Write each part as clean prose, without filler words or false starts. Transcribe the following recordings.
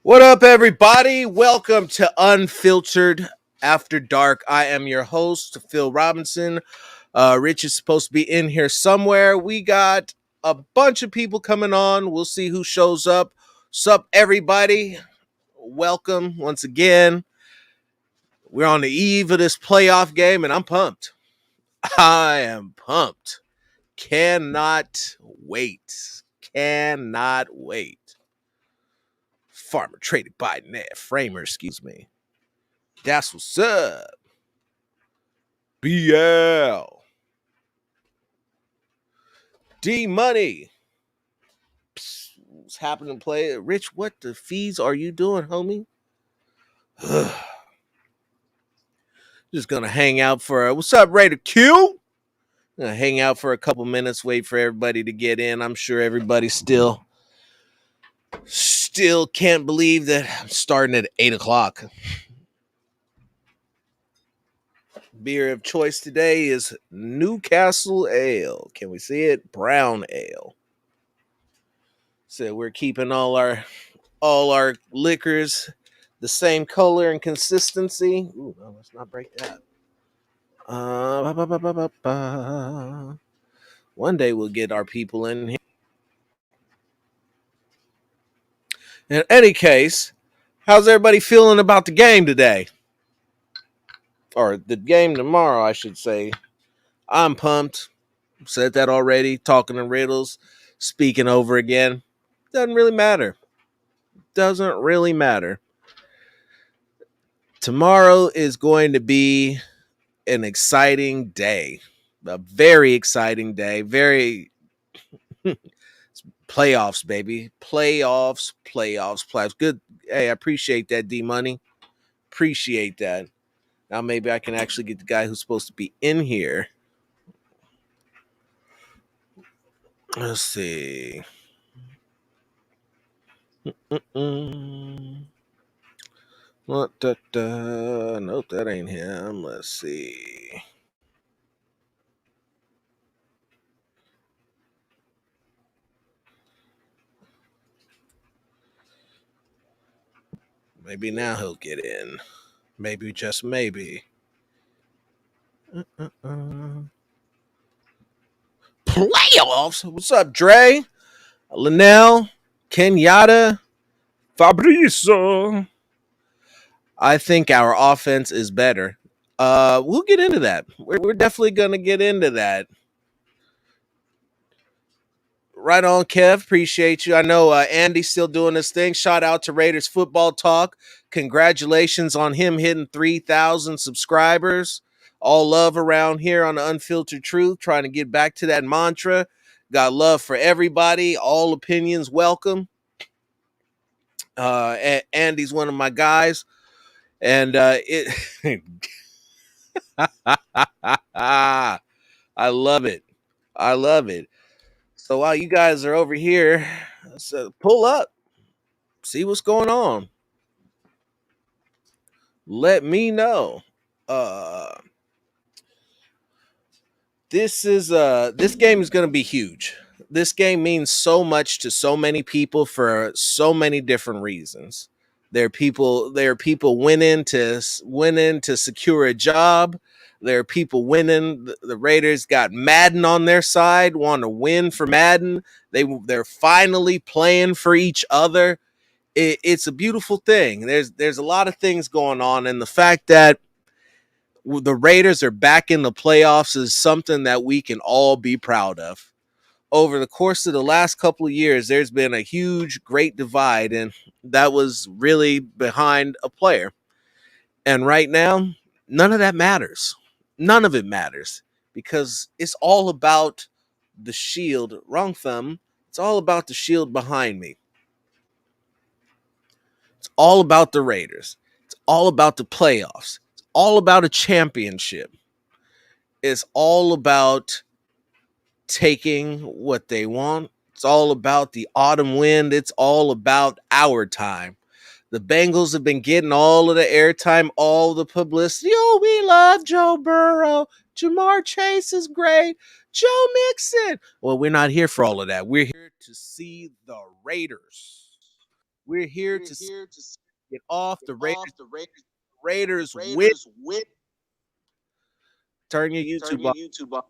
What up, everybody? Welcome to Unfiltered After Dark. I am your host, Phil Robinson. Rich is supposed to be in here somewhere. We got a bunch of people coming on. We'll see who shows up. Sup, everybody? Welcome once again. We're on the eve of this playoff game, and I'm pumped. I am pumped. Cannot wait. Cannot wait. Farmer traded by net. Framer, excuse me. That's what's up. BL. D Money. What's happening, play? Rich, what the fees are you doing, homie? Just gonna hang out for what's up, Raider Q? Gonna hang out for a couple minutes, wait for everybody to get in. I'm sure everybody still can't believe that I'm starting at 8 o'clock. Beer of choice today is Newcastle Ale. Can we see it? Brown Ale. So we're keeping all our liquors the same color and consistency. Ooh, no, let's not break that. Ba, ba, ba, ba, ba. One day we'll get our people in here. In any case, how's everybody feeling about the game today? Or the game tomorrow, I should say. I'm pumped. Said that already. Talking in riddles, speaking over again. Doesn't really matter. Doesn't really matter. Tomorrow is going to be an exciting day. A very exciting day. Very playoffs, baby. Playoffs. Good. Hey, I appreciate that, D Money. Appreciate that. Now maybe I can actually get the guy who's supposed to be in here. Let's see. What da. Nope, that ain't him. Let's see. Maybe now he'll get in. Maybe, just maybe. Playoffs? What's up, Dre? Linnell? Kenyatta? Fabrizio? I think our offense is better. We'll get into that. We're definitely gonna get into that. Right on, Kev. Appreciate you. I know Andy's still doing this thing. Shout out to Raiders Football Talk. Congratulations on him hitting 3,000 subscribers. All love around here on the Unfiltered Truth. Trying to get back to that mantra. Got love for everybody. All opinions welcome. Andy's one of my guys, and it. I love it. I love it. So while you guys are over here, so pull up, see what's going on. Let me know. Uh this game is going to be huge. This game means so much to so many people for so many different reasons. There are people winning to secure a job. There are people winning. The Raiders got Madden on their side, want to win for Madden. They're finally playing for each other. It's a beautiful thing. There's a lot of things going on, and the fact that the Raiders are back in the playoffs is something that we can all be proud of. Over the course of the last couple of years, there's been a huge, great divide, and that was really behind a player. And right now, none of that matters. None of it matters because it's all about the shield. Wrong thumb. It's all about the shield behind me. It's all about the Raiders. It's all about the playoffs. It's all about a championship. It's all about taking what they want. It's all about the autumn wind. It's all about our time. The Bengals have been getting all of the airtime, all the publicity. Oh, we love Joe Burrow. Jamar Chase is great. Joe Mixon. Well, we're not here for all of that. We're here to see the Raiders. We're here to get off the Raiders. Raiders win. Turn your YouTube off.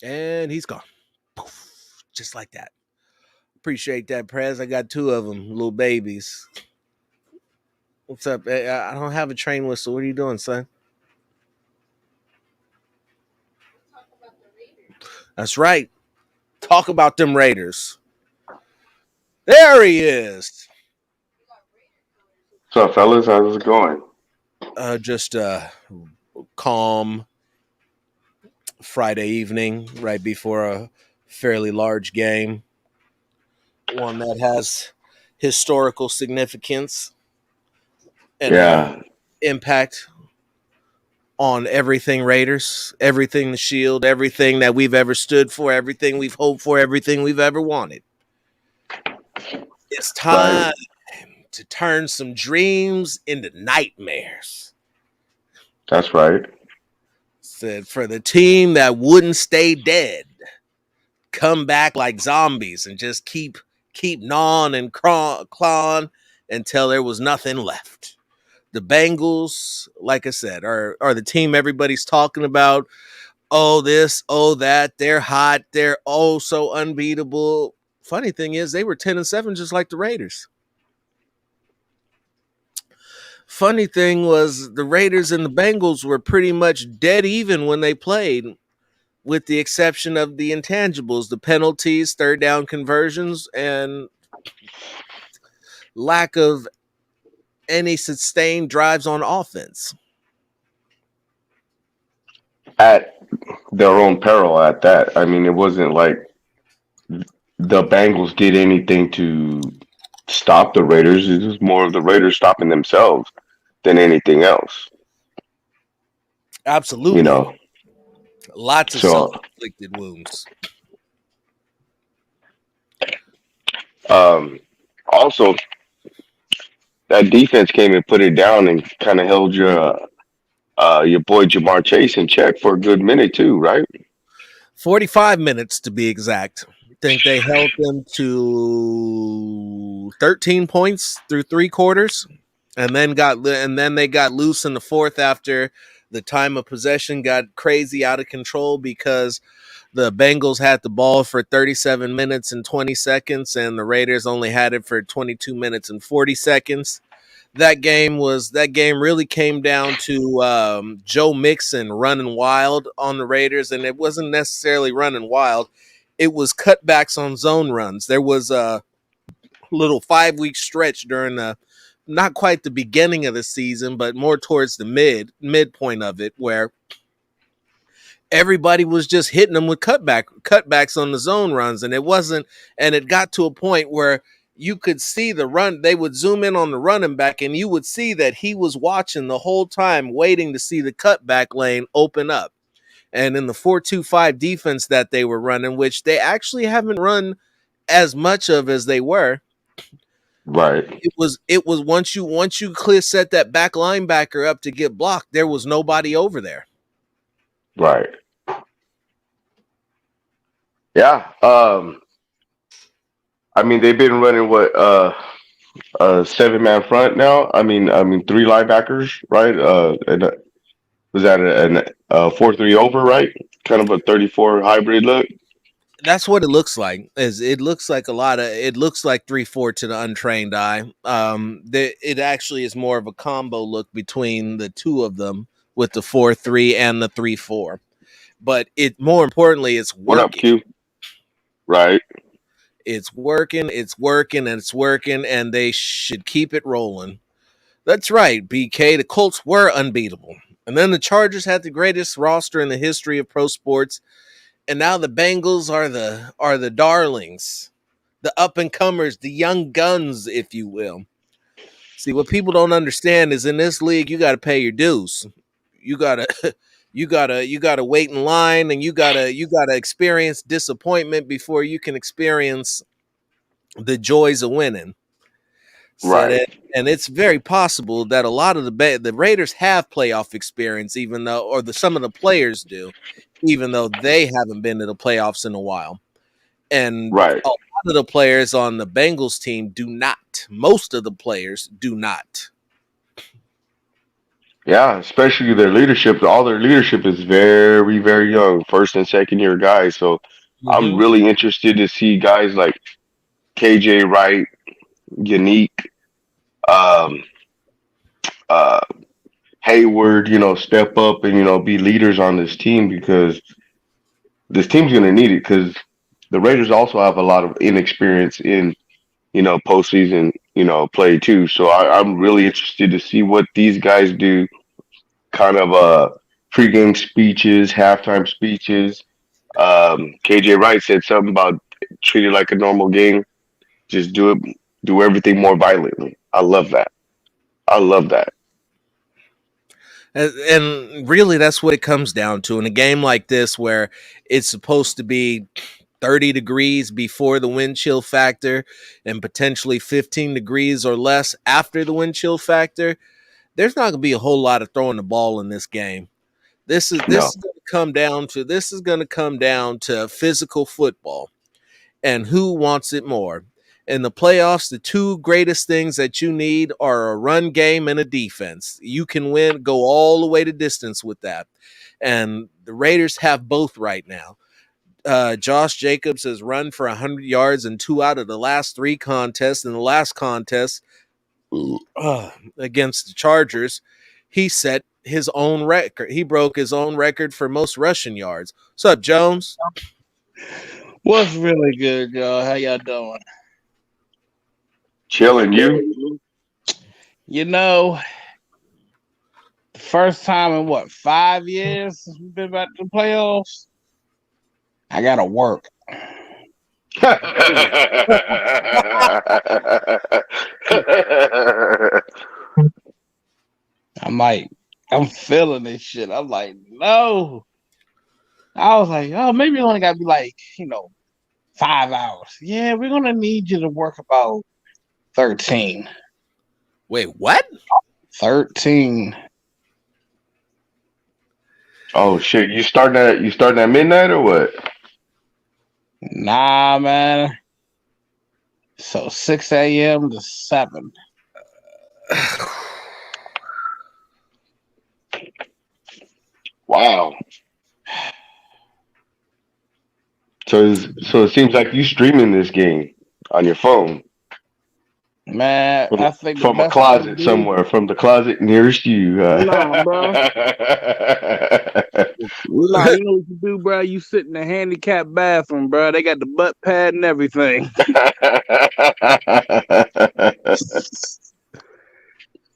And he's gone. Poof, just like that. Appreciate that, Prez. I got two of them, little babies. What's up? I don't have a train whistle. What are you doing, son? That's right. Talk about them Raiders. There he is. What's up, fellas? How's it going? Just calm Friday evening, right before a fairly large game, one that has historical significance and Yeah, impact on everything Raiders, everything the Shield, everything that we've ever stood for, everything we've hoped for, everything we've ever wanted. It's right. time to turn some dreams into nightmares. That's right. Said for the team that wouldn't stay dead, come back like zombies and just keep gnawing and clawing until there was nothing left. The Bengals, like I said, are the team everybody's talking about. Oh, this, oh, that. They're hot. They're oh so unbeatable. Funny thing is, they were 10-7, just like the Raiders. Funny thing was, the Raiders and the Bengals were pretty much dead even when they played, with the exception of the intangibles, the penalties, third down conversions, and lack of any sustained drives on offense. At their own peril at that. I mean, it wasn't like the Bengals did anything to stop the Raiders. It was more of the Raiders stopping themselves than anything else. You Absolutely. know. Lots of So, self-inflicted wounds. um, also, that defense came and put it down and kind of held your boy Jamar Chase in check for a good minute too, right? 45 minutes to be exact. I think they held them to 13 points through three quarters, and then they got loose in the fourth after the time of possession got crazy out of control because the Bengals had the ball for 37 minutes and 20 seconds, and the Raiders only had it for 22 minutes and 40 seconds. That game really came down to Joe Mixon running wild on the Raiders, and it wasn't necessarily running wild. It was cutbacks on zone runs. There was a little 5-week stretch during the not quite the beginning of the season, but more towards the midpoint of it, where everybody was just hitting them with cutbacks on the zone runs, and it got to a point where you could see the run. They would zoom in on the running back, and you would see that he was watching the whole time, waiting to see the cutback lane open up. And in the 4-2-5 defense that they were running, which they actually haven't run as much of as they were, Right, it was once you clear set that back linebacker up to get blocked, there was nobody over there. right. Yeah. I mean, they've been running what a 7-man front now. I mean, three linebackers, right? And was that a 4-3 over, right? Kind of a 34 hybrid look. That's what it looks like. It looks like it looks like 3-4 to the untrained eye. It actually is more of a combo look between the two of them with the 4-3 and the 3-4. But it more importantly, it's What up, working. Q? Right, It's working, and it's working, and they should keep it rolling. That's right, BK. The Colts were unbeatable. And then the Chargers had the greatest roster in the history of pro sports. And now the Bengals are the darlings, the up and comers, the young guns, if you will. See, what people don't understand is in this league, you got to pay your dues. You gotta, you gotta wait in line, and you gotta experience disappointment before you can experience the joys of winning. Said right, it, and it's very possible that a lot of the Raiders have playoff experience, even though, or some of the players do, even though they haven't been to the playoffs in a while. And Right. a lot of the players on the Bengals team do not. Most of the players do not. Yeah, especially their leadership. All their leadership is very, very young, first and second year guys. So I'm Mm-hmm. really interested to see guys like KJ Wright, Unique, um, uh, Hayward, step up and be leaders on this team because this team's going to need it because the Raiders also have a lot of inexperience in postseason play too. So I'm really interested to see what these guys do. Kind of pregame speeches, halftime speeches. KJ Wright said something about treat it like a normal game. Just do everything more violently. I love that. I love that. And really, that's what it comes down to in a game like this, where it's supposed to be 30 degrees before the wind chill factor and potentially 15 degrees or less after the wind chill factor. There's not going to be a whole lot of throwing the ball in this game. This No, is going to come down to physical football and who wants it more. In the playoffs, the two greatest things that you need are a run game and a defense. You can go all the way to distance with that. And the Raiders have both right now. Josh Jacobs has run for 100 yards in 2 out of the last 3 contests. In the last contest against the Chargers, he set his own record. He broke his own record for most rushing yards. What's up, Jones? What's really good, y'all? How y'all doing? chilling you. You know, the first time in 5 years since we've been back to the playoffs, I gotta work. I'm feeling this shit. I'm like, no. I was like, oh, maybe it only gotta be 5 hours. Yeah, we're gonna need you to work about 13. Wait, what? 13. Oh shit! You starting at midnight or what? Nah, man. So 6 a.m. to 7. Wow. So it seems like you streaming this game on your phone Man, from, I think the from a best I can closet do. somewhere, from the closet nearest you. Nah, bro. Nah, you know what you do, bro? You sit in the handicapped bathroom, bro. They got the butt pad and everything.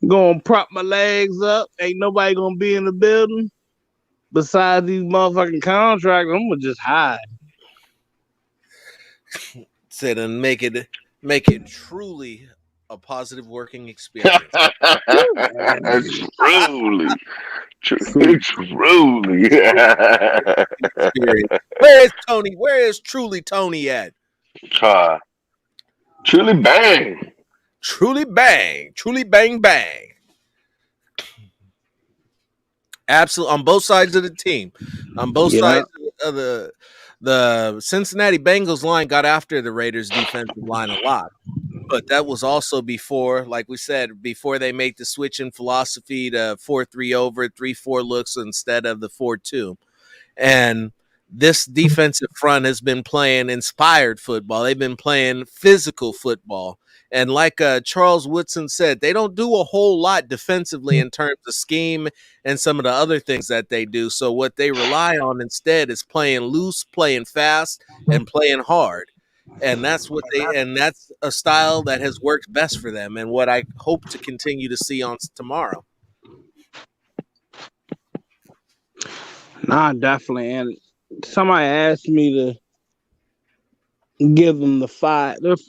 Gonna prop my legs up. Ain't nobody gonna be in the building. Besides these motherfucking contractors, I'm gonna just hide. Said and make it truly a positive working experience. Truly, True. truly. Experience. Where is Tony? Where is truly Tony at? Uh, truly bang. Truly bang bang. Absolutely on both sides of the team. On both Yeah. sides of the Cincinnati Bengals line got after the Raiders defensive line a lot. But that was also before, like we said, before they made the switch in philosophy to 4-3 over, 3-4 looks instead of the 4-2. And this defensive front has been playing inspired football. They've been playing physical football. And like Charles Woodson said, they don't do a whole lot defensively in terms of scheme and some of the other things that they do. So what they rely on instead is playing loose, playing fast, and playing hard. And that's a style that has worked best for them and what I hope to continue to see on tomorrow. Nah, definitely. And somebody asked me to give them there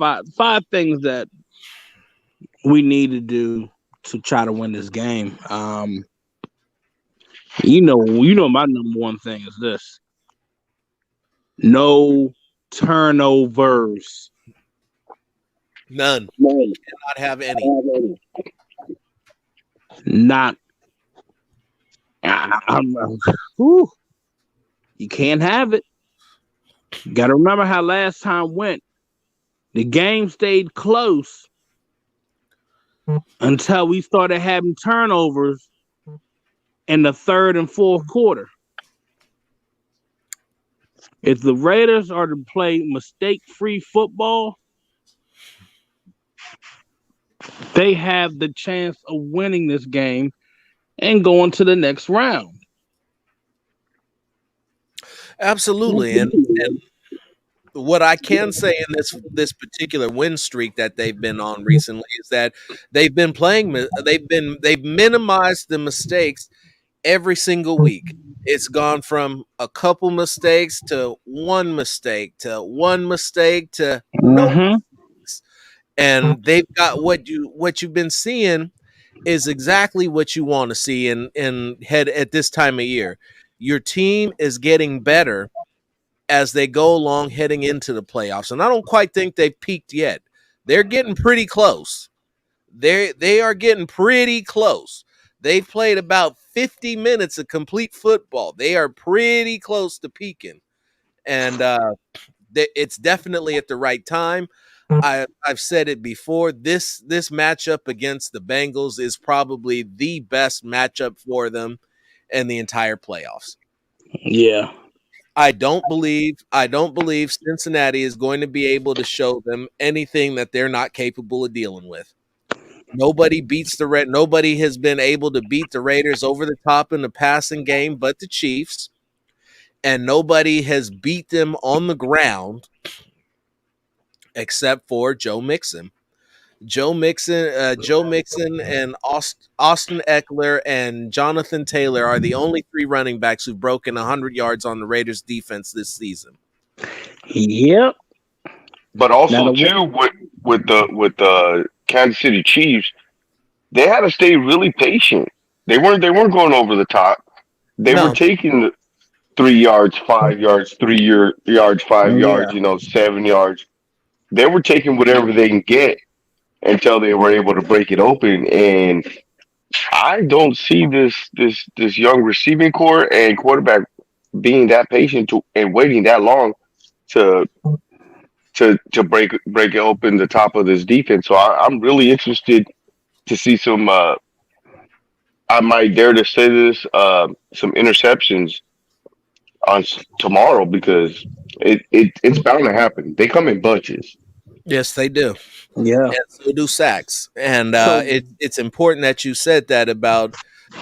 are five things that we need to do to try to win this game. My number one thing is this: no turnovers. None. No. Cannot have any. Not. I'm, whew. You can't have it. You got to remember how last time went. The game stayed close until we started having turnovers in the third and fourth quarter. If the Raiders are to play mistake-free football, they have the chance of winning this game and going to the next round. Absolutely. And what I can say in this particular win streak that they've been on recently is that they've minimized the mistakes every single week. It's gone from a couple mistakes to one mistake to no Mm-hmm. mistakes. And they've got what you've been seeing is exactly what you want to see in head at this time of year. Your team is getting better as they go along heading into the playoffs. And I don't quite think they've peaked yet. They're getting pretty close. They are getting pretty close. They've played about 50 minutes of complete football. They are pretty close to peaking. And it's definitely at the right time. I've said it before. This matchup against the Bengals is probably the best matchup for them in the entire playoffs. Yeah. I don't believe Cincinnati is going to be able to show them anything that they're not capable of dealing with. Nobody has been able to beat the Raiders over the top in the passing game but the Chiefs, and nobody has beat them on the ground except for Joe Mixon. Joe Mixon, and Austin Eckler and Jonathan Taylor are the only three running backs who've broken 100 yards on the Raiders defense this season. Yep. But also too with the Kansas City Chiefs, they had to stay really patient. They weren't going over the top. They were taking 3 yards, 5 yards, 3 yards, 5 yards, 7 yards. They were taking whatever they can get until they were able to break it open. And I don't see this young receiving core and quarterback being that patient and waiting that long to break it open the top of this defense. So I'm really interested to see some. I might dare to say this, some interceptions on tomorrow because it's bound to happen. They come in bunches. Yes, they do. Yeah. And so do sacks. And it's important that you said that about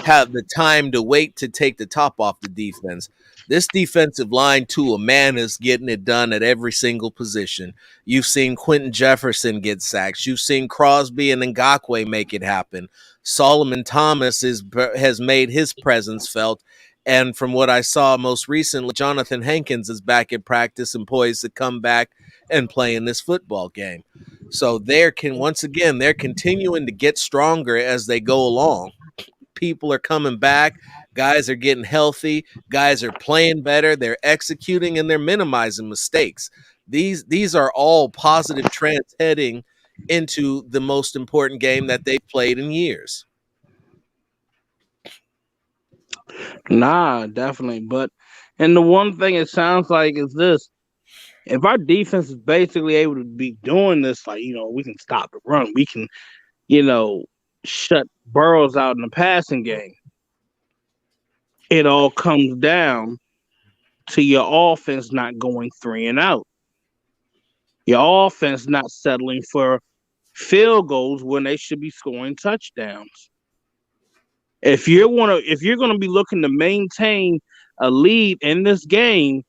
have the time to wait to take the top off the defense. This defensive line, to a man, is getting it done at every single position. You've seen Quentin Jefferson get sacks. You've seen Crosby and Ngakoue make it happen. Solomon Thomas has made his presence felt. And from what I saw most recently, Jonathan Hankins is back at practice and poised to come back and play in this football game. So they're continuing to get stronger as they go along. People are coming back. Guys are getting healthy. Guys are playing better. They're executing and they're minimizing mistakes. These are all positive trends heading into the most important game that they've played in years. Nah, definitely. And the one thing it sounds like is this: if our defense is basically able to be doing this, like, we can stop the run, we can, shut Burrows out in the passing game. It all comes down to your offense not going 3 and out. Your offense not settling for field goals when they should be scoring touchdowns. If you're gonna be looking to maintain a lead in this game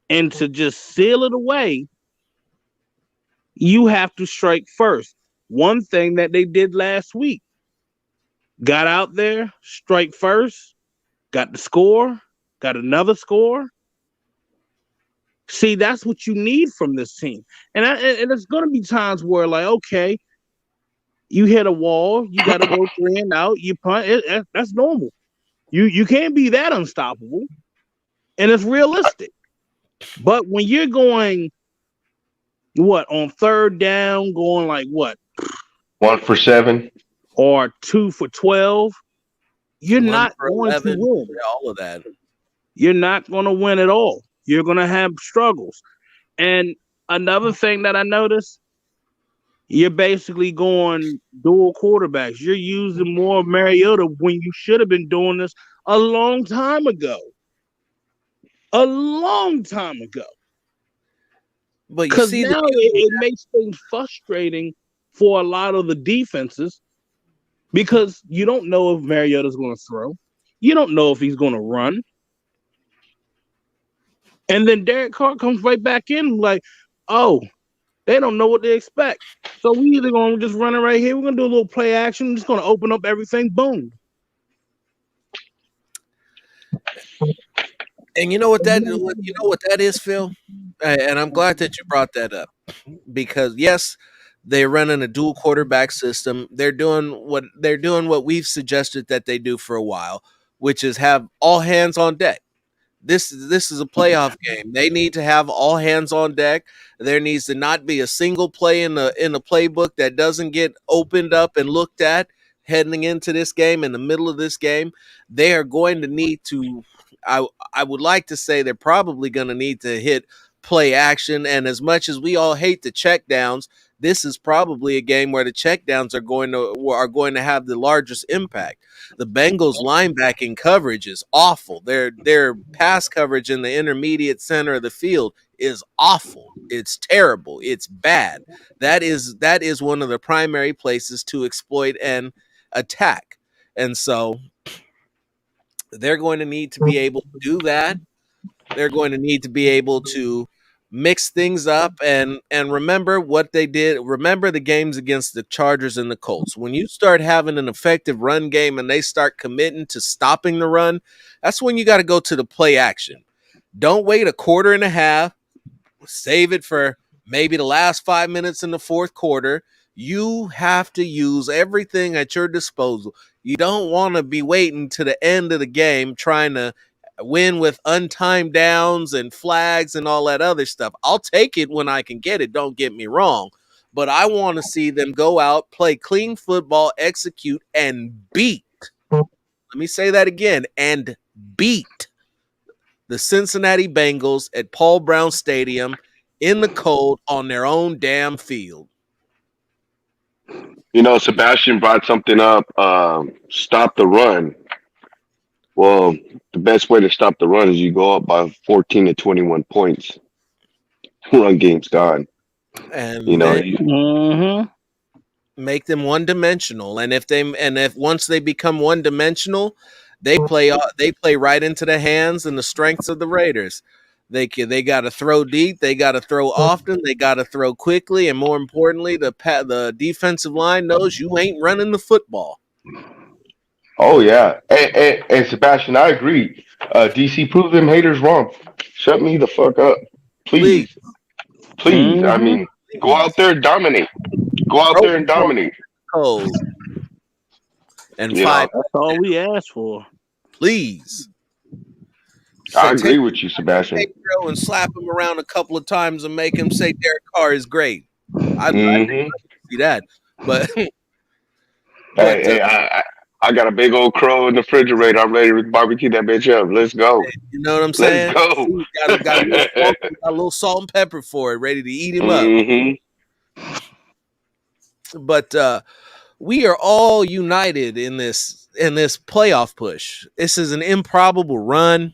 and to just seal it away, you have to strike first. One thing that they did last week, got out there, strike first, got the score, got another score. See, that's what you need from this team. And there's going to be times where, like, okay, you hit a wall, you got to go 3 and out, you punt. That's normal. You can't be that unstoppable, and it's realistic. But when you're going, on third down, going like what? 1 for 7 or 2 for 12, you're not going 11, to win. all of that. You're not going to win at all. You're going to have struggles. And another thing that I noticed, you're basically going dual quarterbacks. You're using more Mariota when you should have been doing this a long time ago. A long time ago. But you Because see the now beauty. it makes things frustrating for a lot of the defenses because you don't know if Mariota's going to throw. You don't know if he's going to run. And then Derek Carr comes right back in like, oh, they don't know what they expect. So we either going to just run it right here. We're going to do a little play action. We're just going to open up everything. Boom. And you know what that is, Phil? And I'm glad that you brought that up because yes, they're running a dual quarterback system. They're doing what we've suggested that they do for a while, which is have all hands on deck. This is a playoff game. They need to have all hands on deck. There needs to not be a single play in the playbook that doesn't get opened up and looked at heading into this game. In the middle of this game, they are going to need to. I would like to say they're probably going to need to hit play action. And as much as we all hate the check downs, this is probably a game where the check downs are going to have the largest impact. The Bengals linebacking coverage is awful. Their pass coverage in the intermediate center of the field is awful. It's terrible. It's bad. That is one of the primary places to exploit and attack. And so they're going to need to be able to do that. They're going to need to be able to mix things up and remember what they did. Remember the games against the Chargers and the Colts. When you start having an effective run game and they start committing to stopping the run, that's when you got to go to the play action. Don't wait a quarter and a half. Save it for maybe the last 5 minutes in the fourth quarter. You have to use everything at your disposal. You don't want to be waiting to the end of the game trying to win with untimed downs and flags and all that other stuff. I'll take it when I can get it, don't get me wrong. But I want to see them go out, play clean football, execute, and beat. Let me say that again, and beat the Cincinnati Bengals at Paul Brown Stadium in the cold on their own damn field. Sebastian brought something up. Stop the run. Well, the best way to stop the run is you go up by 14 to 21 points. Run game's gone. And then Mm-hmm. make them one dimensional. And if once they become one dimensional, they play right into the hands and the strengths of the Raiders. They got to throw deep, they got to throw often, they got to throw quickly, and more importantly, the defensive line knows you ain't running the football. Oh yeah, and Sebastian, I agree. DC, prove them haters wrong. Shut me the fuck up, please, please. I Mm-hmm. mean, go out there and dominate. Go out there and dominate. Cold and You know, That's all we asked for. please. I Take agree with you, Sebastian. Pedro and slap him around a couple of times and make him say Derek Carr is great. I'd Hmm. see that, but Hey, but hey, I got a big old crow in the refrigerator. I'm ready to barbecue that bitch up. Let's go. you know what I'm Let's saying? go. See, got a little salt and pepper for it, ready to eat him up. Hmm. But we are all united in this playoff push. This is an improbable run.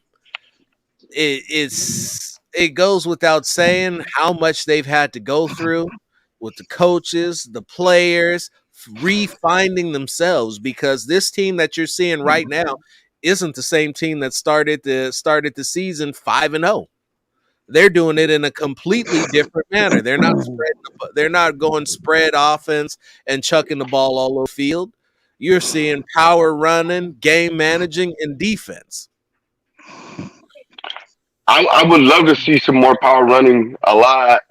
It goes without saying how much they've had to go through with the coaches, the players, refinding themselves because this team that you're seeing right now isn't the same team that started the season 5-0. They're doing it in a completely different manner. They're not going spread offense and chucking the ball all over the field. You're seeing power running, game managing, and defense. I would love to see some more power running lot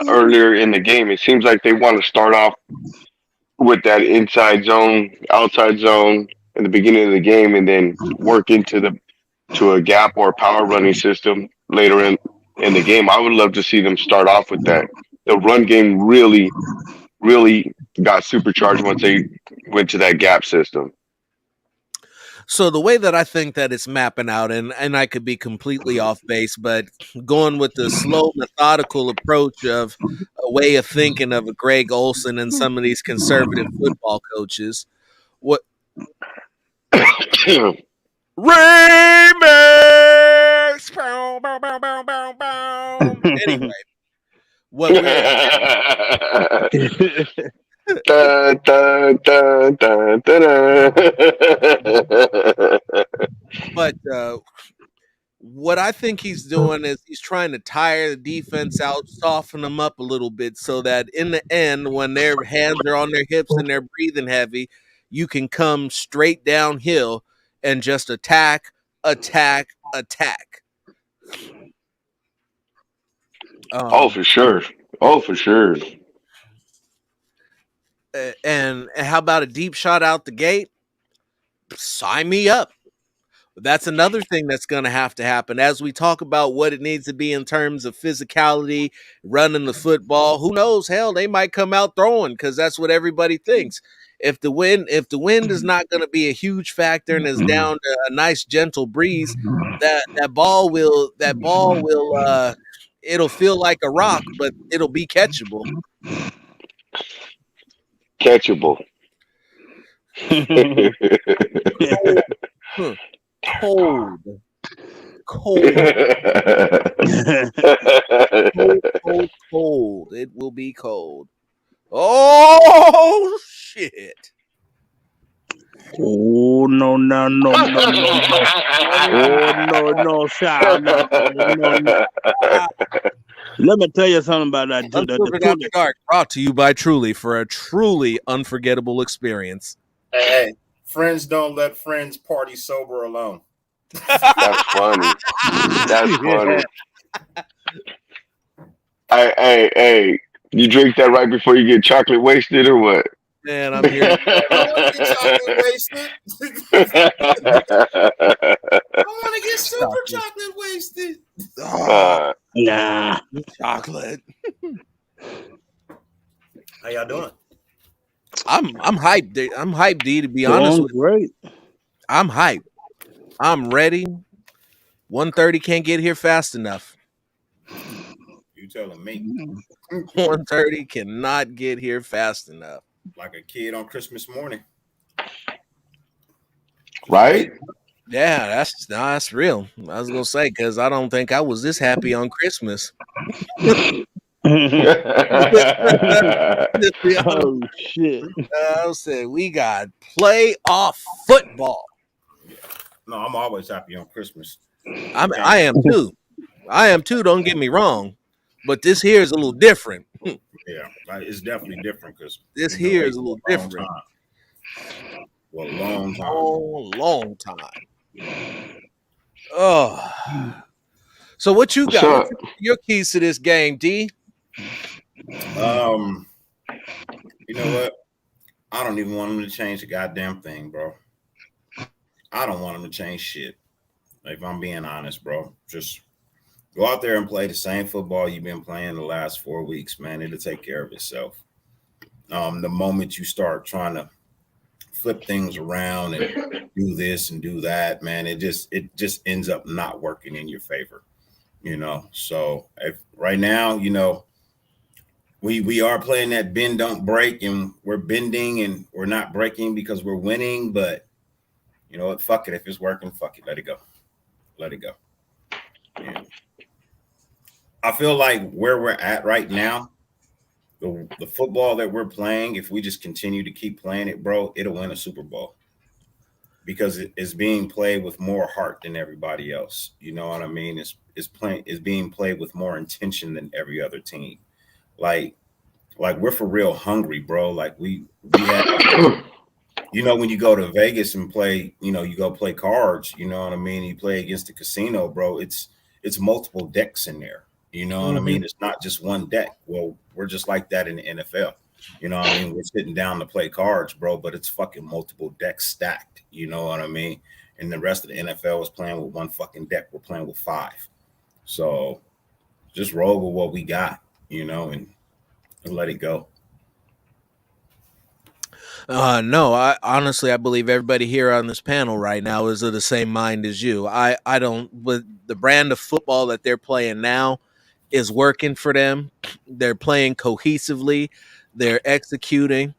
earlier in the game. It seems like they want to start off with that inside zone, outside zone in the beginning of the game, and then work to a gap or power running system later in the game. I would love to see them start off with that. The run game really got supercharged once they went to that gap system. So the way that I think that it's mapping out, and I could be completely off base, but going with the slow, methodical approach of a way of thinking of a Greg Olson and some of these conservative football coaches, what remix? Bow, bow, bow, bow, bow, bow. Anyway, what we're Dun, dun, dun, dun, dun, dun. but what I think he's doing is he's trying to tire the defense out, soften them up a little bit so that in the end, when their hands are on their hips and they're breathing heavy, you can come straight downhill and just attack, attack, attack. Oh, for sure. Oh, for sure. And how about a deep shot out the gate? Sign me up. That's another thing that's going to happen as we talk about what it needs to be in terms of physicality, running the football. Who knows? Hell, they might come out throwing because that's what everybody thinks. If the wind is not going to be a huge factor and is down to a nice gentle breeze, that ball will it'll feel like a rock, but it'll be catchable. Catchable. Cold, cold, cold, cold. It will be cold. Oh shit! Oh no, oh no, child, no. Let me tell you something about that. Unfiltered After Dark, brought to you by Truly for a truly unforgettable experience. Hey, friends don't let friends party sober alone. That's funny. That's funny. Hey, you drink that right before you get chocolate wasted or what? Man, I'm here. I want to get chocolate wasted. I want to get super chocolate wasted. Oh, Nah. chocolate. How y'all doing? I'm hyped. I'm hyped, D. To be honest with you, Great. I'm hyped. I'm ready. 1:30 can't get here fast enough. You telling me? 1:30 cannot get here fast enough. Like a kid on Christmas morning. Right? Yeah, that's real. I was gonna say because I don't think I was this happy on Christmas. Oh shit! I said we got playoff football. No, I'm always happy on Christmas. I am too. I am too. Don't get me wrong, but this here is a little different. Yeah, it's definitely different because This here is a little different. Well, long time. Long time. Oh. So what you got? What's your keys to this game, D? You know what? I don't even want them to change the goddamn thing, bro. I don't want them to change shit. Like, if I'm being honest, bro. Just go out there and play the same football you've been playing the last 4 weeks, man. It'll take care of itself. The moment you start trying to flip things around and do this and do that, man, it just ends up not working in your favor, you know. So if right now, you know, we are playing that bend don't break, and we're bending and we're not breaking because we're winning. But you know what? Fuck it. If it's working, fuck it. Let it go. Let it go. Yeah. I feel like where we're at right now, the football that we're playing, if we just continue to keep playing it, bro, it'll win a Super Bowl because it's being played with more heart than everybody else. You know what I mean? It's being played with more intention than every other team. Like we're for real hungry, bro. Like we have, you know, when you go to Vegas and play, you know, you go play cards, you know what I mean? You play against the casino, bro. It's multiple decks in there. You know what I mean? It's not just one deck. Well, we're just like that in the NFL. You know what I mean? We're sitting down to play cards, bro, but it's fucking multiple decks stacked. You know what I mean? And the rest of the NFL is playing with one fucking deck. We're playing with 5. So just roll with what we got, you know, and let it go. No, I honestly I believe everybody here on this panel right now is of the same mind as you. I don't with the brand of football that they're playing now is working for them. They're playing cohesively, they're executing,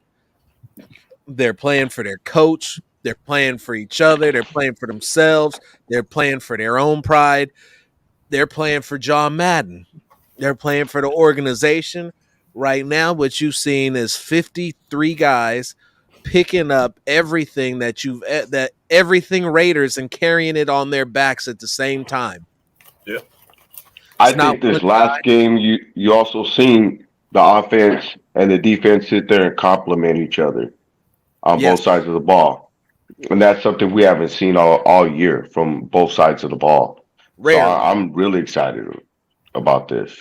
they're playing for their coach, they're playing for each other, they're playing for themselves, they're playing for their own pride, they're playing for John Madden. They're playing for the organization. Right now, what you've seen is 53 guys picking up everything that everything Raiders and carrying it on their backs at the same time. Yeah. I It's not think one this last game you also seen the offense and the defense sit there and complement each other on yes, both sides of the ball. And that's something we haven't seen all year from both sides of the ball. So rarely. I'm really excited about this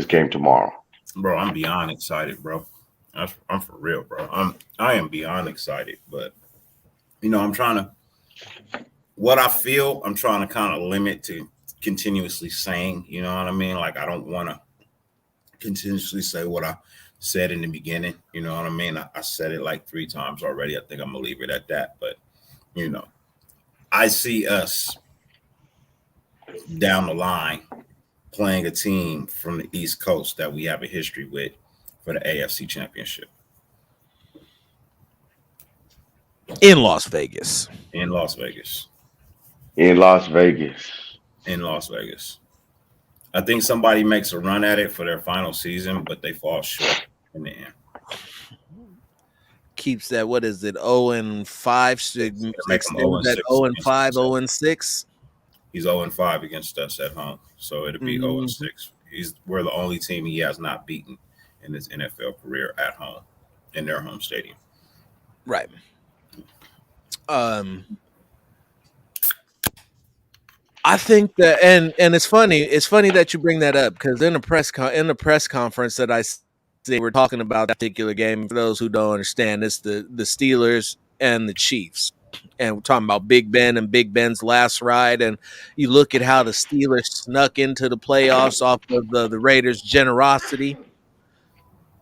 game tomorrow. Bro, I'm beyond excited, bro. I'm for real, bro. I am beyond excited, but I'm trying to what I feel, I'm trying to kind of limit to continuously saying, you know what I mean? Like I don't want to continuously say what I said in the beginning, you know what I mean? I said it like 3 times already. I think I'm gonna leave it at that, but I see us down the line playing a team from the East Coast that we have a history with for the AFC Championship In Las Vegas. in Las Vegas. In Las Vegas. In Las Vegas. I think somebody makes a run at it for their final season, but they fall short in the end. Keeps that, what is it, 0-5, Make them extends that 0-5, 0-6. He's 0-5 against us at home, so it'll be 0-6. We're the only team he has not beaten in his NFL career at home in their home stadium. Right. I think that, and it's funny that you bring that up, because in the press conference that I see, we're talking about that particular game. For those who don't understand, it's the Steelers and the Chiefs, and we're talking about Big Ben and Big Ben's last ride. And you look at how the Steelers snuck into the playoffs off of the Raiders' generosity,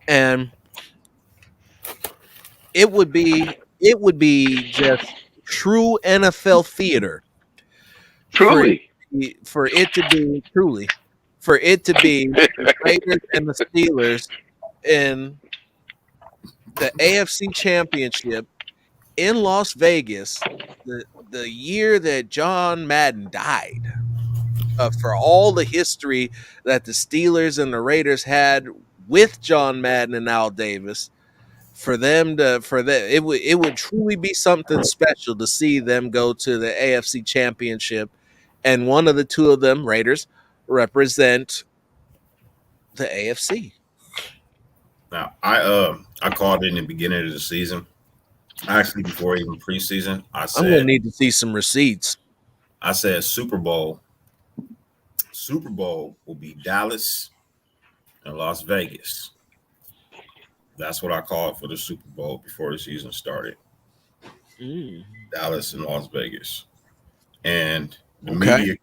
and it would be just true NFL theater Truly. for it to be the Raiders and the Steelers in the AFC Championship in Las Vegas, the year that John Madden died. For all the history that the Steelers and the Raiders had with John Madden and Al Davis, it would truly be something special to see them go to the AFC Championship, and one of the two of them, Raiders, represent the AFC. Now, I called it in the beginning of the season. Actually, before even preseason, I'm gonna need to see some receipts. I said Super Bowl will be Dallas and Las Vegas. That's what I called for the Super Bowl before the season started. Dallas and Las Vegas. And the media,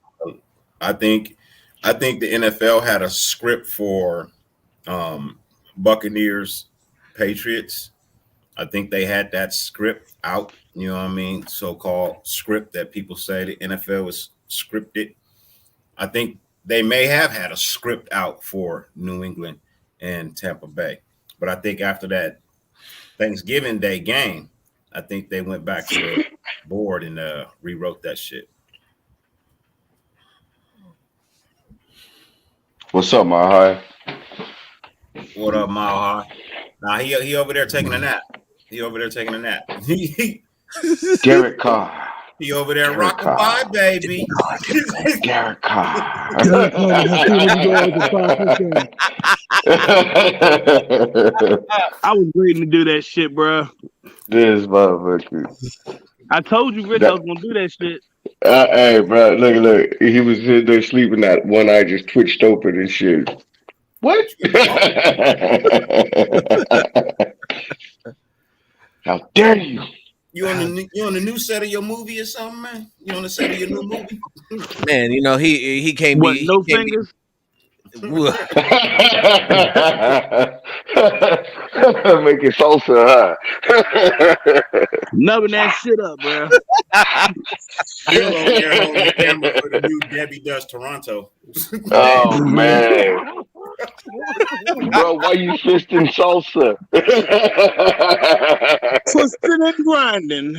I think the NFL had a script for Buccaneers, Patriots. I think they had that script out, you know what I mean? So-called script that people say the NFL was scripted. I think they may have had a script out for New England and Tampa Bay. But I think after that Thanksgiving Day game, I think they went back to the board and rewrote that shit. What's up, Mile High? What up, Mile High? Nah, he over there taking a nap. Derek Carr. He over there rocking by, baby. Derek Carr. I was waiting to do that shit, bro. This motherfucker. I told you, Rich, I was gonna do that shit. Hey, bro, look. He was sitting there sleeping. That one eye just twitched open and shit. What? How dare you? You on the new set of your movie or something, man? You on the set of your new movie? Man, he can't What, be no fingers? Making salsa, huh? Nubbing that shit up, bro. Phil over there holding the camera for the new Debbie Does Toronto. Oh man, bro, why you fisting salsa? Twisting and grinding.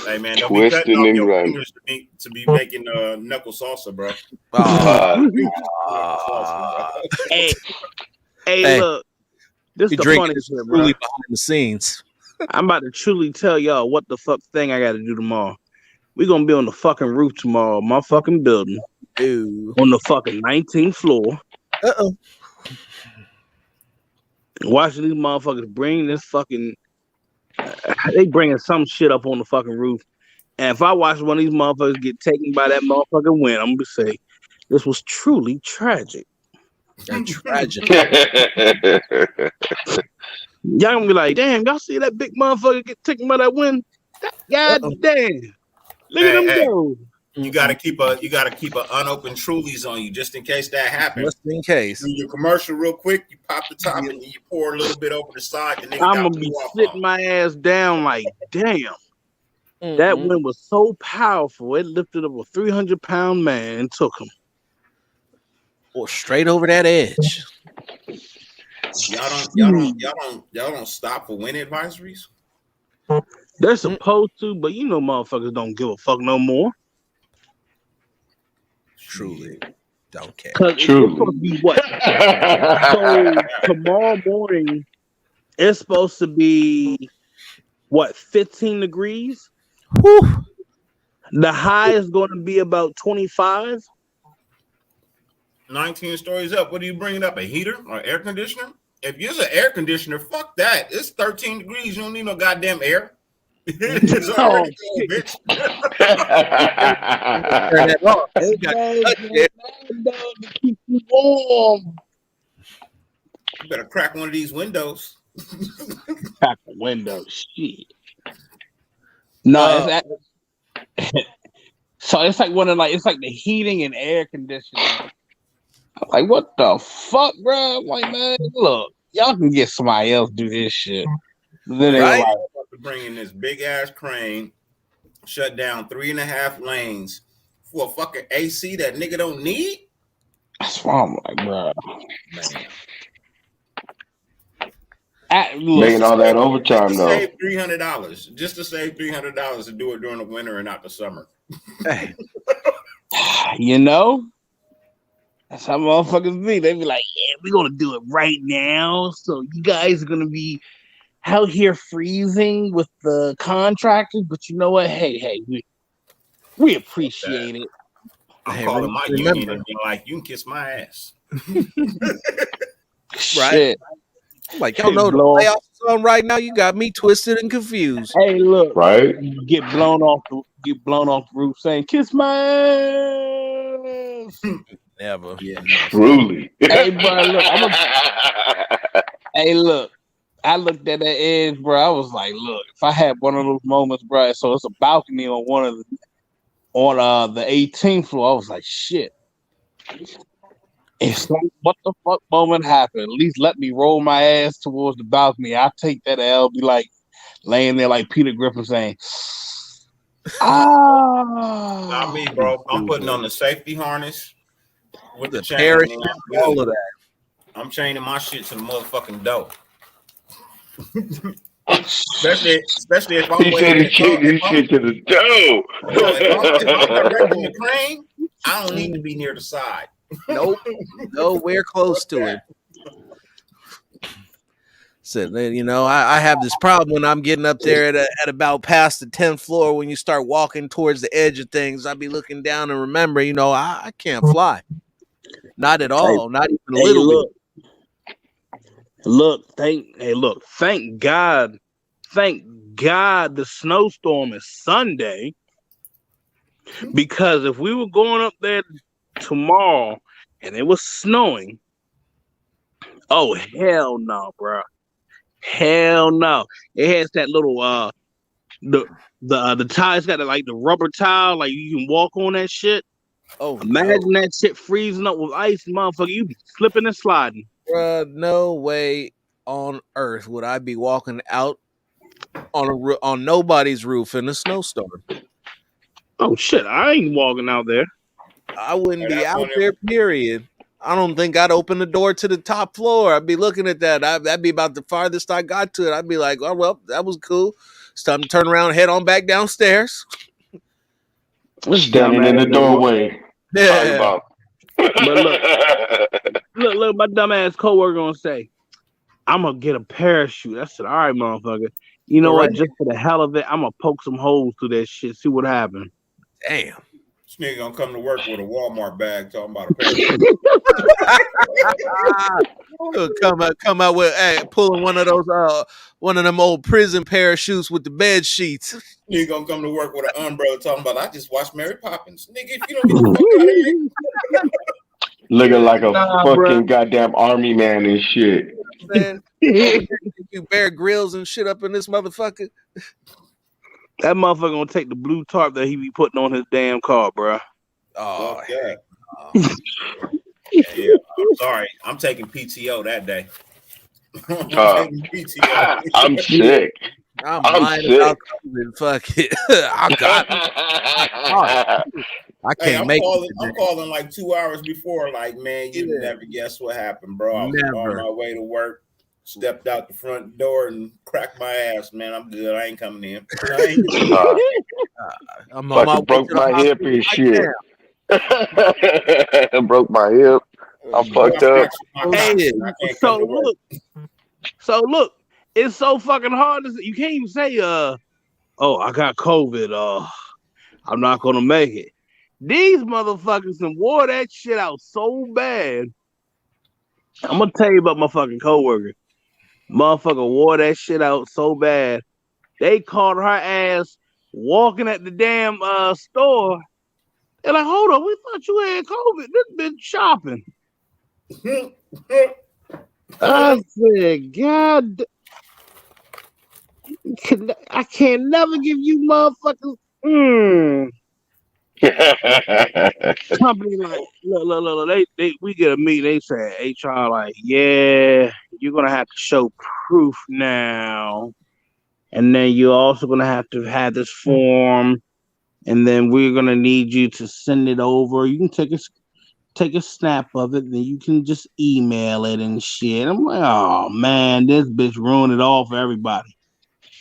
Hey man, don't be cutting Twisting off and your grinding. fingers to be making knuckle salsa, bro. Hey, Hey, look. This you is the drinking funniest shit, bro. truly behind the scenes. I'm about to truly tell y'all what the fuck thing I got to do tomorrow. We gonna be on the fucking roof tomorrow, my fucking building, Ew. on the fucking 19th floor. Uh-oh. Watching these motherfuckers bring this fucking. They bringing some shit up on the fucking roof. And if I watch one of these motherfuckers get taken by that motherfucking wind, I'm gonna say, this was truly tragic. That's tragic. Y'all gonna be like, damn, y'all see that big motherfucker get taken by that wind? God damn. Look at them go. You gotta keep an unopened Trulies on you just in case that happens. Just in case. Do your commercial real quick, you pop the top and then you pour a little bit over the side. The nigga I'm gonna be sitting my ass down like, damn. That wind was so powerful, it lifted up a 300-pound man and took him. Or straight over that edge. Y'all don't stop for wind advisories? They're supposed to, but you know motherfuckers don't give a fuck no more. Truly don't care. Because it's supposed to be what? So tomorrow morning, it's supposed to be what, 15 degrees? Whew. The high is going to be about 25. 19 stories up. What are you bringing up? A heater or air conditioner? If you're an air conditioner, fuck that. It's 13 degrees. You don't need no goddamn air. It's already cold, bitch. Turn that off. To keep you warm. You better crack one of these windows. Crack the window, shit. No, so it's like it's like the heating and air conditioning. I'm like, what the fuck, bro? I'm like, man, look, y'all can get somebody else do this shit. Then they Right? like, bring in this big ass crane, shut down 3.5 lanes for a fucking AC that nigga don't need. That's why I'm like, bro. Making all that overtime though. Save $300 just to save $300 to do it during the winter and not the summer. Hey. You know, that's how motherfuckers be. They be like, yeah, we're gonna do it right now. So you guys are gonna be out here freezing with the contractors, but you know what? Hey, we appreciate it. I'm calling my union and being like, you can kiss my ass. Shit. Like, y'all know the playoffs on right now. You got me twisted and confused. Hey, look, right? You get blown off the roof saying, kiss my ass. Never. Yeah, Truly. Hey, bro, look. Hey, look. I looked at that edge, bro. I was like, look, if I had one of those moments, bro, so it's a balcony on the 18th floor. I was like, shit. It's like, what the fuck moment happened? At least let me roll my ass towards the balcony. I'll take that L, be like laying there like Peter Griffin saying, Not me, bro. I'm putting on the safety harness with the chain. Parachute, all of that. I'm chaining my shit to the motherfucking dough. especially if I'm waiting his shit to the dough. If I'm directing the crane, I don't need to be near the side. Nope. Nowhere close to it. So then, I have this problem when I'm getting up there at about past the 10th floor. When you start walking towards the edge of things, I be looking down and remember, I can't fly. Not at all. Not even a little bit. Thank God the snowstorm is Sunday, because if we were going up there tomorrow and it was snowing, oh hell no, bro. Hell no. It has that little the tile's got like the rubber tile, like you can walk on that shit. Oh no, Imagine that shit freezing up with ice, motherfucker. You be slipping and sliding. bruh, no way on earth would I be walking out on on nobody's roof in a snowstorm. Oh shit, I ain't walking out there. I wouldn't Hey, be that's out one of there. them. Period. I don't think I'd open the door to the top floor. I'd be looking at that. That'd be about the farthest I got to it. I'd be like, "Oh well, that was cool. It's time to turn around, and head on back downstairs." This Standing in dumbass the at work. doorway. Talking Yeah, about. But look, my dumbass coworker gonna say, I'm gonna get a parachute. I said, all right, motherfucker. You know all what? right. Just for the hell of it, I'm gonna poke some holes through that shit, see what happens. Damn. This nigga gonna come to work with a Walmart bag talking about a parachute. Come out with pulling one of them old prison parachutes with the bed sheets. Nigga gonna come to work with an umbrella talking about I just watched Mary Poppins. Nigga, if you don't get the fuck out of here. Looking like a Nah, fucking goddamn army man and shit. Man, bruh. you Bear Grylls and shit up in this motherfucker. That motherfucker gonna take the blue tarp that he be putting on his damn car, bruh. Oh, Fuck that. hell. Yeah, I'm sorry. I'm taking PTO that day. I'm Uh, taking PTO. I'm sick. I'm I'm lying sick. about COVID. Fuck it. I got it. I Hey, can't I'm make calling. it I'm today. calling like 2 hours before. Like, man, you Yeah. never guess what happened, bro. I was on Never. my way to work, stepped out the front door and cracked my ass. Man, I'm good. I ain't coming in. I ain't doing it. I'm on my Fucking way broke to the my hip hospital and right shit. Broke my hip. I'm now. fucked I up. fractured my Hey, coccyx. I can't So come to work. look, it's so fucking hard. You can't even say, oh, I got COVID. I'm not gonna make it. These motherfuckers done wore that shit out so bad. I'm gonna tell you about my fucking coworker. Motherfucker wore that shit out so bad. They caught her ass walking at the damn store. They're like, hold on, we thought you had COVID. This bitch shopping. I said, God, I can't never give you motherfuckers. Company like, look, we get a meeting. They say HR like, yeah, you're gonna have to show proof now, and then you're also gonna have to have this form, and then we're gonna need you to send it over. You can take a snap of it, then you can just email it and shit. I'm like, oh man, this bitch ruined it all for everybody.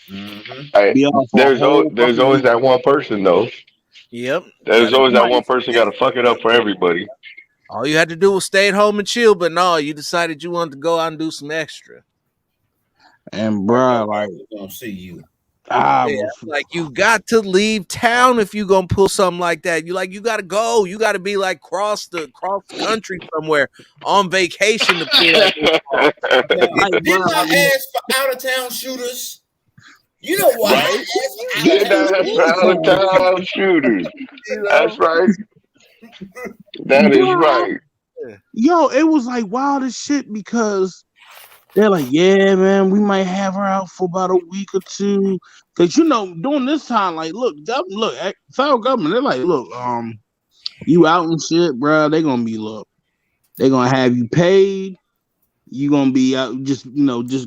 Mm-hmm. Hey, Be off for a whole there's fucking always week. that one person though. Yep. There's always that Somebody, one person got to fuck it up for everybody. All you had to do was stay at home and chill, but no, you decided you wanted to go out and do some extra. and bruh, like We're gonna see you. I Yeah, was like you got to leave town if you gonna pull something like that. You gotta go. You gotta be like cross the country somewhere on vacation to pull that bitch off. Now, like, didn't bruh, I ask for out of town shooters? You know why I Right? asked for Did out of that town out of shooters? town shooters? You know? That's right. That is right. yo, it was like wild as shit because they're like, yeah, man, we might have her out for about a week or two. Cause during this time, like, look, federal government, they're like, look, you out and shit, bro. They're gonna have you paid. You gonna be out, just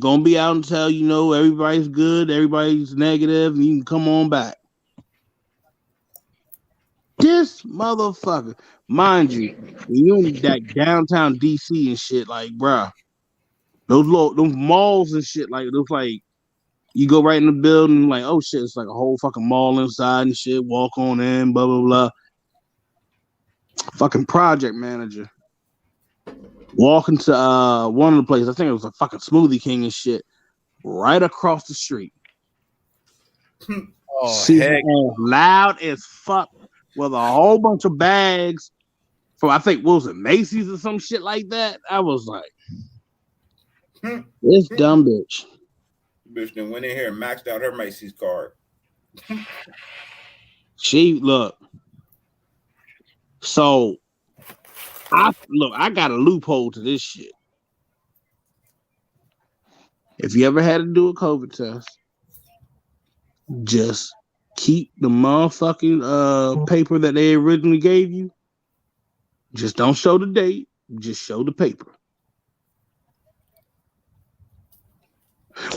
gonna be out until everybody's good, everybody's negative, and you can come on back. This motherfucker, mind you, when you in that downtown DC and shit, like, bruh, those malls and shit, like those like you go right in the building, like, oh shit, it's like a whole fucking mall inside and shit. Walk on in, blah blah blah. Fucking project manager walking to one of the places. I think it was a fucking Smoothie King and shit, right across the street. Oh She heck, loud as fuck with a whole bunch of bags from I think what was it, Macy's or some shit like that. I was like, this dumb bitch. Bitch then went in here and maxed out her Macy's card. She look. So I got a loophole to this shit. If you ever had to do a COVID test, just keep the motherfucking paper that they originally gave you Just don't show the date. Just show the paper.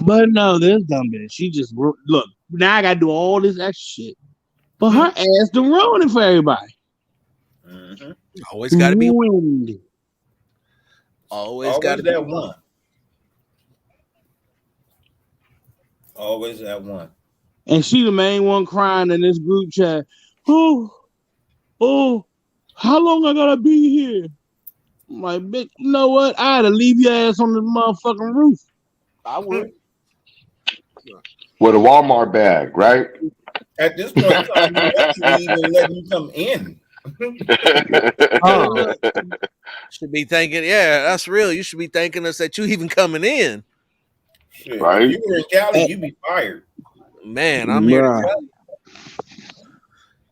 But no, this dumb bitch. She just look. Now I gotta do all this extra shit, but her ass to ruin it for everybody. Mm-hmm. Always got to be. Ruined. Always got to be that one. Always that one. And she the main one crying in this group chat. Oh, how long I gotta be here? I'm like, bitch, you know what? I had to leave your ass on the motherfucking roof. I would. With a Walmart bag, right? At this point in time, you even letting you come in. Should be thanking, yeah, that's real. You should be thanking us that you even coming in. Shit. Right. If you were in Cali, you'd be fired. Man, I'm here to tell you.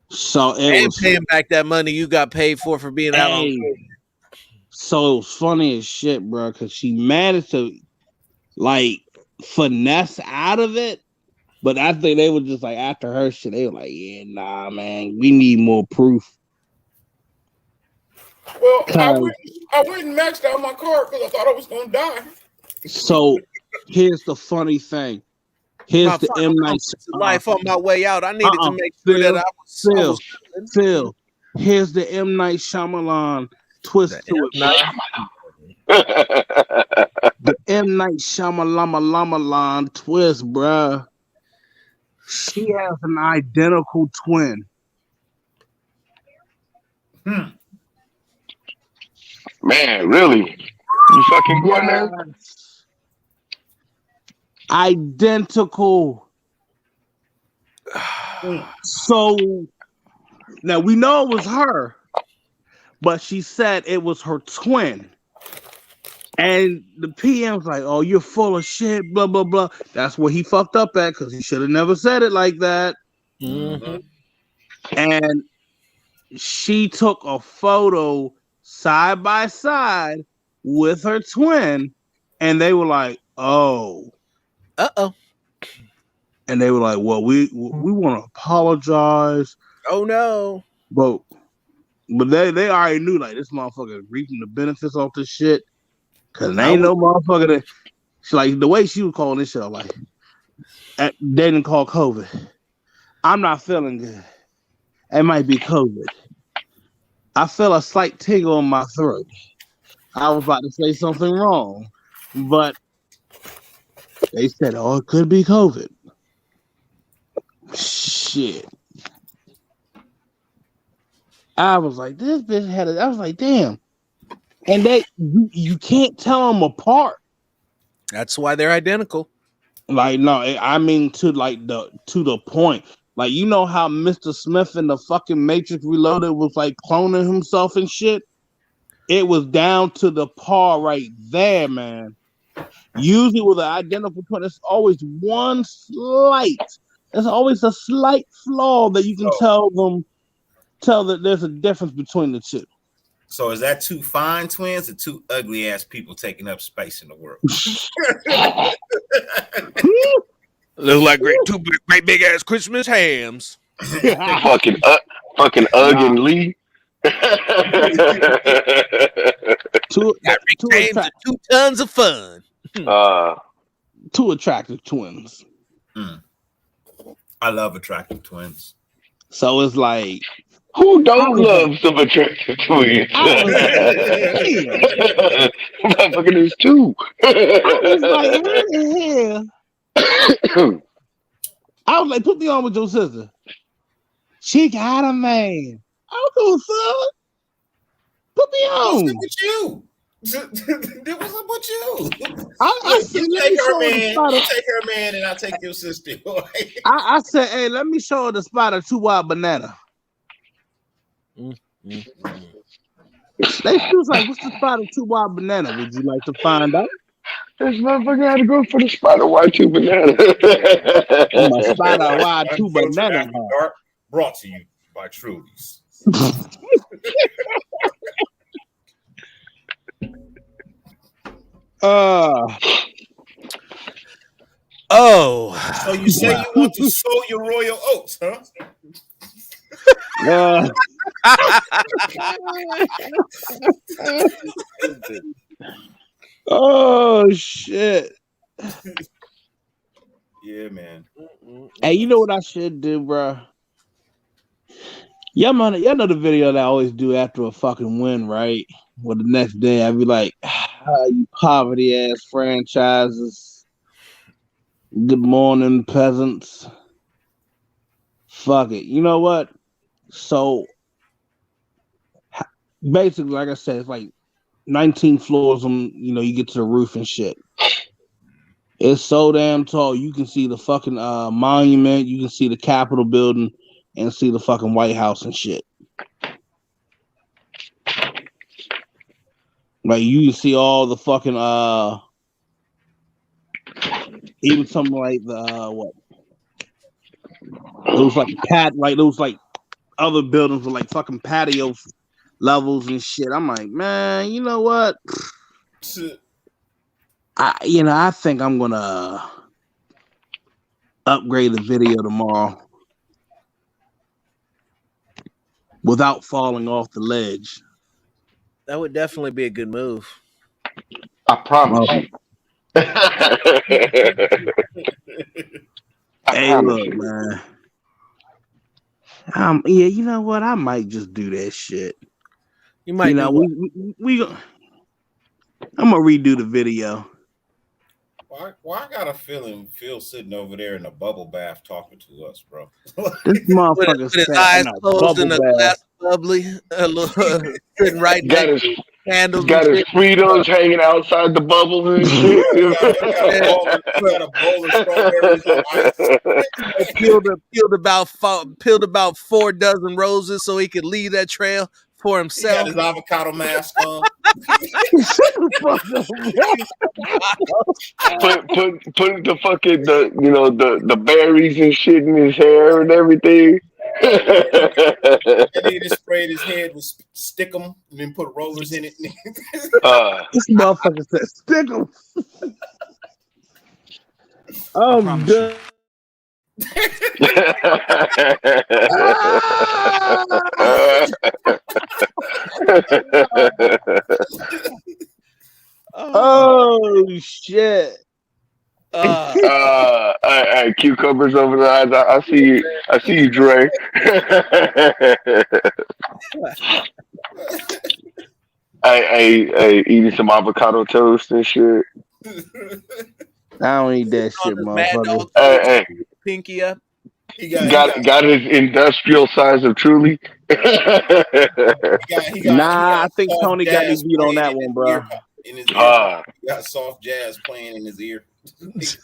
So it And was paying back that money you got paid for being out on. So it was funny as shit, bro, because she managed to like finesse out of it. But I think they were just like after her shit, they were like, yeah, nah, man, we need more proof. Well, I went and maxed out my card because I thought I was gonna die. So here's the funny thing. Here's the M. Night life on my way out. I needed to make sure that I was Phil. Here's the M. Night Shyamalan twist to it. The M. Night Shyamalan twist, bruh. She has an identical twin. Man, really? You fucking going there? Identical. So now we know it was her, but she said it was her twin. And the PM's like, oh, you're full of shit, blah, blah, blah. That's where he fucked up at because he should have never said it like that. Mm-hmm. And she took a photo side by side with her twin, and they were like, oh. Uh-oh. And they were like, well, we want to apologize. Oh, no. But they already knew, like, this motherfucker reaping the benefits off this shit. Because there ain't no motherfucker that, like, the way she was calling this shit, like, they didn't call COVID. I'm not feeling good. It might be COVID. I feel a slight tingle in my throat. I was about to say something wrong, but they said, oh, it could be COVID. Shit. I was like, this bitch had it. I was like, damn. And you can't tell them apart. That's why they're identical. Like, no, I mean to the point. Like, you know how Mr. Smith in the fucking Matrix Reloaded was like cloning himself and shit? It was down to the par right there, man. Usually with an identical twin, there's always one slight. There's always a slight flaw that you can tell that there's a difference between the two. So is that two fine twins or two ugly ass people taking up space in the world? Look like two great big ass Christmas hams. fucking Ugg and Lee. Two 2 tons of fun. Two attractive twins. I love attractive twins. So it's like, who don't love some attractive twins? Motherfucker, there's two. I was like, what the hell? I was like, put me on with your sister. She got a man. I don't know, son. Put me on. What's up with you? What's up with you? I said, you take her man, you take her man, and I take your sister. I said, hey, let me show her the spot of 2 Wild Banana. They was like, what's the spot of 2 Wild Banana? Would you like to find out? This motherfucker had to go for the spot of Y2 banana. My spot of Y2 banana. Brought to you by Trudy's. So you say you want to sow your royal oats, huh? Oh shit! Yeah, man. Hey, you know what I should do, bro? Y'all know the video that I always do after a fucking win, right? Well, the next day I'd be like, "You poverty ass franchises. Good morning, peasants. Fuck it. You know what? So basically, like I said, it's like 19 floors on. You get to the roof and shit. It's so damn tall. You can see the fucking monument. You can see the Capitol building and see the fucking White House and shit. Like you can see all the fucking even something like the what? It was like those like other buildings with like fucking patio levels and shit. I'm like, man, you know what? I think I'm gonna upgrade the video tomorrow without falling off the ledge. That would definitely be a good move. I promise you. Hey, look, man. Yeah, you know what? I might just do that shit. You might do what? I'm gonna redo the video. Why I got a feeling Phil sitting over there in a bubble bath talking to us, bro? This motherfucker with his eyes closed in a glass bubbly, sitting right next to candles. Got his Fritos hanging outside the bubbles and shit. got a bowl of strawberries and ice. Peeled about 4 dozen roses so he could leave that trail for himself. He got his avocado mask on. put the fucking the berries and shit in his hair and everything. And then he sprayed his head with stickum and then put rollers in it. This motherfucker said stickum. I'm done. Oh shit! Cucumbers over the eyes. I see you, Dre. I eating some avocado toast and shit. I don't eat that shit, motherfucker. Hey. Pinky up. He got his industrial size of Truly. I think Tony got me beat on that one, bro. In his ear. He got soft jazz playing in his ear. This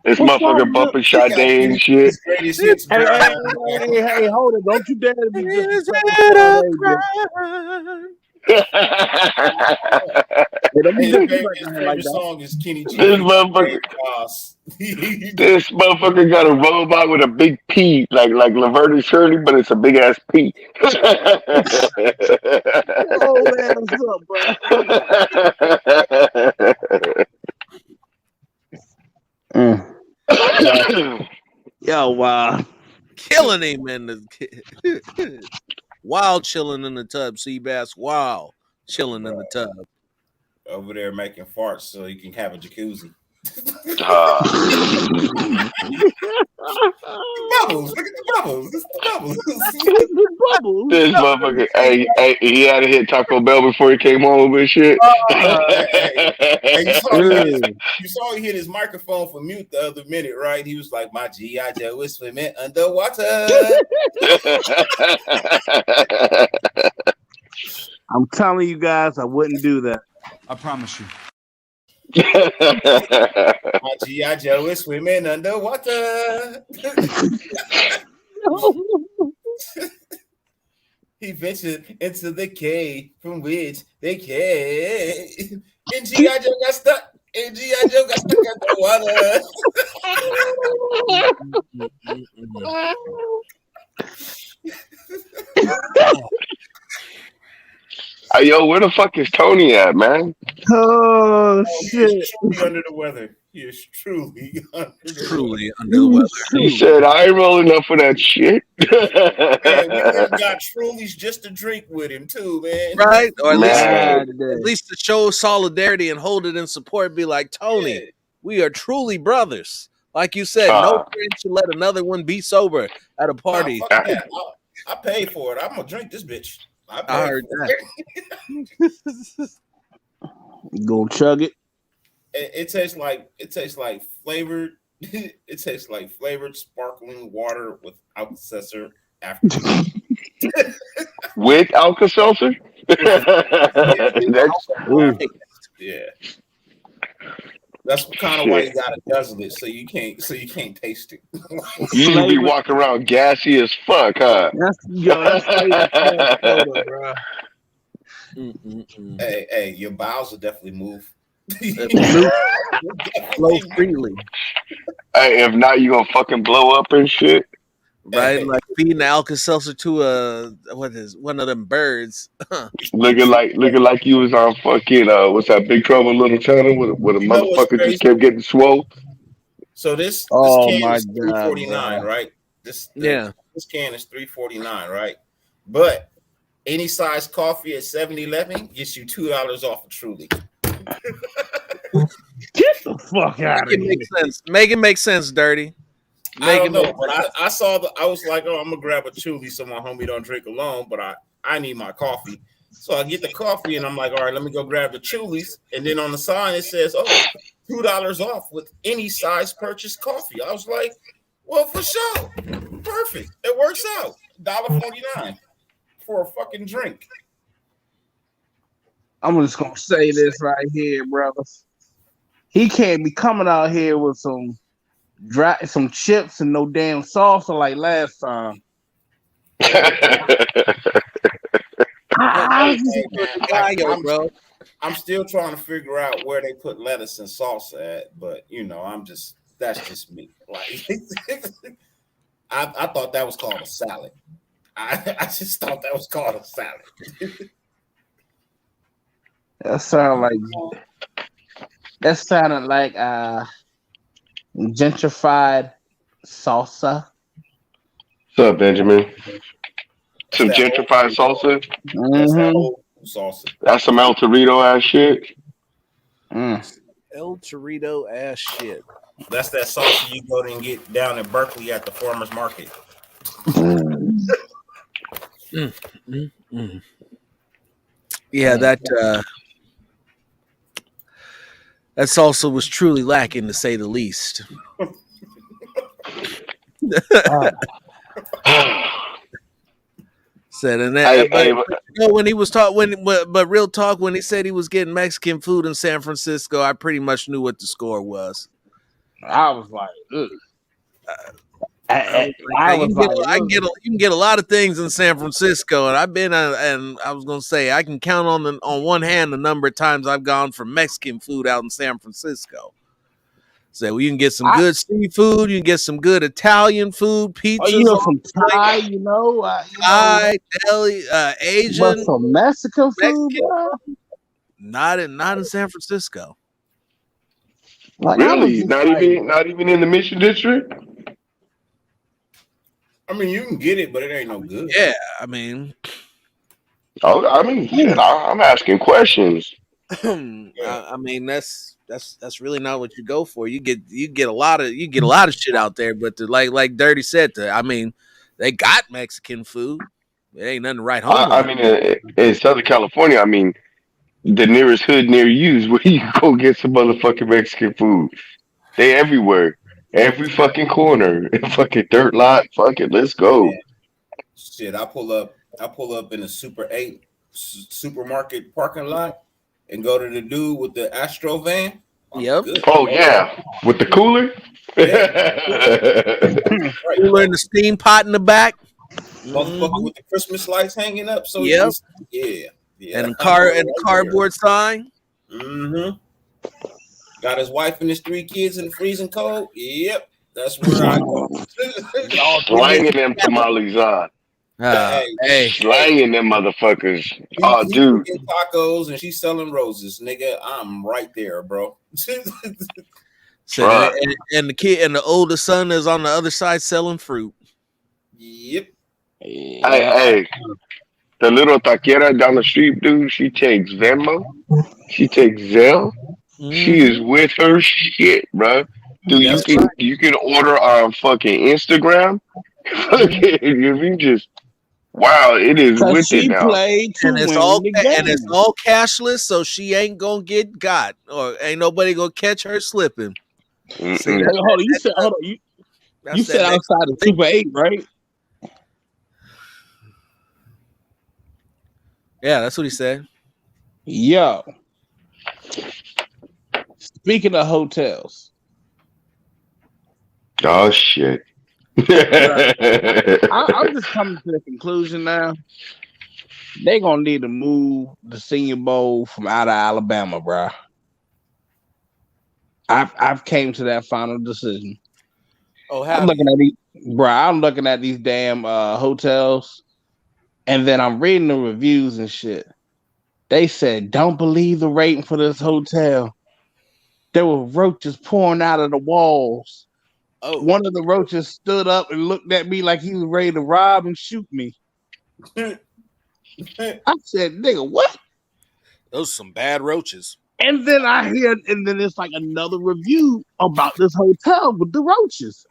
motherfucker bumping Sade and shit. Hey, hold it. Don't you dare to be His favorite song is Kenny G. This motherfucker got a robot with a big P, like Laverne and Shirley, but it's a big ass P. Oh man, what's up, bro? Yo, wow. Killing him in the wild chilling in the tub, Seabass. Wow, chilling in the tub. Over there making farts so he can have a jacuzzi. Bubbles, look at the bubbles. It's the bubbles. This motherfucker, hey, he had to hit Taco Bell before he came home and shit. You saw he hit his microphone for mute the other minute, right? He was like, "My G.I. Joe is swimming underwater." I'm telling you guys, I wouldn't do that. I promise you. My G.I. Joe is swimming underwater. He ventured into the cave from which they came. And G.I. Joe got stuck. And G.I. Joe got stuck in the water. Yo, where the fuck is Tony at, man? Oh shit! He's under the weather. He's truly under the Truly under the weather. He said, "I ain't rolling up for that shit." Man, we went and got Trulies just to drink with him too, man. Right? Or at Man. least to show solidarity and hold it in support, be like, Tony, Yeah. we are truly brothers. Like you said, no friend should let another one be sober at a Nah, party. fuck that. I paid for it. I'm gonna drink this bitch. I heard that. You gonna chug it? It tastes like flavored. It tastes like flavored sparkling water with Alka-Seltzer after. With Alka-Seltzer? Yeah. That's kind of why you gotta guzzle it, so you can't taste it. You should be walking around gassy as fuck, huh? That's soda, bro. Hey, your bowels will definitely move. Flow freely. Hey, if not, you gonna fucking blow up and shit. Right? Like feeding the Alka-Seltzer to one of them birds. looking like you was on fucking what's that, Big Trouble in Little China with a motherfucker just kept getting swole. So this Oh can my is $3.49, God, right? This can is $3.49, right? But any size coffee at 7-Eleven gets you $2 off of Truly. Get the fuck out of here. Make sense. Make it make sense, Dirty. I don't know, but I saw I was like, oh, I'm gonna grab a Truly so my homie don't drink alone, but I need my coffee. So I get the coffee and I'm like, all right, let me go grab the Trulies. And then on the sign it says, oh, $2 off with any size purchase coffee. I was like, well, for sure. Perfect. It works out. $1.49 for a fucking drink. I'm just gonna say this right here, brothers. He can't be coming out here with some chips and no damn salsa like last time. I'm still trying to figure out where they put lettuce and salsa at, but that's just me. Like I thought that was called a salad. I just thought that was called a salad. That sounded like gentrified salsa. What's up, Benjamin? Some gentrified salsa? That's that old salsa. That's some El Torito ass shit. El Torito ass shit. That's that salsa you go and get down in Berkeley at the farmer's market. Yeah, that salsa was truly lacking, to say the least. Said and that, when he was but real talk, when he said he was getting Mexican food in San Francisco, I pretty much knew what the score was. I was like, ugh. You can get a lot of things in San Francisco, and I've been and I was gonna say I can count on one hand the number of times I've gone for Mexican food out in San Francisco. So you can get some good seafood, you can get some good Italian food, pizzas, some Thai, Thai, deli, Asian, but some Mexican food, bro? Not in San Francisco. Like, really? Not even in the Mission District? I mean, you can get it, but it ain't no good. Yeah, I mean, shit, I'm asking questions. I mean, that's really not what you go for. You get a lot of shit out there, but like Dirty said, I mean, they got Mexican food. It ain't nothing right home. I mean, in Southern California, I mean, the nearest hood near you is where you go get some motherfucking Mexican food. They everywhere. Every fucking corner, fucking dirt lot, fucking let's go. Man. Shit, I pull up in a Super 8 supermarket parking lot and go to the dude with the Astro van. Yep. Oh yeah, with the cooler. Cooler in the steam pot in the back. Motherfucker with the Christmas lights hanging up. So yeah. And the cardboard sign. Mm-hmm. Got his wife and his 3 kids in the freezing cold. Yep, that's where I go. Slanging them tamales on. Slanging them motherfuckers. Dude. Getting tacos and she's selling roses, nigga. I'm right there, bro. Said, and the kid and the older son is on the other side selling fruit. Yep. Hey, the little taquera down the street, dude, she takes Venmo. She takes Zelle. She is with her shit, bro. Dude, That's right. you can order on fucking Instagram. Fucking, you just wow, it is Cause with it she now. played to And it's win the game. and it's all cashless, so she ain't gonna get got, or ain't nobody gonna catch her slipping. See, Mm-mm. Hey, hold on, you said you said outside of Super 8, right? Yeah, that's what he said. Yo. Speaking of hotels, Oh shit. I'm just coming to the conclusion now. They gonna need to move the Senior Bowl from out of Alabama, bro. I've came to that final decision. Oh, I'm looking at these damn hotels, and then I'm reading the reviews and shit. They said, "Don't believe the rating for this hotel." There were roaches pouring out of the walls. Oh, One of the roaches stood up and looked at me like he was ready to rob and shoot me. I said, "Nigga, what?" those are some bad roaches. And then it's like another review about this hotel with the roaches.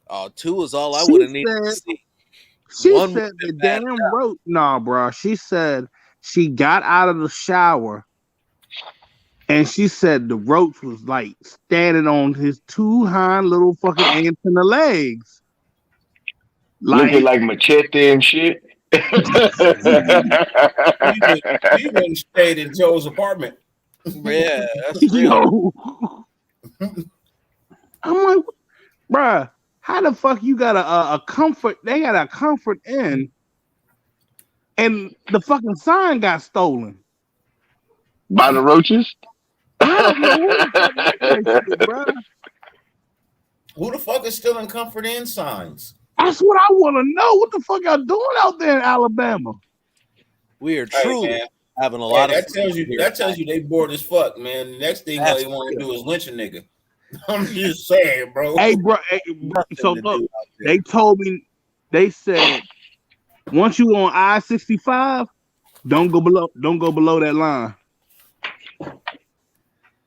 Oh, two is all I would have needed to see. She One said would've the been bad damn roach. Nah, bro. She said she got out of the shower and she said the roach was like standing on his two hind little fucking antenna legs. Looking like machete and shit. He went stayed in Joe's apartment. Yeah, that's real. Yo. I'm like, bruh, how the fuck you got a comfort? They got a comfort inn, and the fucking sign got stolen by the roaches. I don't know who the fuck did that shit, bro. Who the fuck is still in Comfort Inn signs? That's what I want to know. What the fuck y'all doing out there in Alabama? We are truly man. having a lot of that tells you they bored as fuck, man. The next thing That's they want to do is lynch a nigga. I'm just saying, bro. Hey, bro. So look, they told me, they said, once you on I-65, don't go below that line.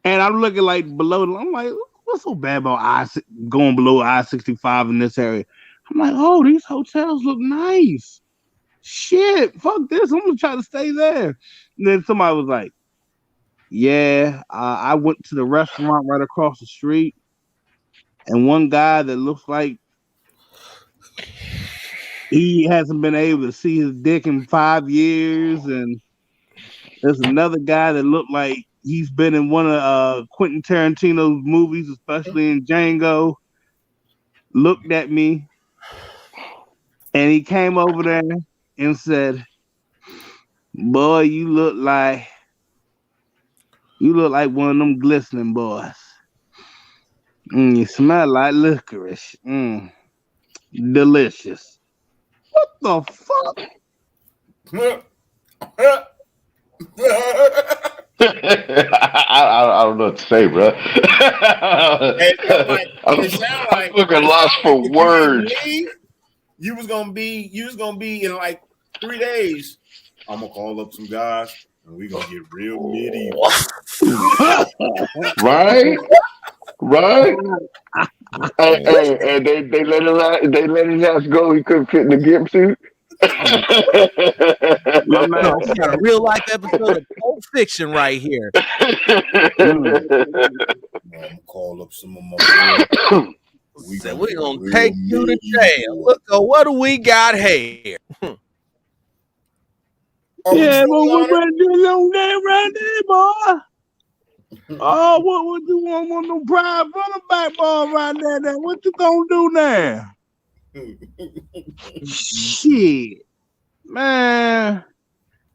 And I'm looking like below. I'm like, what's so bad about going below I-65 in this area? I'm like, oh, these hotels look nice. Shit, fuck this. I'm gonna try to stay there. And then somebody was like, yeah, I went to the restaurant right across the street, and one guy that looks like he hasn't been able to see his dick in 5 years, and there's another guy that looked like he's been in one of Quentin Tarantino's movies, especially in Django. Looked at me, and he came over there and said, "Boy, you look like one of them glistening boys. You smell like licorice. Delicious." What the fuck? I don't know what to say, bro. I'm fucking lost for words. You was gonna be in like 3 days. I'm gonna call up some guys and we gonna get real medieval. Right? And they let his ass go. He couldn't fit in the gimp suit. We got a real life episode of Pulp Fiction right here. I'm gonna call up some of my boys. We're gonna take you to jail. Look, what do we got here? Yeah, but we're gonna do on that right there, boy. Oh, what would you want no pride running back ball right there? Then what you gonna do now? Shit, man.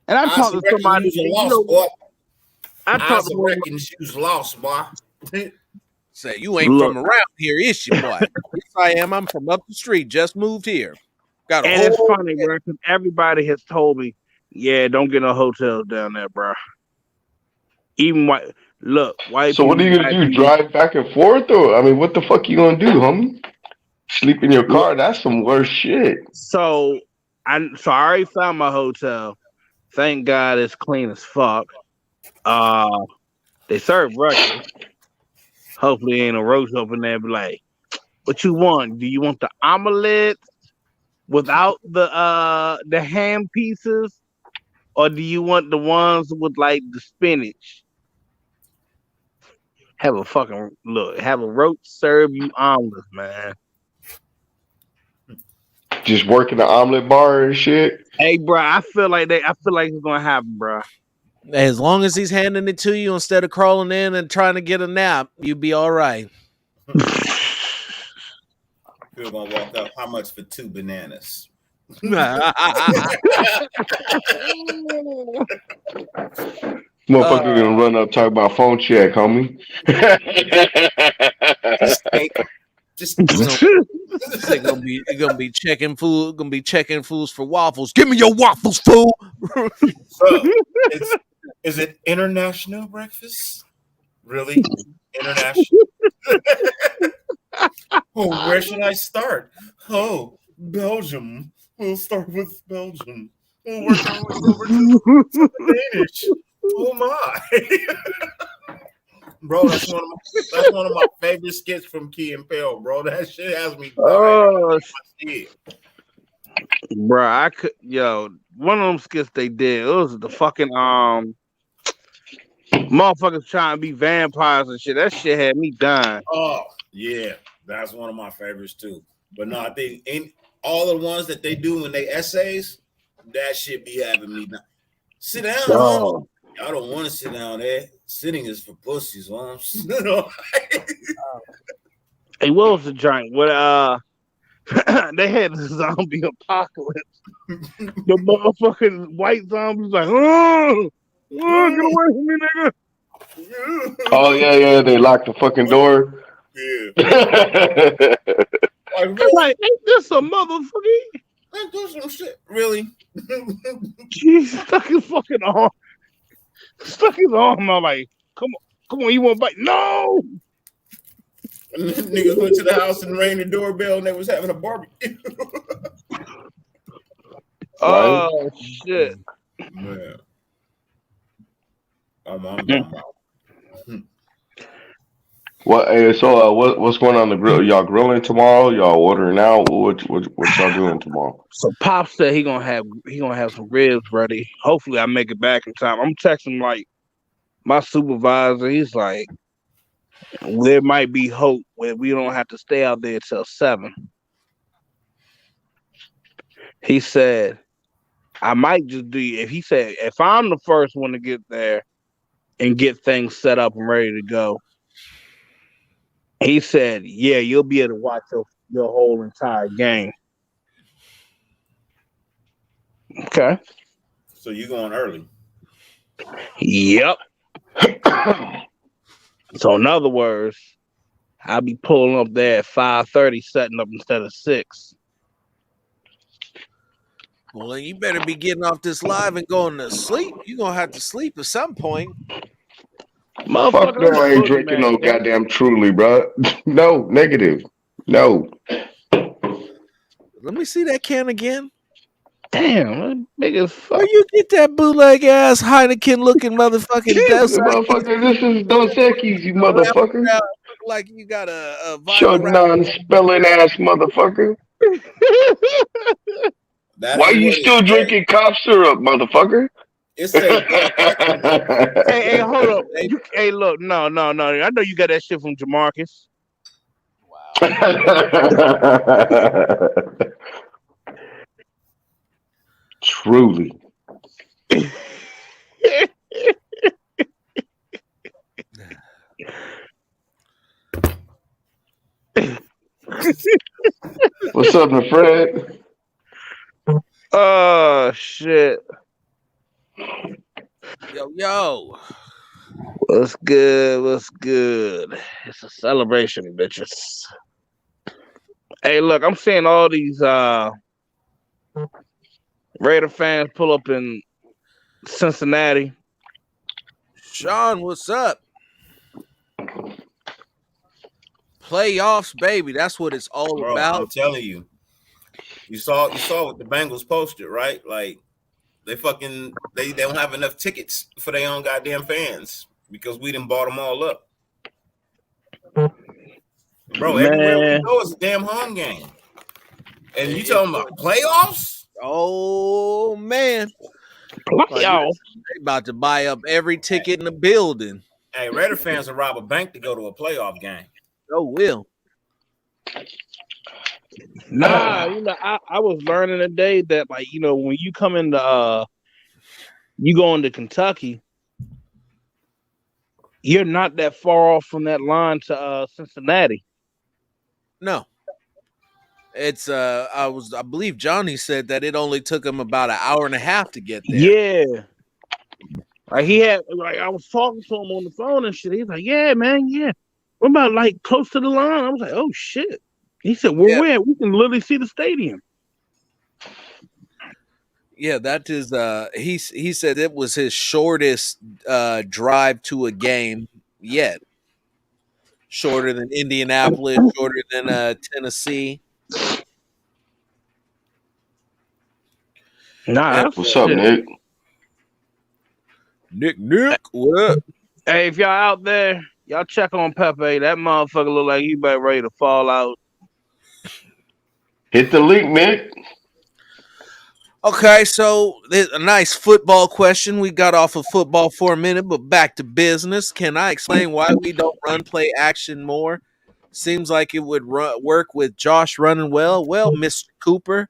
And I talked to somebody. I reckon she was lost, boy. Say you ain't from around here, is you, boy? Yes, I am. I'm from up the street. Just moved here. And it's funny, bro, because everybody has told me, yeah, don't get no hotels down there, bro. Even Look, white So what people are you got gonna do? these. Drive back and forth, or I mean, what the fuck you gonna do, homie? Sleep in your Look, car? That's some worse shit. so I already found my hotel. Thank God it's clean as fuck. Uh, they serve breakfast. Hopefully, ain't a roach up in there. Be like, what you want? Do you want the omelet without the ham pieces, or do you want the ones with like the spinach? Have a fucking look. Have a roach serve you omelets, man. Just working the omelet bar and shit. Hey, bro, I feel like it's gonna happen, bro. As long as he's handing it to you instead of crawling in and trying to get a nap, you'd be all right. You're gonna walk up. How much for 2 bananas? Motherfucker gonna run up talk about phone check, homie. Just take. Just They're gonna be checking food, gonna be checking foods for waffles. Give me your waffles, fool. so. Is it international breakfast? Really? International? Oh, where should I start? Oh, Belgium. We'll start with Belgium. We'll work our way over to Danish. Oh my, bro! That's one of my favorite skits from Key and Peele, bro. That shit has me dying. Oh, bro, one of them skits they did. It was the fucking motherfuckers trying to be vampires and shit. That shit had me dying. Oh yeah, that's one of my favorites too. But no, I think in all the ones that they do when they essays, that shit be having me down. Sit down, huh? I don't want to sit down there. Sitting is for pussies, Hey, what was the giant? What they had the zombie apocalypse. The motherfucking white zombies like, oh, get away from me, nigga. Oh yeah, they locked the fucking door. Yeah. I'm like, ain't this a motherfucker? Ain't this some shit? Really? He stuck his fucking arm. Stuck his arm out like, come on, you want to bite? No! And then niggas went to the house and rang the doorbell and they was having a barbecue. Oh, shit. Man. I'm done. What's going on the grill? Y'all grilling tomorrow? Y'all ordering out? What y'all doing tomorrow? So Pop said he gonna have some ribs ready. Hopefully I make it back in time. I'm texting like my supervisor. He's like, there might be hope where we don't have to stay out there till 7. He said, I might just do if he said if I'm the first one to get there and get things set up and ready to go. He said, yeah, you'll be able to watch your whole entire game. Okay. So you going early? Yep. So in other words, I'll be pulling up there at 5:30, setting up instead of 6. Well, then you better be getting off this live and going to sleep. You're gonna have to sleep at some point. Fuck no, I ain't drinking no goddamn Truly, bro. No, negative. No. Let me see that can again. Damn, big as fuck. Where you get that bootleg ass Heineken looking motherfucking Dos motherfucker, this is Dos Equis, you motherfucker. Look like you got a Short non-spelling ass motherfucker. Why you still drinking cough syrup, motherfucker? It's a hey, hold up. Hey, look, no. I know you got that shit from Jamarcus. Wow. Truly. What's up, my friend? Oh shit. Yo. What's good? It's a celebration, bitches. Hey, look, I'm seeing all these Raider fans pull up in Cincinnati. Sean, what's up? Playoffs, baby. That's what it's all Bro, I'm about. telling you. You saw what the Bengals posted, right? Like they don't have enough tickets for their own goddamn fans because we done bought them all up. Bro, everywhere we Man, go is a damn home game. And you talking about playoffs? Oh man, like playoff. they about to buy up every ticket in the building. Hey, Raider fans will rob a bank to go to a playoff game. Oh, will. Nah, I was learning today that like, when you come into you go into Kentucky, you're not that far off from that line to Cincinnati. No, it's I believe Johnny said that it only took him about an hour and a half to get there. Yeah. Like I was talking to him on the phone and shit. He's like, yeah, man, yeah. We're about like close to the line. I was like, oh shit. He said, well, Yeah. where? We can literally see the stadium. Yeah, that is he said it was his shortest drive to a game yet. Shorter than Indianapolis, shorter than Tennessee. Nah, What's up, Nick? Nick, what up? Hey, if y'all out there, y'all check on Pepe. That motherfucker look like he about ready to fall out. Hit the link, Nick. Okay, so a nice football question. We got off of football for a minute, but back to business. Can I explain why we don't run play action more? Seems like it would work with Josh running well. Well, Mr. Cooper,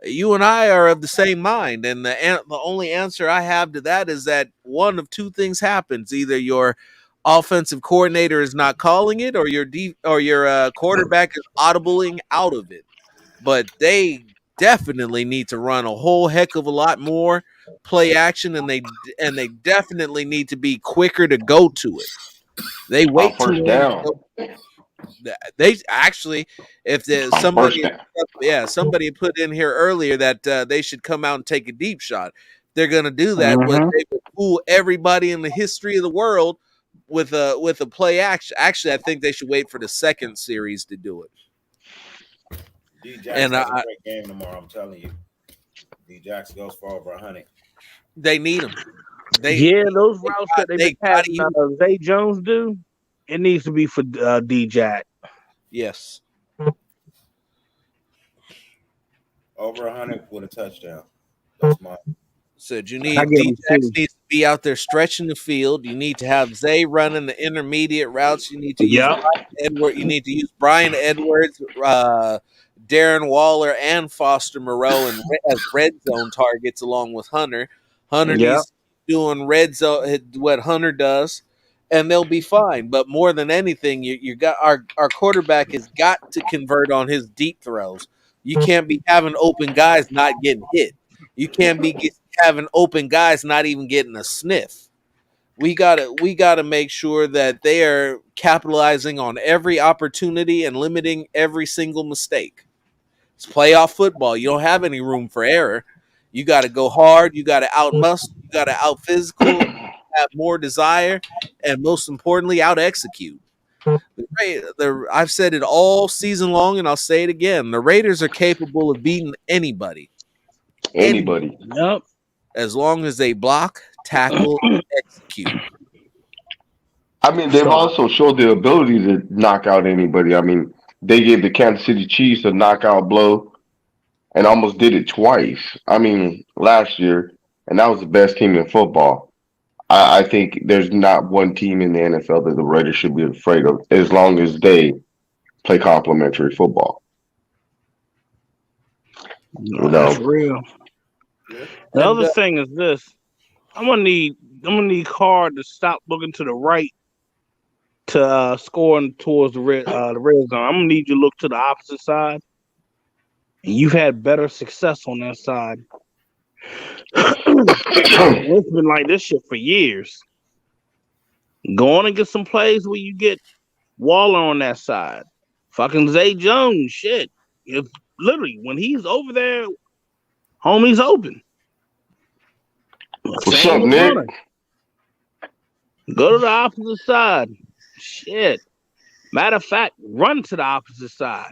you and I are of the same mind, and the only answer I have to that is that one of two things happens: either your offensive coordinator is not calling it, or your quarterback is audibling out of it. But they definitely need to run a whole heck of a lot more play action, and they definitely need to be quicker to go to it. They wait too First long. down. They actually, if there's First down. somebody put in here earlier that they should come out and take a deep shot. They're going to do that. They would fool everybody in the history of the world with a play action. Actually, I think they should wait for the second series to do it. D-Jax has a great game tomorrow, I'm telling you. D-Jax goes for over 100. They need them. Those routes that they've been having Zay Jones do, it needs to be for D-Jack. Yes. Over 100 with a touchdown. That's mine. Said you need D-Jax needs to be out there stretching the field. You need to have Zay running the intermediate routes. You need to use Edward. You need to use Brian Edwards, Darren Waller, and Foster Moreau as red zone targets along with Hunter. Hunter needs to be doing red zone what Hunter does, and they'll be fine. But more than anything, you got our quarterback has got to convert on his deep throws. You can't be having open guys not getting hit. You can't be having open guys not even getting a sniff. We gotta make sure that they are capitalizing on every opportunity and limiting every single mistake. It's playoff football. You don't have any room for error. You got to go hard. You got to out muscle. You got to out physical. Have more desire, and most importantly, out execute. I've said it all season long, and I'll say it again. The Raiders are capable of beating anybody. Anybody. Yep. As long as they block, tackle, and execute. I mean, they've also showed the ability to knock out anybody. I mean, they gave the Kansas City Chiefs a knockout blow and almost did it twice. I mean, last year, and that was the best team in football. I think there's not one team in the NFL that the Raiders should be afraid of as long as they play complementary football. That's real. The other thing is this: I'm gonna need Card to stop looking to the right to scoring towards the red zone. I'm gonna need you to look to the opposite side, and you've had better success on that side. It's been like this shit for years. Go on and get some plays where you get Waller on that side. Fucking Zay Jones, shit. If literally when he's over there, homie's open. What's up, Nick? Go to the opposite side. Shit. Matter of fact, run to the opposite side.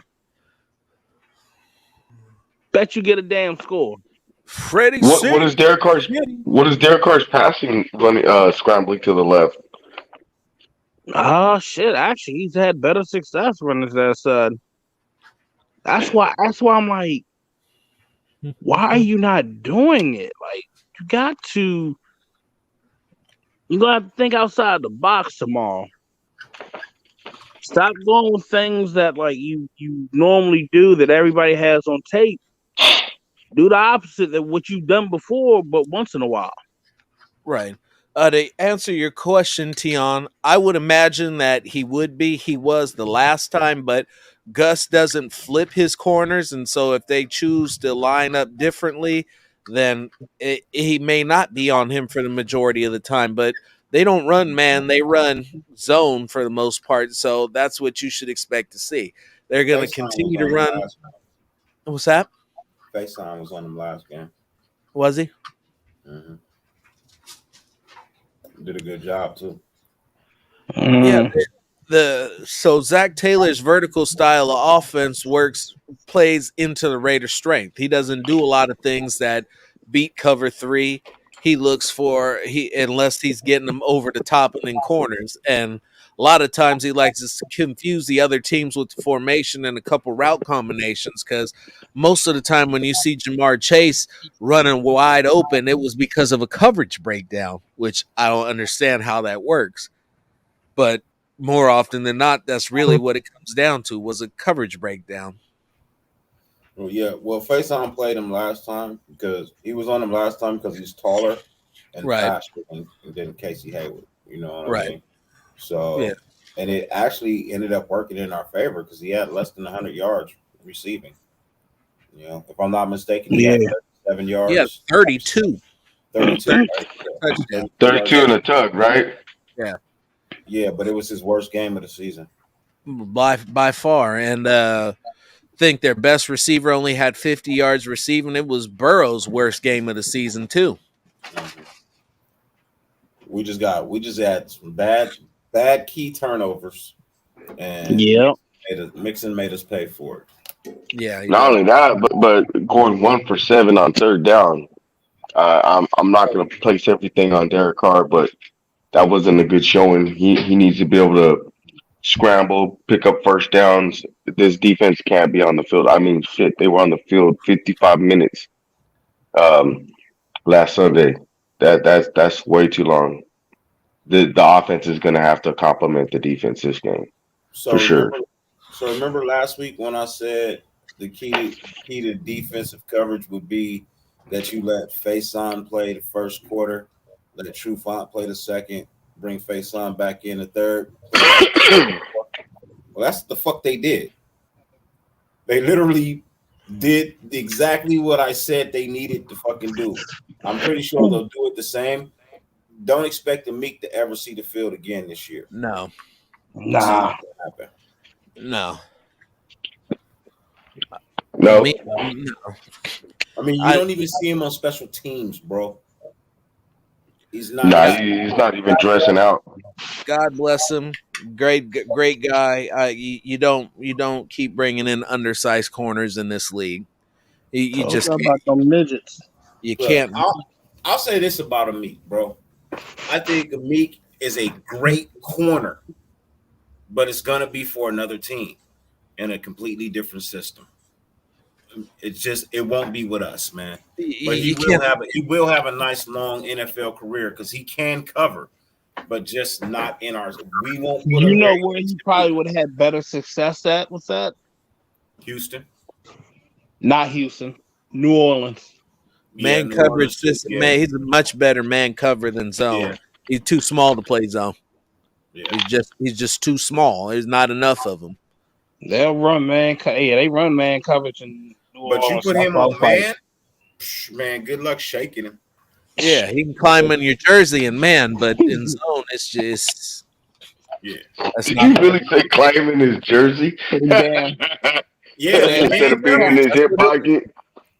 Bet you get a damn score. Freddie What C. is Derek Carr's passing running scrambling to the left? Oh shit! Actually, he's had better success running to that side. That's why. That's why I'm like, why are you not doing it? Like, you got to. You gonna have to think outside the box tomorrow. Stop going with things that like you normally do that everybody has on tape. Do the opposite of what you've done before, but once in a while. Right. To answer your question, Tion, I would imagine that he would be. He was the last time, but Gus doesn't flip his corners, and so if they choose to line up differently, then he may not be on him for the majority of the time. But they don't run man; they run zone for the most part. So that's what you should expect to see. They're going to FaceTime was continue to on them run. last. What's that? FaceTime was on them last game. Was he? Mm-hmm. Did a good job too. Yeah, so Zach Taylor's vertical style of offense plays into the Raiders' strength. He doesn't do a lot of things that beat cover three. He looks for unless he's getting them over the top and in corners. And a lot of times he likes to confuse the other teams with the formation and a couple route combinations, because most of the time when you see Jamar Chase running wide open, it was because of a coverage breakdown, which I don't understand how that works. But more often than not, that's really what it comes down to, was a coverage breakdown. Well, yeah. Well, FaceTime played him last time because he was on him last time because he's taller and faster than Casey Hayward. You know what I mean? So, yeah. And it actually ended up working in our favor because he had less than 100 yards receiving. You know, if I'm not mistaken, he had 37 yards. Yeah, 32. 32. 32 and a tug, right? Yeah. Yeah, but it was his worst game of the season. By far. And think their best receiver only had 50 yards receiving. It was Burrow's worst game of the season too. Mm-hmm. We just had some bad key turnovers, and Mixon made us pay for it. Yeah. Not only that, but going 1 for 7 on third down. I'm not going to place everything on Derek Carr, but that wasn't a good showing. He needs to be able to scramble, pick up first downs. This defense can't be on the field. I mean, shit, they were on the field 55 minutes last Sunday. That's way too long. The offense is going to have to complement the defense this game, for sure. So remember last week when I said the key to defensive coverage would be that you let Faison play the first quarter, let Trufant play the second, bring Faison back in the third. Well, that's the fuck they did. They literally did exactly what I said they needed to fucking do. I'm pretty sure they'll do it the same. Don't expect the Meek to ever see the field again this year. No. Nah. No. No. I mean, you don't even see him on special teams, bro. He's not. Nah, he's not even dressing out. God bless him. Great guy. You don't keep bringing in undersized corners in this league. You just about them midgets. You can't. I'll say this about Amik, bro. I think Amik is a great corner, but it's gonna be for another team in a completely different system. It won't be with us, man. But he will have a nice long NFL career because he can cover, but just not in ours. We won't. You know where he probably would have had better success at with that? Houston, not Houston, New Orleans. Man coverage, he's a much better man cover than zone. Yeah. He's too small to play zone. Yeah. He's just too small. There's not enough of them. They'll run man. They run man coverage in New Orleans. But you put him on man, good luck shaking him. Yeah, he can climb in your jersey and man, but in zone, it's just That's not you really say climb in his jersey? Yeah, instead of being in his hip pocket.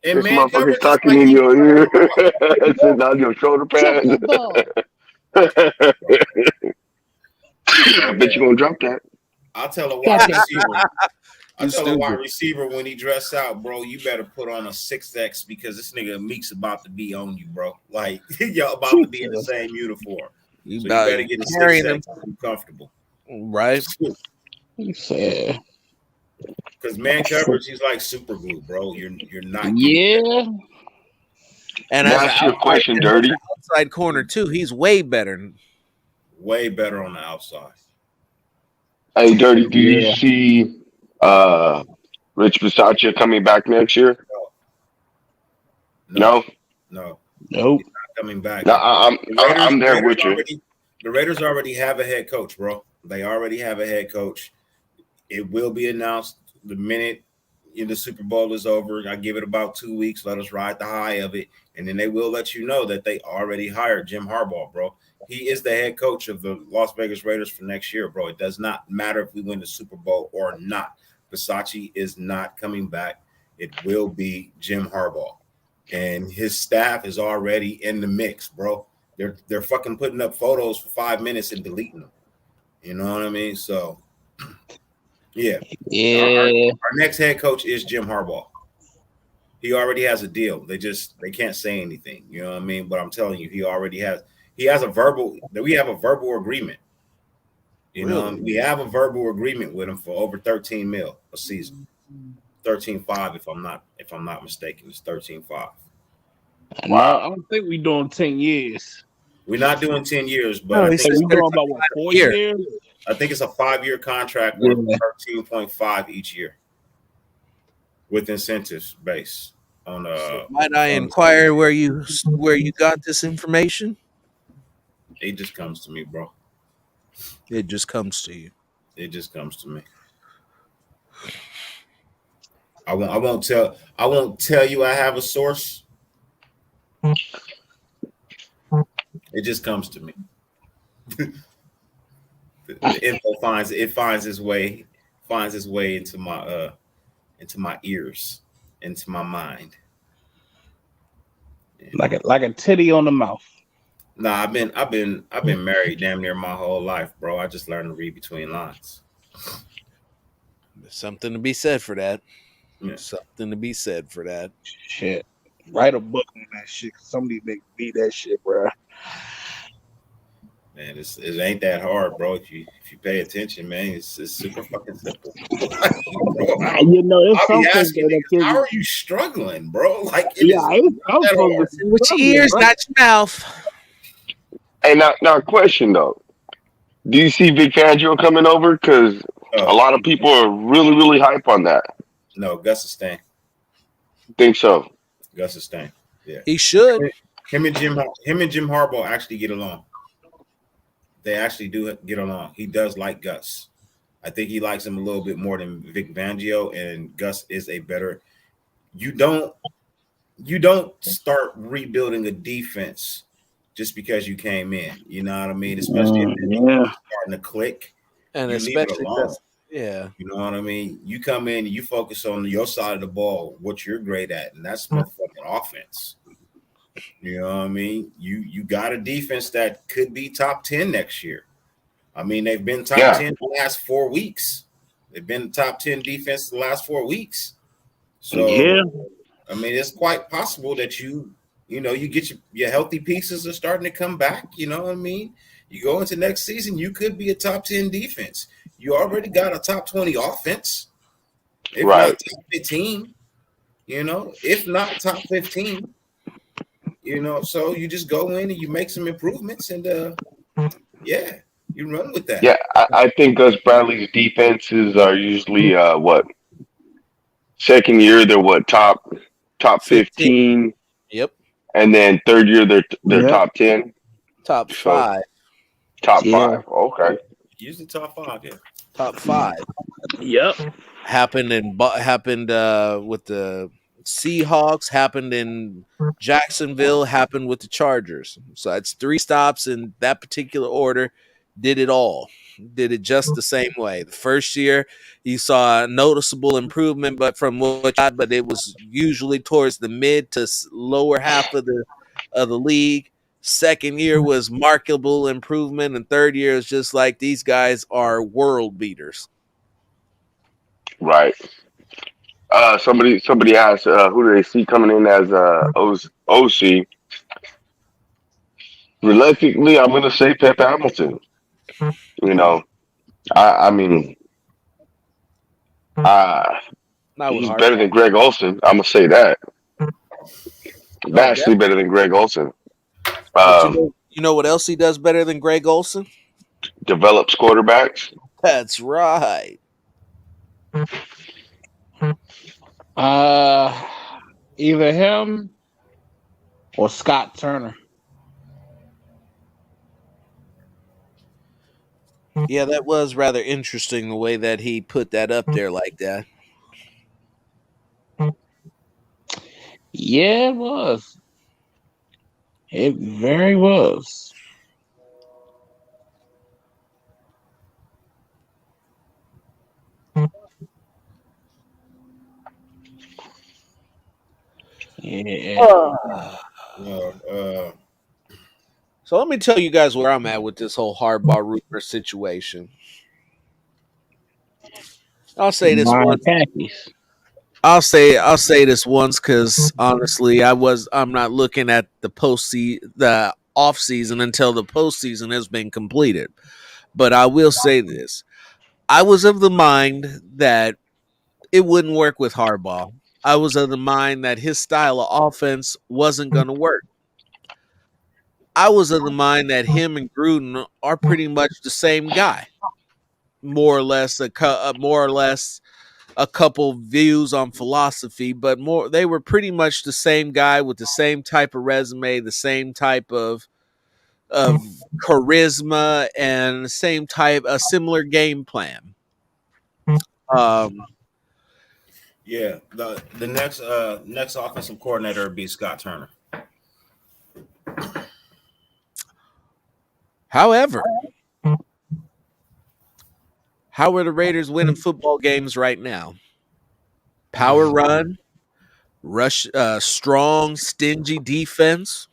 And this motherfucker's talking in your ear. It's on your shoulder pads. I bet you're gonna drop that. I'll tell a wide Goddamn. receiver. I You tell a wide stupid. receiver when he dress out, bro, you better put on a 6X because this nigga Meek's about to be on you, bro. Like y'all about to be in the same uniform. You So you about better get a carrying him, 6X to be comfortable. right? He said, Because man coverage, he's like super glue, bro. You're not getting yeah. And Now as an ask you a outside, question, and as Dirty. an outside corner too, he's way better. way better on the outside. Hey, Dirty, do you Yeah. see Rich Bisaccia coming back next year? No, No, no, Nope. he's not coming back. no, The Raiders, I'm there with you. the Raiders already have a head coach, bro. They already have a head coach. It will be announced the minute the Super Bowl is over. I give it about 2 weeks. Let us ride the high of it, and then they will let you know that they already hired Jim Harbaugh, bro. He is the head coach of the Las Vegas Raiders for next year, bro. It does not matter if we win the Super Bowl or not. Versace is not coming back. It will be Jim Harbaugh, and his staff is already in the mix, bro. They're fucking putting up photos for 5 minutes and deleting them. You know what I mean? So, yeah. Yeah. Our next head coach is Jim Harbaugh. He already has a deal. They can't say anything. You know what I mean? But I'm telling you, he has a verbal that we have a verbal agreement. You know, Really? we have a verbal agreement with him for over 13 mil a season. 13.5 if I'm not mistaken. It's 13.5. No, Wow. I don't think we doing 10 years. We're not doing 10 years, but No, I he Think says think we doing about what, 4 year. years? it's a 5-year contract Yeah. worth 13.5 each year with incentives based on So might I on inquire where you got this information? it just comes to me, bro. It just comes to you. It just comes to me. I won't tell you I have a source. It just comes to me. The info finds its way into my ears, into my mind. Like a titty on the mouth. Nah, I've been married damn near my whole life, bro. I just learned to read between lines. There's something to be said for that. Yeah. Something to be said for that. Shit. Write a book on that shit. Somebody make me that shit, bro. Man, it ain't that hard, bro. If you pay attention, man, it's super fucking simple. Bro, You know, it's I'll be something asking that niggas, how are you struggling, bro? Like yeah, is it's not that something hard. With your ears, not your mouth. Hey, now, question though. Do you see Vic Fangio coming over? Because a lot of people are really, really hype on that. No, Gus is staying. Think so? Gus is staying. Yeah. He should. Him and Jim Harbaugh actually get along. They actually do get along. He does like Gus. I think he likes him a little bit more than Vic Fangio, and Gus is a better. You don't start rebuilding a defense just because you came in. You know what I mean? Especially if it's starting to click. And You leave it especially alone. yeah. You know what I mean? You come in and you focus on your side of the ball, what you're great at, and that's motherfucking offense. You know what I mean? You got a defense that could be top 10 next year. I mean, they've been top 10 the last 4 weeks. They've been top 10 defense the last 4 weeks. So Yeah. I mean, it's quite possible that you get your healthy pieces are starting to come back. You know what I mean? You go into next season, you could be a top 10 defense. You already got a top 20 offense, if Right. not top 15, if not top 15, so you just go in and you make some improvements and yeah, you run with that. Yeah, I think Gus Bradley's defenses are usually what second year they're what top 15, Yep. and then third year they're top 10, Top So- 5. top Yeah. 5. Okay. Usually top 5, yeah. Top 5. Yep. Happened with the Seahawks, happened in Jacksonville, happened with the Chargers. So that's 3 stops in that particular order. Did it all. Did it just the same way. The first year, you saw a noticeable improvement, but it was usually towards the mid to lower half of the league. Second year was markable improvement, and third year is just like these guys are world beaters. Right. Somebody asked who do they see coming in as OC. Reluctantly, I'm going to say Pep Hamilton. You know, I mean, uh, Not with he's better Harbaugh. than Greg Olson. I'm gonna say that Oh, vastly better definitely. than Greg Olson. But Um, you know what else he does better than Greg Olson? Develops quarterbacks. That's right. Uh, Either him or Scott Turner. Yeah, that was rather interesting the way that he put that up there like that. Yeah, it was. It very was. Yeah. Uh, So let me tell you guys where I'm at with this whole Harbaugh Rupert situation. I'll say this Buying once. khakis. I'll say this once because honestly, I'm not looking at the off season until the postseason has been completed. But I will say this: I was of the mind that it wouldn't work with Harbaugh. I was of the mind that his style of offense wasn't going to work. I was of the mind that him and Gruden are pretty much the same guy, more or less more or less a couple views on philosophy, but more they were pretty much the same guy with the same type of resume, the same type of charisma, and the same type a similar game plan. Um, yeah, the next offensive coordinator would be Scott Turner. however, how are the Raiders winning football games right now? Power run, rush, strong, stingy defense,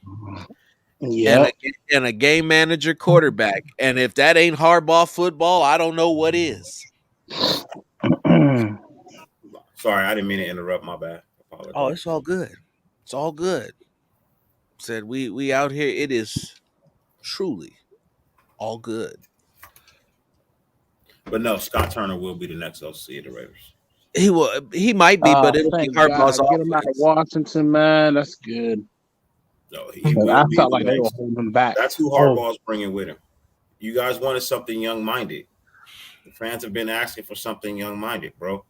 and Yep. a game manager quarterback. And if that ain't hardball football, I don't know what is. Sorry, I didn't mean to interrupt. My bad. Oh, Apologize. it's all good. It's all good. Said we out here. It is truly all good. But no, Scott Turner will be the next OC of the Raiders. He will. He might be, but it'll be Thank Harbaugh's God. Get him out of offense. Washington, man. That's good. No, he 'Cause will I be felt the like they were next. holding him back. That's who Oh, Harbaugh's bringing with him. You guys wanted something young minded. The fans have been asking for something young minded, bro.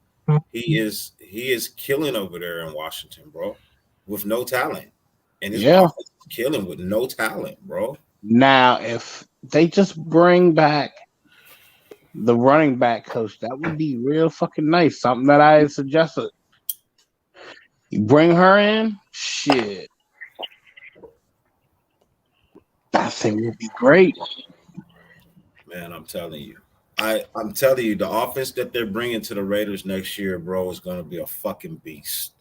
He is killing over there in Washington, bro, with no talent, and his yeah. offense is killing with no talent, bro. Now, if they just bring back the running back coach, that would be real fucking nice. Something that I suggested. You bring her in, shit. I think would be great. Man, I'm telling you. I'm telling you, the offense that they're bringing to the Raiders next year, bro, is going to be a fucking beast.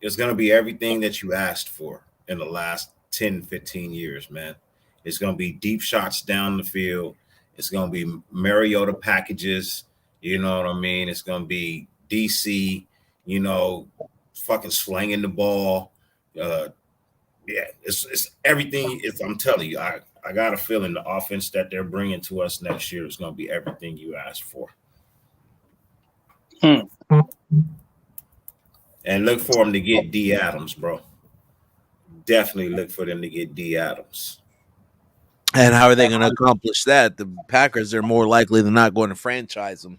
It's going to be everything that you asked for in the last 10, 15 years, man. It's going to be deep shots down the field. It's going to be Mariota packages. You know what I mean? It's going to be DC, you know, fucking slanging the ball. Uh, yeah, it's everything. I'm telling you, I got a feeling the offense that they're bringing to us next year is going to be everything you asked for. Hmm. And look for them to get D Adams, bro. Definitely look for them to get D Adams. And how are they going to accomplish that? The Packers are more likely than not going to franchise him.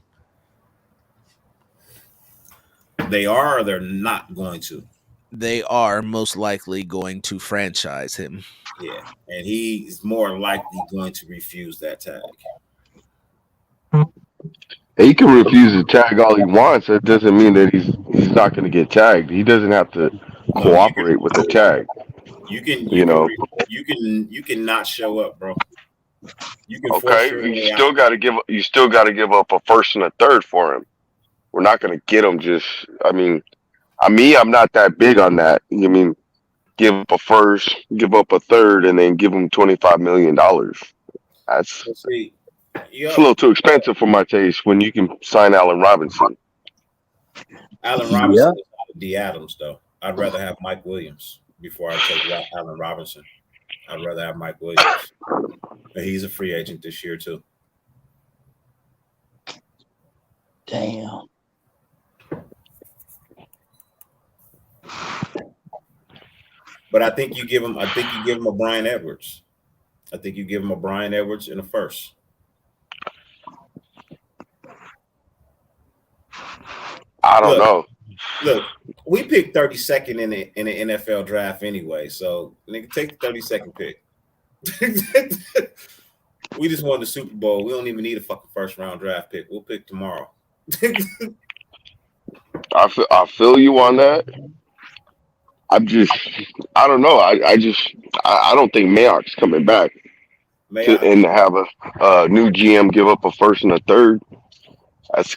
They are or they're not going to. They are most likely going to franchise him. Yeah. And he's more likely going to refuse that tag. He can refuse to tag all he wants. That doesn't mean that he's not going to get tagged. He doesn't have to No, cooperate with the tag. you can You you can know. you can not show up, bro. You can force Okay, your way out. you still got to give up a first and a third for him. We're not going to get him just. I'm not that big on that. You mean give up a first, give up a third, and then give him $25 million? That's But see, it's a yo, little too expensive for my taste. When you can sign Allen Robinson. Allen Robinson is not a D. Adams, though. I'd rather have Mike Williams before I take Allen Robinson. I'd rather have Mike Williams. But he's a free agent this year, too. Damn. But I think you give him a Brian Edwards. I think you give him a Brian Edwards in the first. I don't know. Look, we picked 32nd in the NFL draft anyway, so nigga, take the 32nd pick. We just won the Super Bowl. We don't even need a fucking first round draft pick. We'll pick tomorrow. I feel you on that. I don't know. I don't think Mayock's coming back and have a new GM give up a first and a third. That's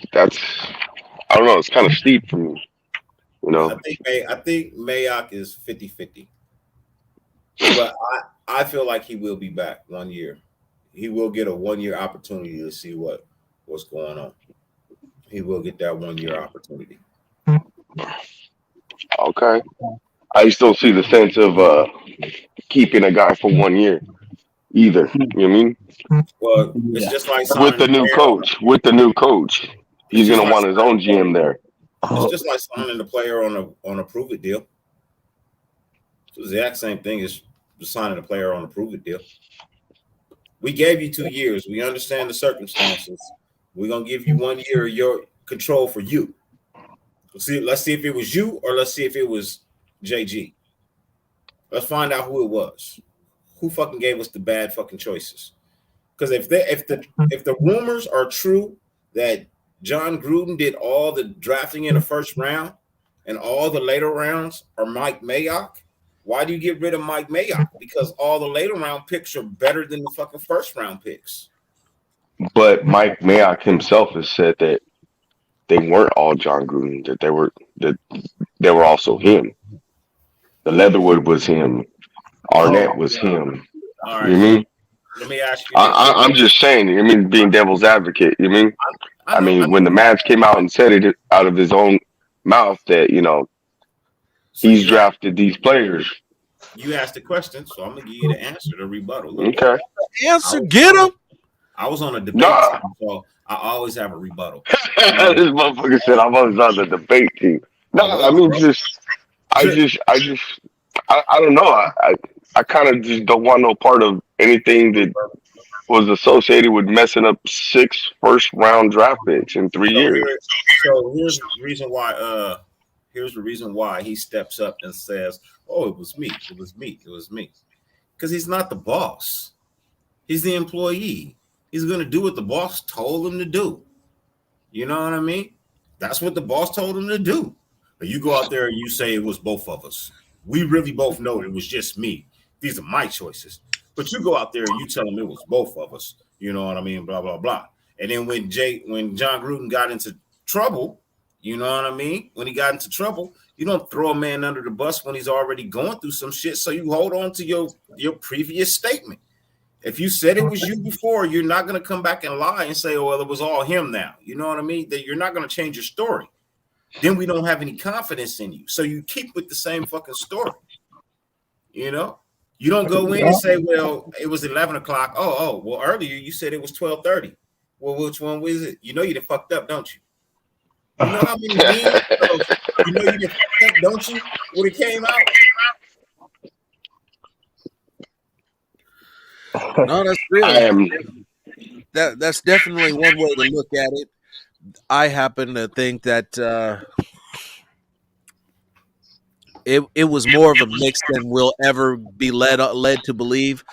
I don't know. It's kind of steep for me. You know. I think Mayock is 50-50. But I feel like he will be back 1 year. He will get a 1 year opportunity to see what's going on. He will get that 1 year opportunity. Okay. I just don't see the sense of keeping a guy for 1 year either. You know what I mean? Well, it's just like with the new coach. He's gonna want his own GM there. It's just like signing the player on a prove it deal. It's the exact same thing as signing a player on a prove it deal. We gave you 2 years. We understand the circumstances. We're gonna give you 1 year of your control for you. Let's see if it was you or let's see if it was JG. Let's find out who it was. Who fucking gave us the bad fucking choices? Because if the rumors are true that John Gruden did all the drafting in the first round and all the later rounds are Mike Mayock, why do you get rid of Mike Mayock? Because all the later round picks are better than the fucking first round picks. But Mike Mayock himself has said that they weren't all John Gruden, that they were also him. The Leatherwood was him. Arnett was him. All right. You mean? Let me ask you. I'm just saying. I mean, being devil's advocate. You mean? I mean, when the Mavs came out and said it out of his own mouth that he's drafted these players. You asked the question, so I'm gonna give you the answer, the rebuttal. Okay. Answer, get him. I was on a debate team, so I always have a rebuttal. This motherfucker said I was on the debate team. No, I mean, I don't know. I kind of just don't want no part of anything that was associated with messing up 6 first-round draft picks in 3 years. So here's the reason why. Here's the reason why he steps up and says, "Oh, it was me. It was me. It was me," because he's not the boss. He's the employee. He's going to do what the boss told him to do. You know what I mean? That's what the boss told him to do. But you go out there and you say it was both of us. We really both know it was just me. These are my choices. But you go out there and you tell him it was both of us. You know what I mean? Blah, blah, blah. And then when John Gruden got into trouble, you know what I mean? When he got into trouble, you don't throw a man under the bus when he's already going through some shit. So you hold on to your previous statement. If you said it was you before, you're not going to come back and lie and say, "Oh, well, it was all him now." You know what I mean? That you're not going to change your story. Then we don't have any confidence in you. So you keep with the same fucking story. You know? You don't go in and say, "Well, it was 11 o'clock. Oh, well, earlier you said it was 12:30. Well, which one was it? You know you done fucked up, don't you? You know how many memes? You know you done fucked up, don't you? When it came out? No, that's really that's definitely one way to look at it. I happen to think that it was more of a mix than we'll ever be led to believe.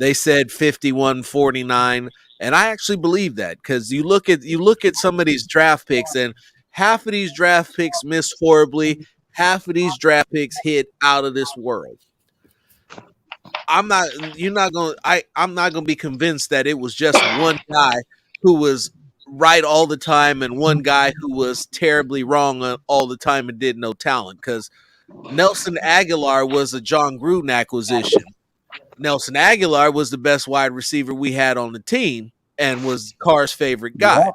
They said 51-49, and I actually believe that because you look at some of these draft picks, and half of these draft picks missed horribly, half of these draft picks hit out of this world. I'm not gonna be convinced that it was just one guy who was right all the time and one guy who was terribly wrong all the time and did no talent. Because Nelson Aguilar was a John Gruden acquisition. Nelson Aguilar was the best wide receiver we had on the team and was Carr's favorite guy.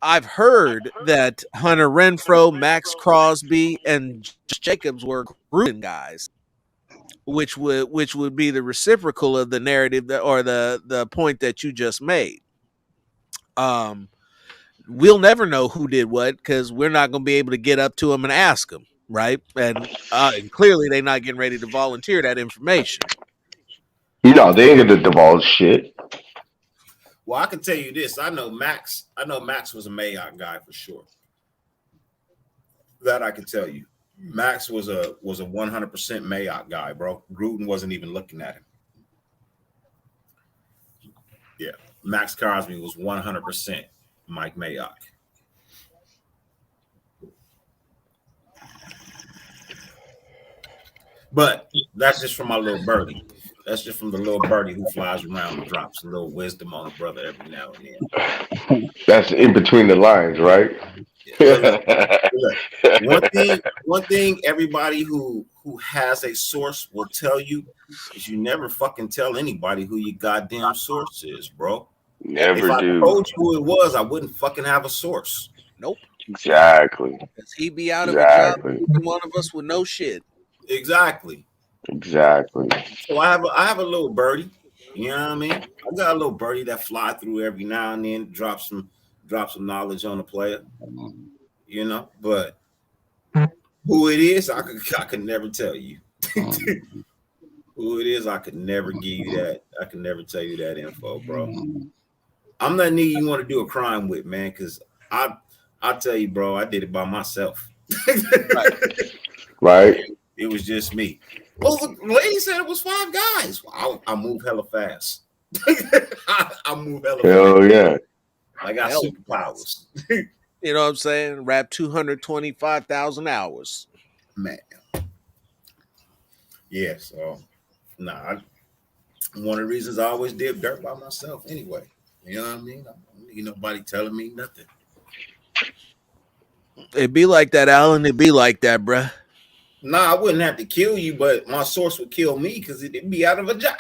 I've heard that Hunter Renfro, Max Crosby, and Josh Jacobs were Gruden guys, which would be the reciprocal of the narrative or the point that you just made. Um, we'll never know who did what because we're not going to be able to get up to them and ask them, right? And clearly they're not getting ready to volunteer that information. No, they ain't gonna divulge shit. Well, I can tell you this. I know Max was a Mayock guy for sure. That I can tell you. Max was a 100% Mayock guy, bro. Gruden wasn't even looking at him. Yeah. Max Crosby was 100% Mike Mayock. But that's just from my little birdie. That's just from the little birdie who flies around and drops a little wisdom on a brother every now and then. That's in between the lines, right? Yeah, look, one thing everybody who has a source will tell you is you never fucking tell anybody who your goddamn source is, bro. Never If I do. told you who it was, I wouldn't fucking have a source. Nope. Exactly. Because he'd be out of a job. Exactly. One of us with no shit. Exactly. Exactly. So I have a little birdie. You know what I mean? I got a little birdie that fly through every now and then, drop some knowledge on the player. You know, but who it is, I could never tell you. Who it is, I could never give you that. I could never tell you that info, bro. I'm not nigga you want to do a crime with, man, because I'll tell you, bro, I did it by myself. Right. It was just me. Well, the lady said it was 5 guys. I move hella fast. I move hella Hell fast. yeah. I got superpowers. You know what I'm saying? Rap 225,000 hours. Man. Yeah, so one of the reasons I always did dirt by myself anyway. You know what I mean? I don't need nobody telling me nothing. It be like that, Alan. It be like that, bruh. Nah, I wouldn't have to kill you, but my source would kill me because it'd be out of a job.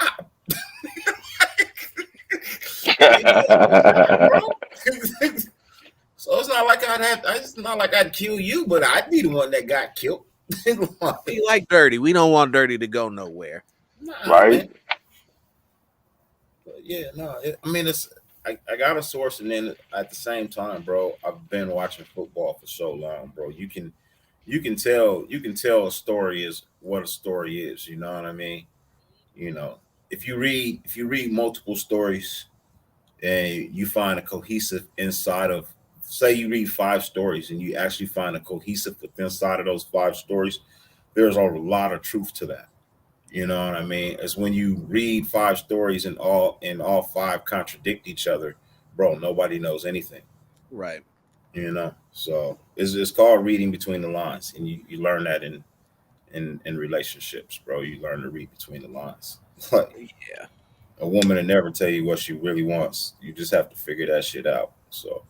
So it's not like it's not like I'd kill you, but I'd be the one that got killed. We like Dirty. We don't want Dirty to go nowhere. Right. But yeah, no. I mean, I got a source, and then at the same time, bro, I've been watching football for so long, bro. You can tell a story is what a story is. You know what I mean? You know, if you read multiple stories and you find a cohesive inside of, say you read 5 stories and you actually find a cohesive inside of those 5 stories, there's a lot of truth to that. You know what I mean? It's when you read 5 stories and all 5 contradict each other, bro, nobody knows anything. Right. You know, so it's called reading between the lines, and you learn that in relationships, bro. You learn to read between the lines. Like, yeah, a woman will never tell you what she really wants. You just have to figure that shit out. So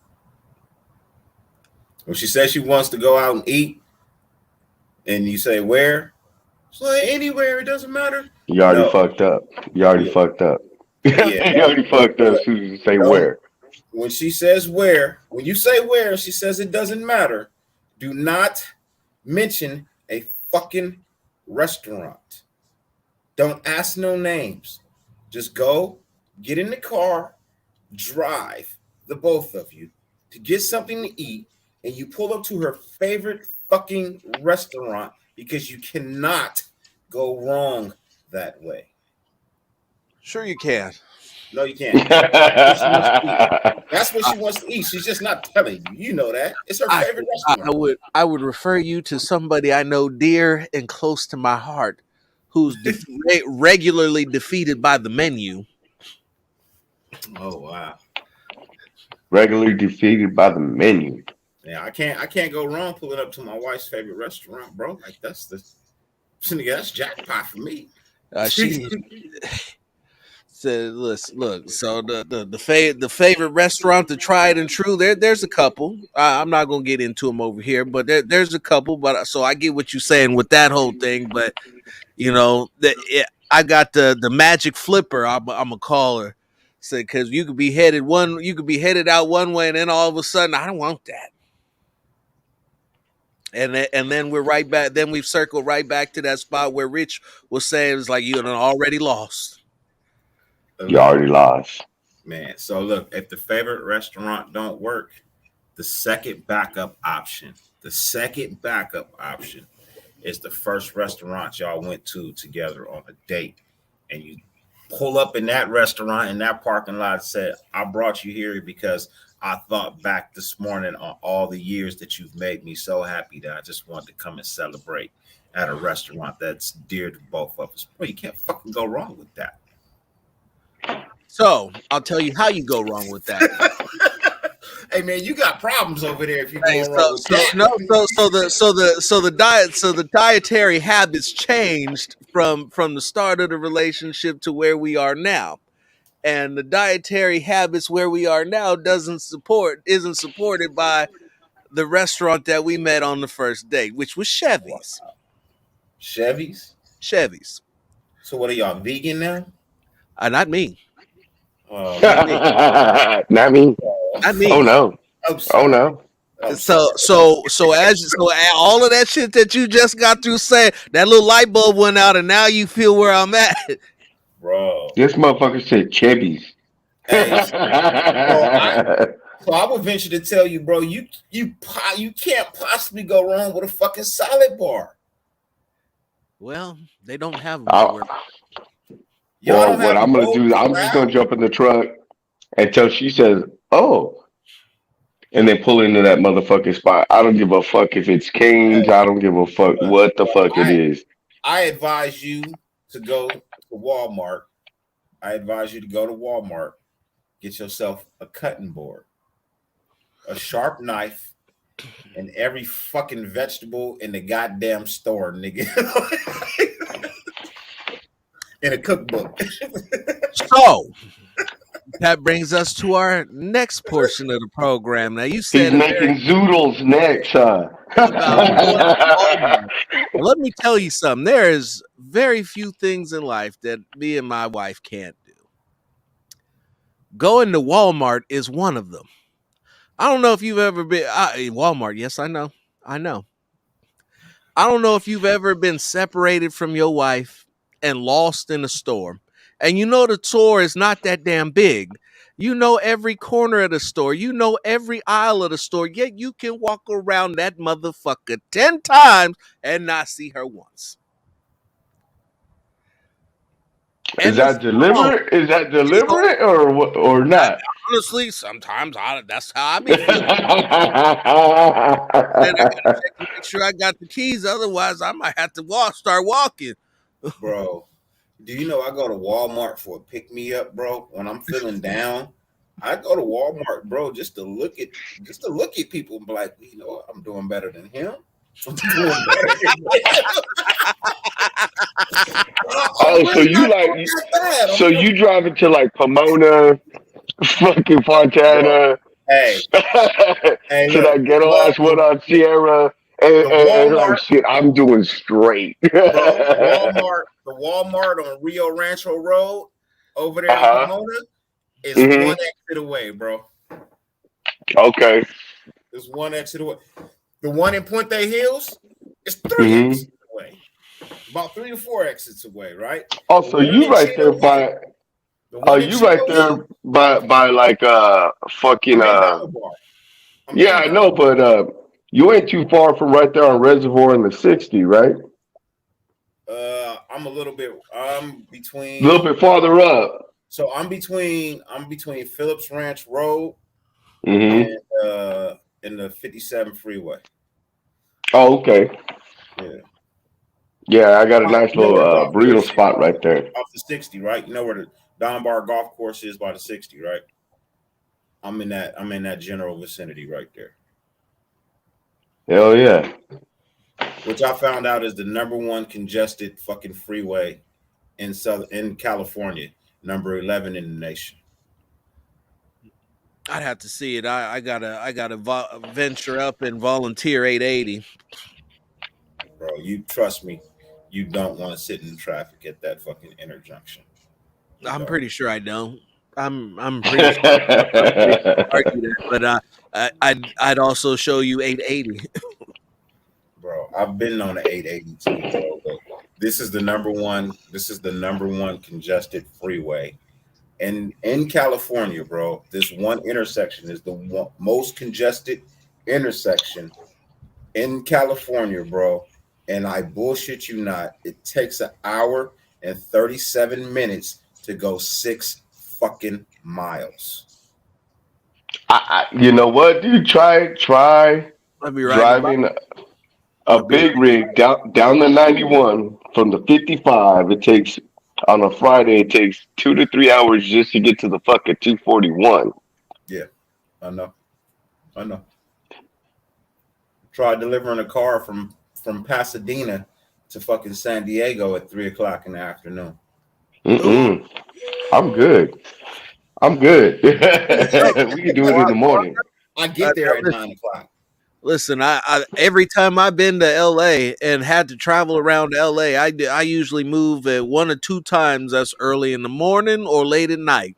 when she says she wants to go out and eat, and you say where, she's like anywhere, it doesn't matter. You already fucked up. You already fucked up. Yeah, you already fucked up as soon as you say where. When she says where, when you say where, she says it doesn't matter. Do not mention a fucking restaurant. Don't ask no names. Just go, get in the car, drive, the both of you, to get something to eat, and you pull up to her favorite fucking restaurant because you cannot go wrong that way. sure you can. No, you can't. That's what she wants to eat. She's just not telling you. You know that. It's her favorite restaurant. I would refer you to somebody I know dear and close to my heart who's regularly defeated by the menu. Oh wow. Regularly defeated by the menu. Yeah, I can't go wrong pulling up to my wife's favorite restaurant, bro. Like that's jackpot for me. She said, "Look. So the favorite restaurant, the tried and true. There's a couple. I'm not gonna get into them over here, but there's a couple. But so I get what you're saying with that whole thing. But you know, I got the magic flipper. I'm gonna call her. So because you could be headed out one way, and then all of a sudden, I don't want that. And then we're right back. Then we've circled right back to that spot where Rich was saying it was like you already lost. You already lost. Man, so look, if the favorite restaurant don't work, the second backup option is the first restaurant y'all went to together on a date, and you pull up in that restaurant in that parking lot and said, I brought you here because I thought back this morning on all the years that you've made me so happy that I just wanted to come and celebrate at a restaurant that's dear to both of us. Well, you can't fucking go wrong with that. So I'll tell you how you go wrong with that. Hey man, you got problems over there if you're going wrong with that. The dietary habits changed from the start of the relationship to where we are now. And the dietary habits where we are now isn't supported by the restaurant that we met on the first date, which was Chevy's. Chevy's. So what are y'all, vegan now? Not me. Not me. Not me. Oh no. Oh no. So all of that shit that you just got through saying, that little light bulb went out, and now you feel where I'm at, bro. This motherfucker said Chevy's. Hey, so I would venture to tell you, bro, you can't possibly go wrong with a fucking salad bar. Well, they don't have them. Well, what I'm gonna do, I'm just gonna jump in the truck until she says, "Oh," and then pull into that motherfucking spot. I don't give a fuck if it's Cane's. I don't give a fuck what the fuck it is. I advise you to go to Walmart. Get yourself a cutting board, a sharp knife, and every fucking vegetable in the goddamn store, nigga. In a cookbook. So that brings us to our next portion of the program. Now you said he's making zoodles next, huh? Let me tell you something. There is very few things in life that me and my wife can't do. Going to Walmart is one of them. I don't know if you've ever been Walmart. Yes, I know. I don't know if you've ever been separated from your wife and lost in a store. And you know the store is not that damn big. You know every corner of the store. You know every aisle of the store. Yet you can walk around that motherfucker 10 times and not see her once. Is that deliberate? Is that deliberate or not? Honestly, sometimes that's how I be feeling. And I gotta check to make sure I got the keys. Otherwise, I might have to start walking. Bro, do you know I go to Walmart for a pick me up, bro? When I'm feeling down, I go to Walmart, bro, just to look at people and be like, you know what? I'm doing better than him. So you drive into like Pomona, fucking Fontana, hey, to that ghetto ass one on Sierra, and like shit, I'm doing straight. The Walmart on Rio Rancho Road over there in Pomona is one exit away, bro. Okay. There's one exit away. The one in Puente Hills is 3 exits away. About 3 to 4 exits away, right? Oh, so you right there by like fucking yeah, I know, but you ain't too far from right there on Reservoir and the 60, right? I'm between a little bit farther up. So I'm between Phillips Ranch Road and the 57 freeway. Oh, okay. Yeah. Yeah, I got a nice little burrito spot right there. Off the 60, right? You know where the Dunbar Golf Course is by the 60, right? I'm in that general vicinity right there. Hell yeah. Which I found out is the number one congested fucking freeway in California, number 11 in the nation. I'd have to see it. I gotta venture up and volunteer 880. Bro, you trust me, you don't want to sit in traffic at that fucking interjunction. I'm pretty sure I don't. I'm pretty sure I argue that, but I'd also show you 880. Bro, I've been on the 882, bro. But this is the number one. This is the number one congested freeway. And in California, bro, this one intersection is the most congested intersection in California, bro. And I bullshit you not. It takes an hour and 37 minutes to go 6 fucking miles. You know what, dude? Try I'd be riding a bike. driving a I'd be big rig down the 91 from the 55. It takes on a Friday. It takes 2 to 3 hours just to get to the fucking 241. Yeah, I know. I know. Tried delivering a car from Pasadena to fucking San Diego at 3 o'clock in the afternoon. Mm-mm. I'm good. I'm good. We can do it in the morning. I get there at 9 o'clock. Listen, I every time I've been to LA and had to travel around LA, I usually move at 1 or 2 times. That's early in the morning or late at night.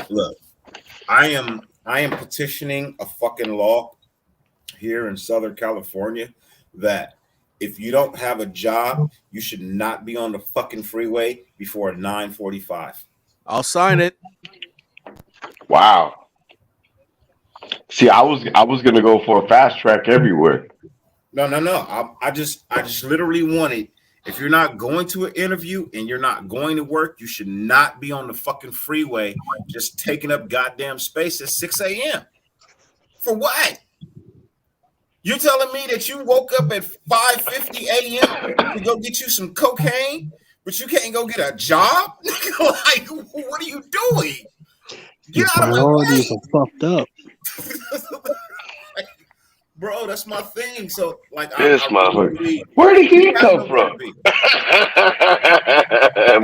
Look, I am petitioning a fucking law here in Southern California that if you don't have a job, you should not be on the fucking freeway before 9:45. I'll sign it. Wow. See, I was gonna go for a fast track everywhere. No. I just literally wanted. If you're not going to an interview and you're not going to work, you should not be on the fucking freeway just taking up goddamn space at 6 a.m. For what? You're telling me that you woke up at 5:50 a.m. to go get you some cocaine, but you can't go get a job? Like, what are you doing? Get out of my way. Are fucked up. Bro, that's my thing. So, like, This I motherfucker. really, Where did he you have come nowhere from? to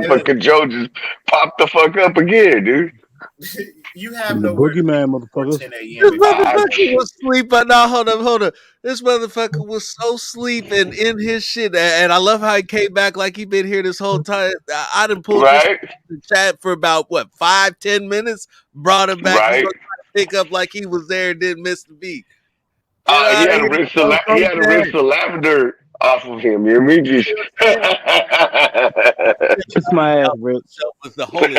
be. Fucking Joe just popped the fuck up again, dude. You have The nowhere to be boogeyman, before motherfucker. 10 This a.m. motherfucker was sleeping. No, hold up. This motherfucker was so sleeping in his shit, and I love how he came back like he been here this whole time. I done pulled this Right? chat for about 5-10 minutes, brought him back. He Right? gonna try to pick up like he was there and didn't miss the beat. He Get out of had to here. rinse the Don't he go had to there. rinse the lavender off of him. You mean just Kiss my ass, Rich. That was the holy.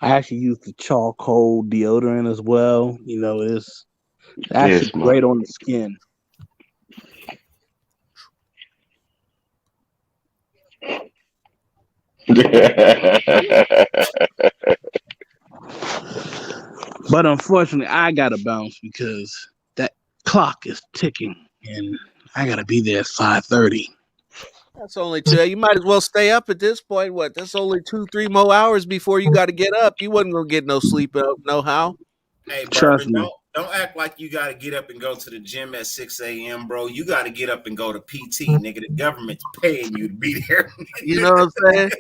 I actually use the charcoal deodorant as well. You know, it's actually Yes, man. great on the skin. But unfortunately, I gotta bounce because that clock is ticking, and I gotta be there at 5:30. That's only 2. You might as well stay up at this point. What? That's only 2-3 more hours before you got to get up. You wasn't gonna get no sleep up, no how. Hey, Trust Bourbon, me. don't act like you got to get up and go to the gym at 6 a.m., bro. You got to get up and go to PT, nigga. The government's paying you to be there. You know what I'm saying?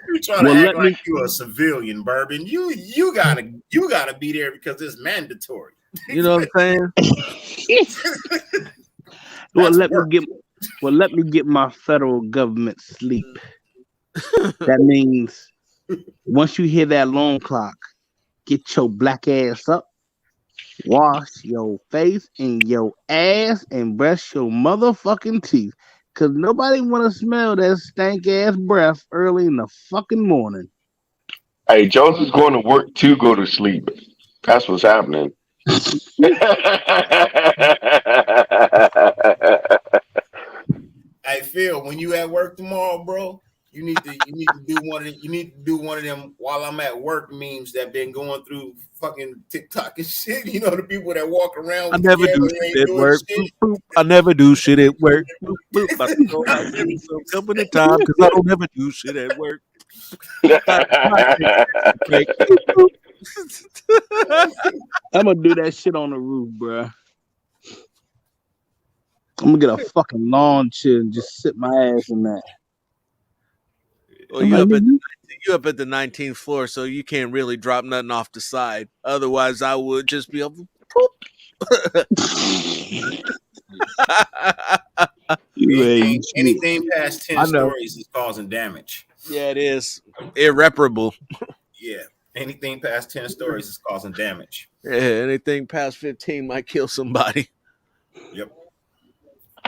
You trying Well, to let act me- like you a civilian, Bourbon. You gotta be there because it's mandatory. You know what I'm saying? Well, That's let work. me get my federal government sleep. That means once you hear that alarm clock, get your black ass up, wash your face and your ass, and brush your motherfucking teeth. Cause nobody wanna smell that stank ass breath early in the fucking morning. Hey, Jones is going to work to go to sleep. That's what's happening. Hey Phil, when you at work tomorrow, bro, you need to do one of them while I'm at work memes that been going through fucking TikTok and shit. You know, the people that walk around. I never do shit at work. Boop, boop. I never do shit at work. Boop, boop. I go out there some company time because I don't ever do shit at work. Break. Boop, boop. I'm gonna do that shit on the roof, bruh. I'm gonna get a fucking lawn chair and just sit my ass in that. Well, you up at the 19th floor, so you can't really drop nothing off the side. Otherwise, I would just be able to poop. You ain't Anything past 10 I know. stories is causing damage. Yeah, it is irreparable. Yeah. Anything past 10 stories is causing damage. Yeah, anything past 15 might kill somebody. Yep.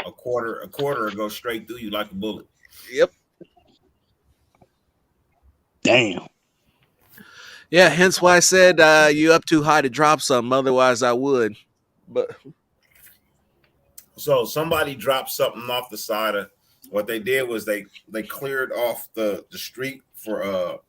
A quarter will go straight through you like a bullet. Yep. damn. Yeah, hence why I said you up too high to drop something. Otherwise, I would. But So somebody dropped something off the side of what they did was they cleared off the street for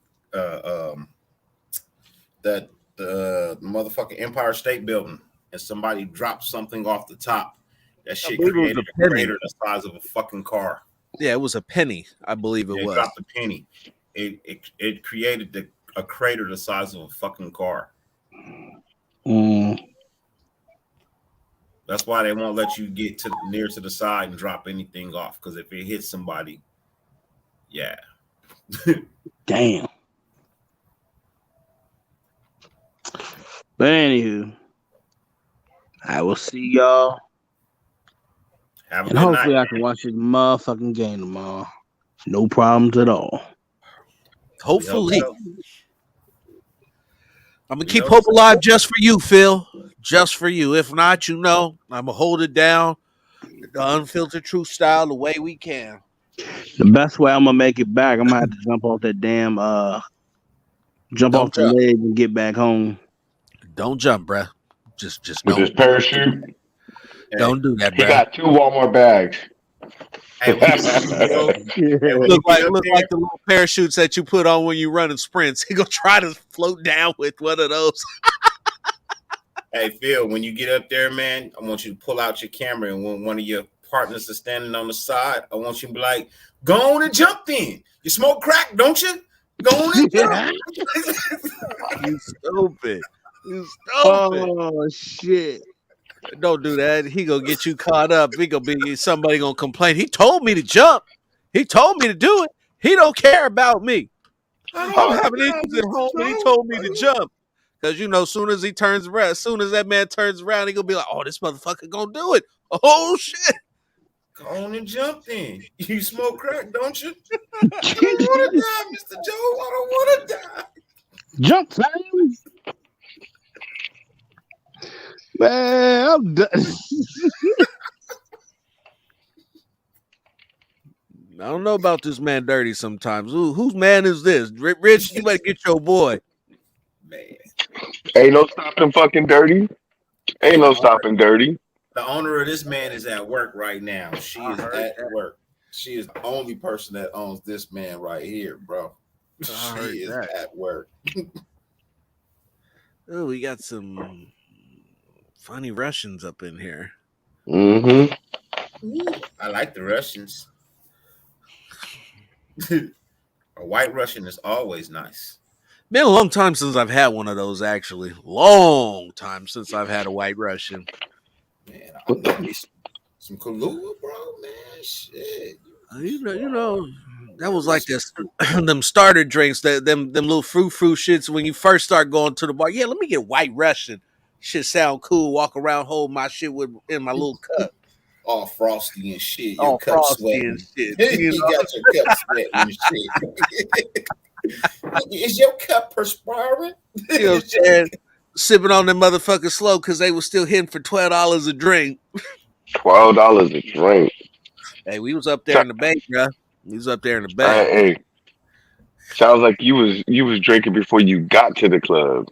that the motherfucking Empire State Building, and somebody dropped something off the top. That shit believe it was created a a penny. crater the size of a fucking car. yeah, it was a penny. I believe it They was. dropped a penny. It created a crater the size of a fucking car. That's why they won't let you get to near to the side and drop anything off. Because if it hits somebody, yeah. Damn. But anywho, I will see y'all. Have a And good hopefully night. I can watch this motherfucking game tomorrow. No problems at all. Hopefully. so. I'm going to We keep hope hope so. alive just for you, Phil. Just for you. If not, I'm going to hold it down. The unfiltered truth style the way we can. The best way I'm gonna make it back, I'm gonna have to jump off that damn jump Don't off the jump. ledge and get back home. Don't jump, bruh. Just With his don't. parachute, Don't do that, he bruh. got 2 Walmart bags. Hey, when you Look get up like there, the little parachutes that you put on when you running sprints. He gonna try to float down with one of those. hey Phil, when you get up there, man, I want you to pull out your camera, and when one of your partners is standing on the side, I want you to be like, "Go on and jump, then. You smoke crack, don't you? Go on and jump." You stupid. You stupid. Oh shit! Don't do that. He gonna get you caught up. He gonna be somebody gonna complain. He told me to jump. He told me to do it. He don't care about me. I don't have an issues at home, and he told me to jump. Because soon as he turns around, as soon as that man turns around, he gonna be like, "Oh, this motherfucker gonna do it." Oh shit! Go on and jump, then. You smoke crack, don't you? I don't want to die, Mr. Joe. I don't want to die. Jump, fam. Man, I'm done. I don't know about this man dirty sometimes. Ooh, whose man is this? Rich, you better get your boy. Man, Ain't no stopping fucking dirty. Ain't no stopping dirty. the owner of this man is at work right now. She is at work. She is the only person that owns this man right here, bro. She is at work. Oh, we got some funny Russians up in here. Mm-hmm. I like the Russians. A white Russian is always nice. Been a long time since I've had one of those, actually. Long time since I've had a white Russian. Man, I love me some Kahlua, bro, man. Shit. That was like this them starter drinks, them little fruit shits when you first start going to the bar. Yeah, let me get white Russian. Shit sound cool. Walk around, hold my shit in my little cup. All frosty and shit. Your All cup frosty sweating. and shit. You got your cup sweating and shit. Is your cup perspiring? You know what I'm saying? Sipping on them motherfuckers slow because they was still hitting for $12 a drink. $12 a drink. Hey, we was up there in the bank, bro. We was up there in the bank. Hey, sounds like you was drinking before you got to the club.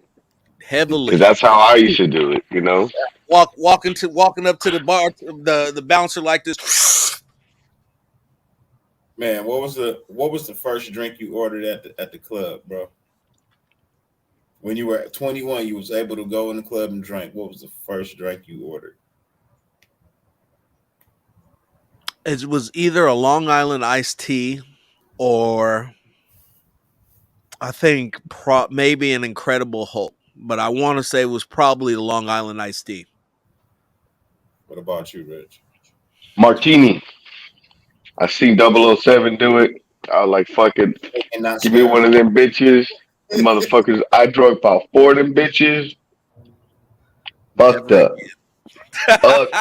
Heavily. Because that's how I used to do it, Walking up to the bar, the bouncer like this. Man, what was the first drink you ordered at the club, bro? When you were 21, you was able to go in the club and drink. What was the first drink you ordered? It was either a Long Island iced tea or I think maybe an Incredible Hulk. But I want to say it was probably the Long Island iced tea. What about you, Rich? Martini. I seen 007 do it. I was like, fuck it. Give me one of them bitches. The motherfuckers, I drunk about 4 of them bitches. Fucked up. Fucked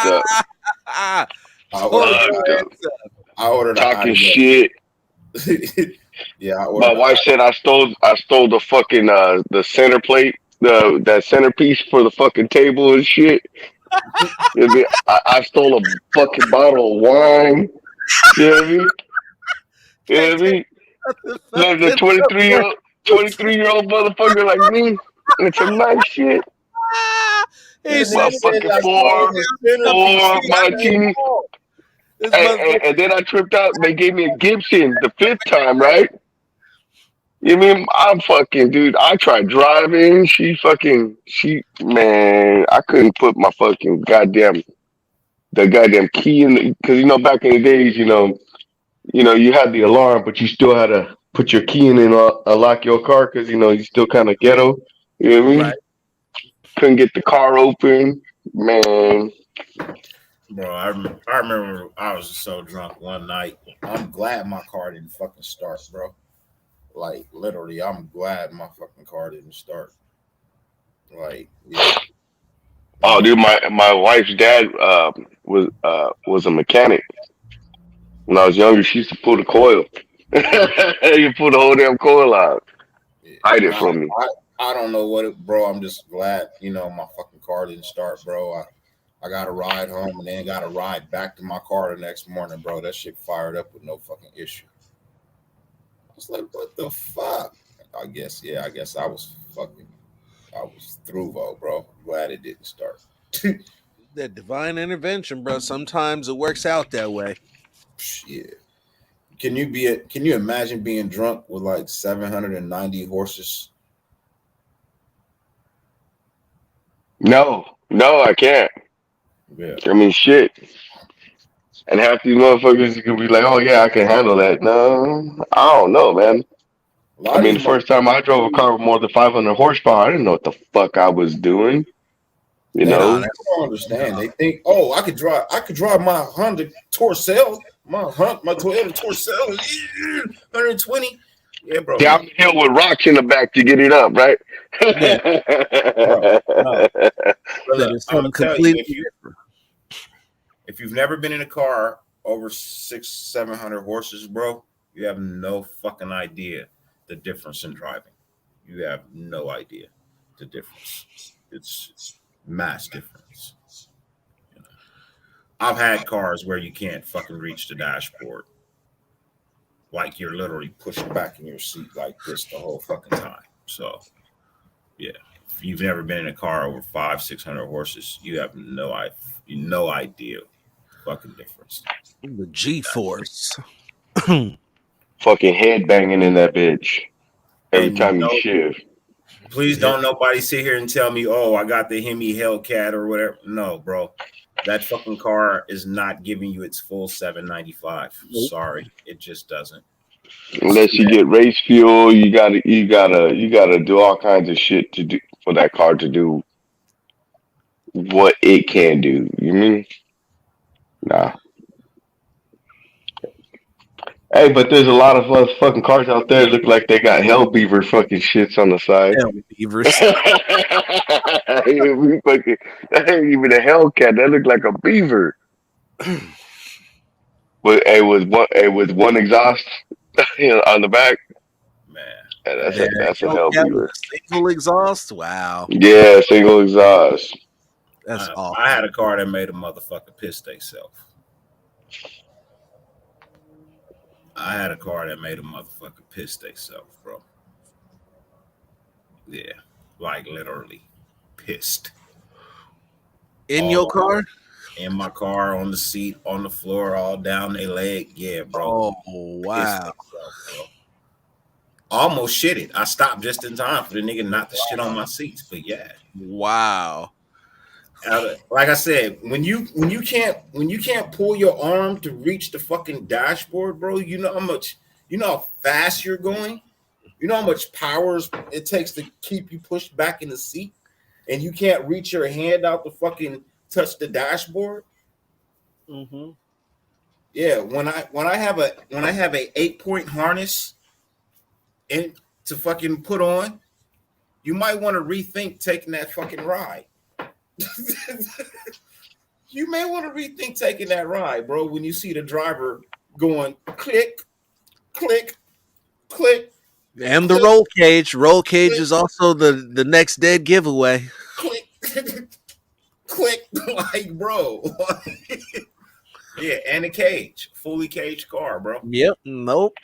up. I ordered. Dude, I ordered a talking hottie shit. up. Yeah, I My ordered. wife said I stole the fucking the center plate, that centerpiece for the fucking table and shit. I stole a fucking bottle of wine. You know what I mean? You know Can't what I take mean? the There's a fucking 23-year-old motherfucker like me and some nice shit. He The nigga said, said Motherfucking I stole the centerpiece. four martinis. this And, motherfucker. and then I tripped out. They gave me a Gibson the fifth time, right? You mean I'm fucking dude? I tried driving. Man, I couldn't put my fucking goddamn key in because back in the days, you had the alarm, but you still had to put your key in and unlock your car because you still kind of ghetto. You know what I mean? Right. Couldn't get the car open, man. Bro, I remember I was just so drunk one night. I'm glad my car didn't fucking start, bro. Like literally, I'm glad my fucking car didn't start. Like, yeah, Oh, no. dude, my wife's dad was a mechanic when I was younger. She used to pull the coil. You pull the whole damn coil out, Yeah. hide it I, from me. I don't know what it, bro. I'm just glad, my fucking car didn't start, bro. I got a ride home and then got a ride back to my car the next morning, bro. That shit fired up with no fucking issue. I was like, what the fuck? I guess I was through, bro. Glad it didn't start. That divine intervention, bro. Sometimes it works out that way. Shit. Can you imagine being drunk with like 790 horses? No, I can't. Yeah. I mean, shit. And half these motherfuckers can be like, "Oh yeah, I can handle that." No, I don't know, man. A I lot of mean, these the first time I drove a car with more than 500 horsepower, I didn't know what the fuck I was doing. You They Nah, know, that's don't understand. They think, oh, I could drive my Honda Tercel, my Toyota Tercel, 120. Yeah, bro, down no, the hill with rocks in the back to get it up, right? yeah. bro, no. But That look, is I'm gonna something tell you, completely different. if you've never been in a car over 700 horses, bro, you have no fucking idea the difference in driving. You have no idea the difference. It's mass difference. You know? I've had cars where you can't fucking reach the dashboard. Like you're literally pushed back in your seat like this the whole fucking time. So yeah. If you've never been in a car over 600 horses, you have no idea fucking difference. The G force. Fucking head banging in that bitch every And time you shift. please Yeah. don't nobody sit here and tell me, oh, I got the Hemi Hellcat or whatever. No, bro. That fucking car is not giving you its full 795. Nope. Sorry. It just doesn't. It's Unless you get race fuel, you gotta do all kinds of shit to do for that car to do what it can do. You mean? Nah. Hey, but there's a lot of fucking cars out there that look like they got hell beaver fucking shits on the side. Hell, beavers. That ain't even a Hellcat. That looked like a beaver. With one exhaust on the back. man. Yeah, that's Yeah, a hell Hellcat with beaver. a single exhaust. Wow, Yeah, single exhaust. that's I awesome. had a car that made a motherfucker piss theyself. I had a car that made a motherfucker piss theyself, bro. Yeah. Like literally pissed. In your All car? in my car, on the seat, on the floor, all down their leg. Yeah, bro. Oh Pissed wow, themselves, bro. Almost shit it. I stopped just in time for the nigga not to shit on my seats. But yeah, wow. like I said, when you can't pull your arm to reach the fucking dashboard, bro. You know how fast you're going. You know how much power it takes to keep you pushed back in the seat, and you can't reach your hand out to fucking touch the dashboard. Mm-hmm. Yeah, when I have a 8-point harness and to fucking put on, you might want to rethink taking that fucking ride. You may want to rethink taking that ride, bro. When you see the driver going click, click, click, And the click, roll cage. Roll cage click, is also the next dead giveaway. click, click. Like, bro. Yeah, and a cage, fully caged car, bro. Yep. Nope.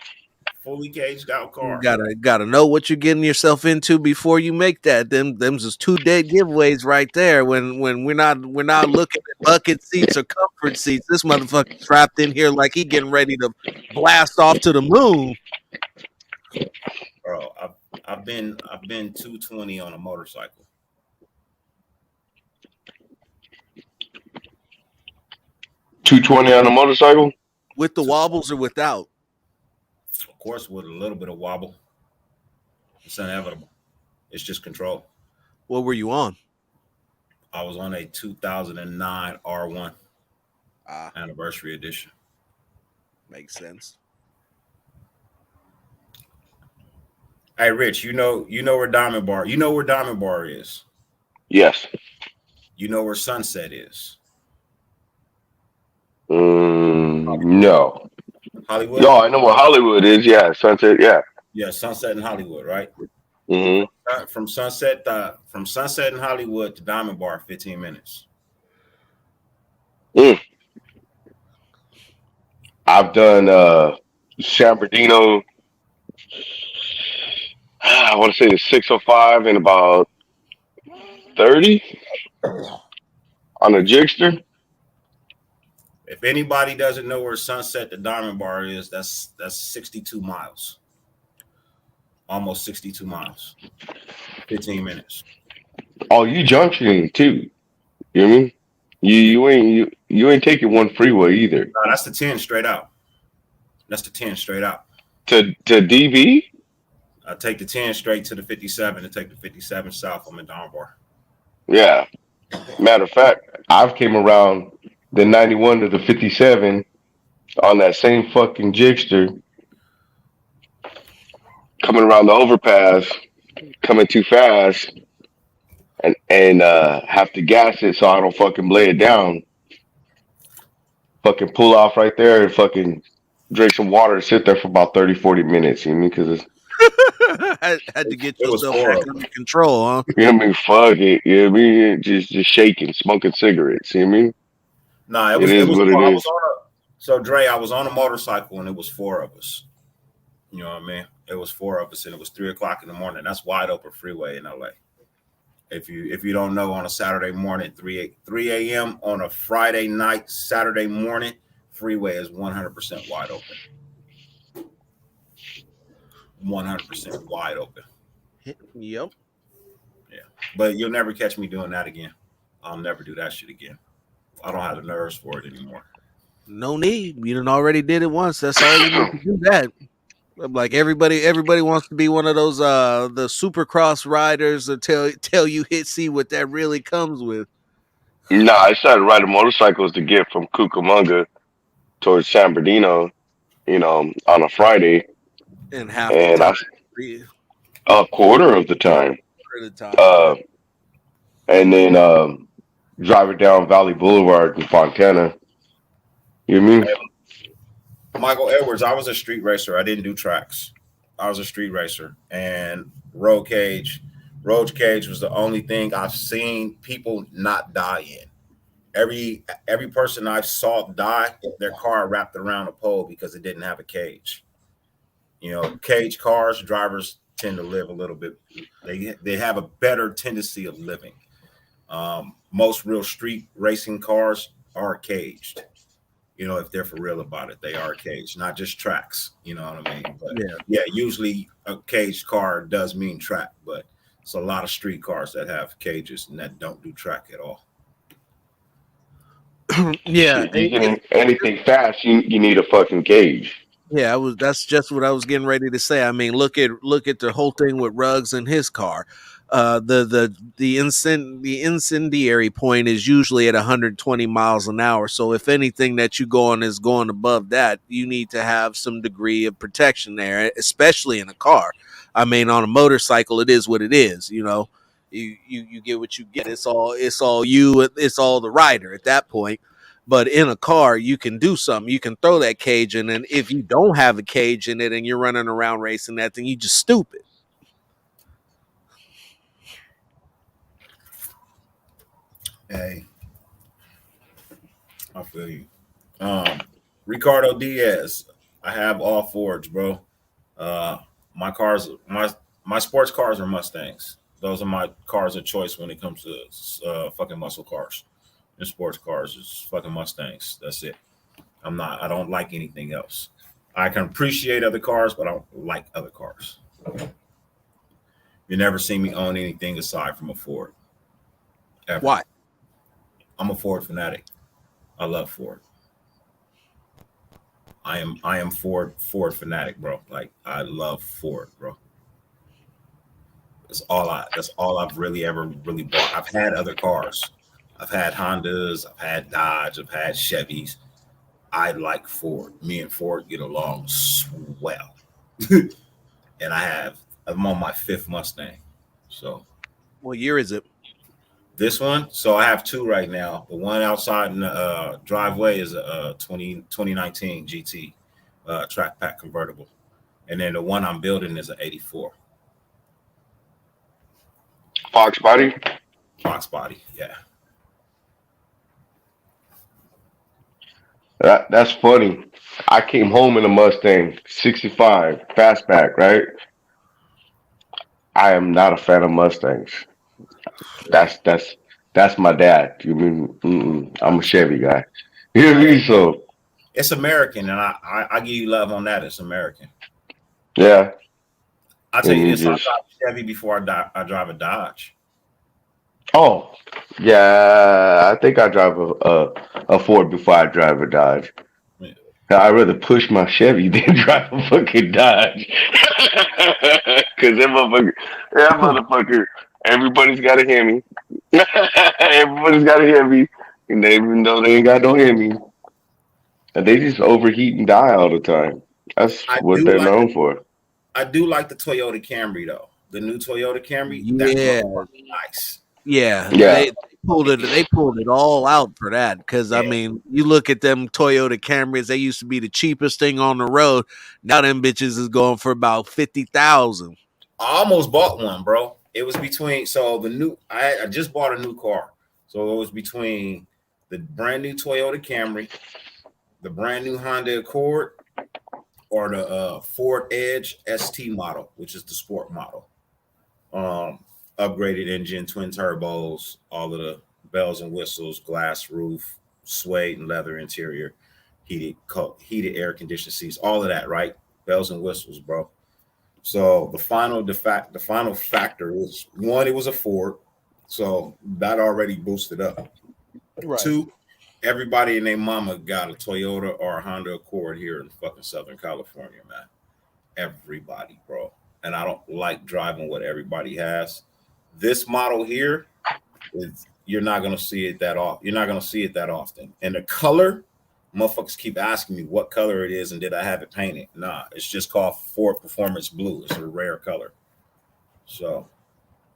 Fully caged out You car. gotta know what you're getting yourself into before you make that. Them's just two dead giveaways right there. When we're not looking at bucket seats or comfort seats. This motherfucker trapped in here like he getting ready to blast off to the moon. Bro, I've been 220 on a motorcycle. 220 on a motorcycle. With the wobbles or without. Of course, with a little bit of wobble. It's inevitable. It's just control. What were you on? I was on a 2009 R1 Ah, anniversary edition. makes sense. Hey, Rich, you know where Diamond Bar is. Yes. You know where Sunset is. No. Hollywood. Yo, I know where Hollywood is. Yeah, Sunset. Yeah. Yeah, Sunset and Hollywood, right? hmm From Sunset and Hollywood to Diamond Bar, 15 minutes. I've done San Bernardino. I want to say the 605 in about 30 on a Jigster. If anybody doesn't know where Sunset to Diamond Bar is, that's 62 miles. Almost 62 miles. 15 minutes. Oh, you junction too. You know what I mean? You ain't taking one freeway either. No, that's the 10 straight out. That's the 10 straight out. To DB? I take the 10 straight to the 57 and take the 57 south. I'm in Diamond Bar. Yeah. Matter of fact, I've came around the 91 to the 57 on that same fucking Jigster, coming around the overpass, coming too fast, and have to gas it so I don't fucking lay it down. Fucking pull off right there and fucking drink some water and sit there for about 30, 40 minutes. You know what I mean? Because Had to get It was yourself four back of them. under control, huh? you know what I mean? Fuck it. You know what I mean? Just shaking, smoking cigarettes. You know what I mean? Nah, it It was is what it four. is. So Dre, I was on a motorcycle and it was four of us. You know what I mean? It was four of us and it was 3 o'clock in the morning. That's wide open freeway in LA. If you don't know, on a Saturday morning, 3 a.m. on a Friday night, Saturday morning, freeway is 100% wide open. 100% wide open. Yep. Yeah. But you'll never catch me doing that again. I'll never do that shit again. I don't have the nerves for it anymore. No need. You done already did it once. That's all you need to do. That. Like everybody wants to be one of those the supercross riders that tell you see what that really comes with. Nah, I started riding motorcycles to get from Cucamonga towards San Bernardino, on a Friday, And half the and time, I a quarter of the time, for the time. uh, and then driving down Valley Boulevard in Fontana. You know what I mean? Michael Edwards, I was a street racer. I didn't do tracks. I was a street racer and road cage. Road cage was the only thing I've seen people not die in. Every person I saw die, their car wrapped around a pole because it didn't have a cage. Cage cars, drivers tend to live a little bit. They have a better tendency of living. Most real street racing cars are caged. If they're for real about it, they are caged, not just tracks. You know what I mean? But yeah, usually a caged car does mean track, but it's a lot of street cars that have cages and that don't do track at all. Yeah, Shit, you get anything fast, you need a fucking cage. yeah. That's just what I was getting ready to say. I mean, look at the whole thing with Ruggs and his car. The incendiary point is usually at 120 miles an hour. So if anything that you go on is going above that, you need to have some degree of protection there, especially in a car. I mean, on a motorcycle, it is what it is. You get what you get. It's all you. It's all the rider at that point. But in a car, you can do something. You can throw that cage in, and if you don't have a cage in it and you're running around racing that thing, you just stupid. Hey, I feel you. Ricardo Diaz. I have all Fords, bro. Uh, my cars, my sports cars are Mustangs. Those are my cars of choice when it comes to fucking muscle cars. And sports cars is fucking Mustangs. That's it. I don't like anything else. I can appreciate other cars, but I don't like other cars. You never see me own anything aside from a Ford. Ever. Why? I'm a Ford fanatic. I love Ford. I am Ford fanatic, bro. Like I love Ford, bro. That's all I've really ever really bought. I've had other cars. I've had Hondas, I've had Dodge, I've had Chevys. I like Ford. Me and Ford get along swell. And I'm on my fifth Mustang. So What year is it? this one, so I have two right now. The one outside in the driveway is a 2019 GT track pack convertible. And then the one I'm building is an 84 Fox body. Fox body. Yeah. That's funny. I came home in a Mustang 65 fastback, right? I am not a fan of Mustangs. That's my dad. You mean I'm a Chevy guy. You know what I mean? So It's American, and I give you love on that. It's American. yeah, I'll tell and you you this: I just drive a Chevy before I drive a Dodge. oh yeah, I think I drive a Ford before I drive a Dodge. Yeah. I'd rather push my Chevy than drive a fucking Dodge. Cause that motherfucker, everybody's got a Hemi. Everybody's got a Hemi, and they, even though they ain't got no Hemi, and they just overheat and die all the time. That's I what do they're like known for. I do like the Toyota Camry though. The new Toyota Camry, that Yeah, motherfucker nice. yeah. Yeah, They pulled it. They pulled it all out for that. Because I Yeah. mean, you look at them Toyota Camrys. They used to be the cheapest thing on the road. Now them bitches is going for about 50,000. I almost bought one, bro. It was between I just bought a new car. So it was between the brand new Toyota Camry, the brand new Honda Accord, or the Ford Edge ST model, which is the sport model. Upgraded engine, twin turbos, all of the bells and whistles, glass roof, suede and leather interior, heated air conditioned seats, all of that, right? Bells and whistles, bro. So the final factor is one, it was a Ford, so that already boosted up. Right. Two, everybody and their mama got a Toyota or a Honda Accord here in fucking Southern California, man. Everybody, bro. And I don't like driving what everybody has. This model here is you're not gonna see it that often. You're not gonna see it that often. And the color, motherfuckers keep asking me what color it is and did I have it painted. Nah, it's just called Ford Performance Blue. It's a rare color. So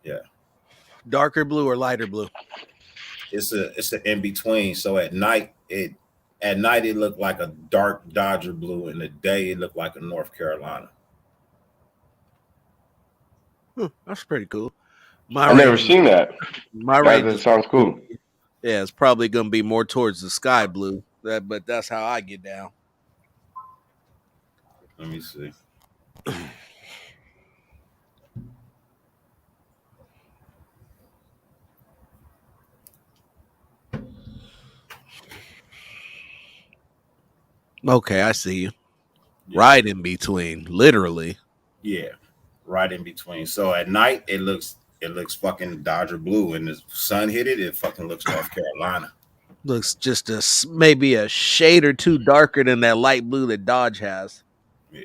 yeah, Darker blue or lighter blue? it's an in between. So at night it looked like a dark Dodger blue, and the day it looked like a North Carolina. That's pretty cool. My I never range is seen that. my range That is sounds cool. yeah, it's probably gonna be more towards the sky blue. But that's how I get down. Let me see. Okay, I see you. Yeah. Right in between, literally. Yeah, right in between. So at night it looks fucking Dodger blue, and the sun hit it, it fucking looks North Carolina. Looks just maybe a shade or two darker than that light blue that Dodge has. Yeah,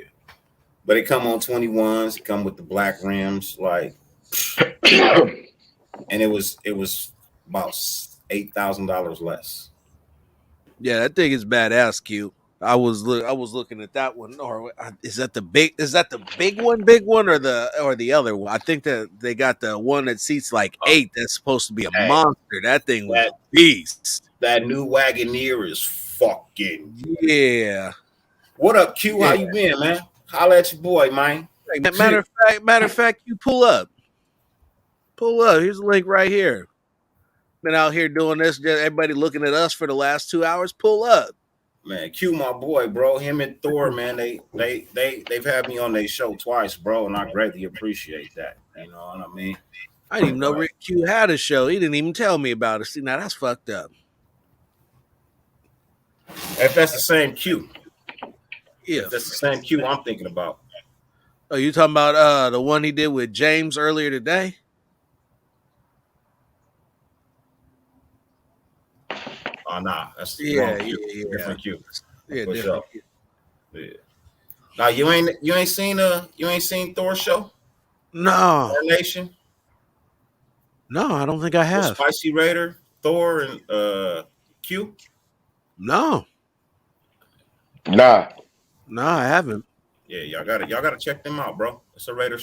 but it come on 21s. It come with the black rims, like, and it was about $8,000 less. Yeah, that thing is badass cute. I was looking at that one, or is that the big? Is that the big one, or the other one? I think that they got the one that seats like 8. That's supposed to be a Hey, monster. That thing was that a beast. that new Wagoneer is fucking. Yeah. What up, Q? How Yeah. you been, man? Holla at your boy, man. Matter of fact, you pull up. Pull up. Here's a link right here. Been out here doing this. Just everybody looking at us for the last 2 hours. Pull up. Man, Q, my boy, bro. Him and Thor, man. They've had me on their show twice, bro, and I greatly appreciate that. You know what I mean? I didn't even know But Rick Q had a show. He didn't even tell me about it. See, now that's fucked up. if that's the same Q, Yeah. if that's the same Q I'm thinking about. Oh, you talking about the one he did with James earlier today? Oh, nah, that's the Yeah, wrong Q. yeah. Different Q. Yeah, For different. sure. Yeah. Now you ain't seen Thor show? No, Thor Nation? no, I don't think I With have. Spicy Raider, Thor, and Q? No, Nah. no, I haven't. Yeah, y'all gotta check them out, bro. It's a Raider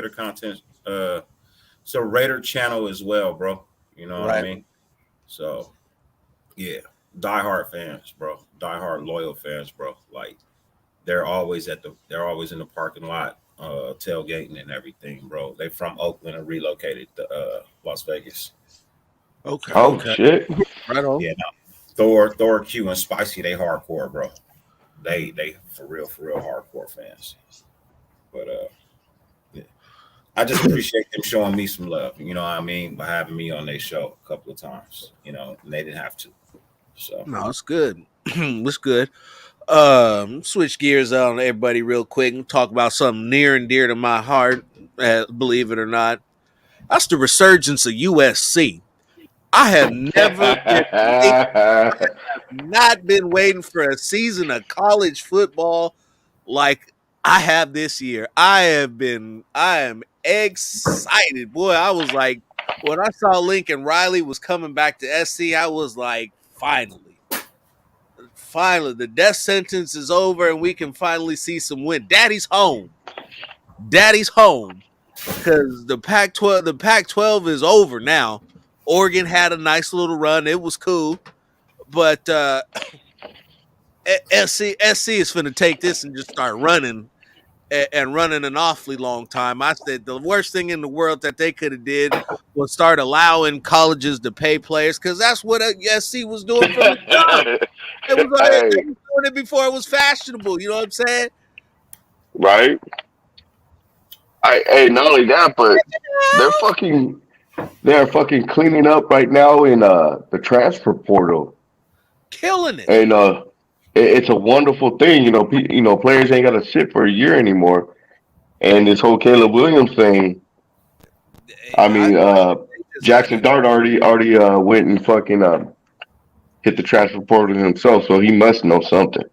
content. It's a Raider channel as well, bro. You know what I Right. mean? So yeah, diehard fans, bro. Diehard loyal fans, bro. Like they're always in the parking lot, tailgating and everything, bro. They from Oakland and relocated to Las Vegas. Okay, Oh okay, shit. right on. Yeah, no. Thor, Q, and Spicy, they hardcore, bro. They for real hardcore fans. But yeah. I just appreciate them showing me some love. You know what I mean? By having me on their show a couple of times. You know, and they didn't have to. So No, it's good. It's good. Switch gears on everybody real quick and talk about something near and dear to my heart. Believe it or not, that's the resurgence of USC. I have never been waiting, not been waiting for a season of college football like I have this year. I am excited. Boy, I was like, when I saw Lincoln Riley was coming back to SC, I was like, finally, the death sentence is over and we can finally see some win. Daddy's home. Daddy's home. Because the Pac-12 is over now. Oregon had a nice little run. It was cool. But SC is finna take this and just start running and running an awfully long time. I said the worst thing in the world that they could have did was start allowing colleges to pay players because that's what SC was doing from the jump. They Hey, was doing it before it was fashionable. You know what I'm saying? right? Hey, not only that, but they're fucking they're fucking cleaning up right now in the transfer portal. Killing it. And it's a wonderful thing, players ain't gotta sit for a year anymore. And this whole Caleb Williams thing, I I, mean, just had Jackson to. Dart already went and fucking hit the transfer portal himself, so he must know something.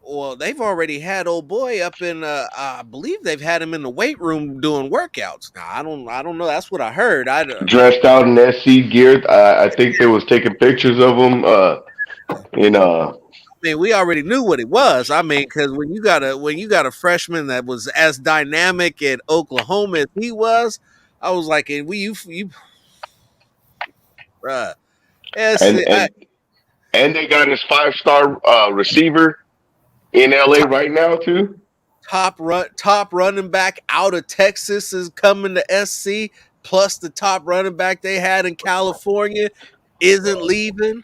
Well, they've already had old boy up in. I believe they've had him in the weight room doing workouts. Now I don't know. That's what I heard. Dressed out in SC gear, I think they was taking pictures of him. In I mean, we already knew what it was. I mean, because when you got a freshman that was as dynamic at Oklahoma as he was, I was like, and bruh, and SC, and and they got his 5-star receiver in LA right now too. top running back out of Texas is coming to SC. Plus the top running back they had in California isn't leaving.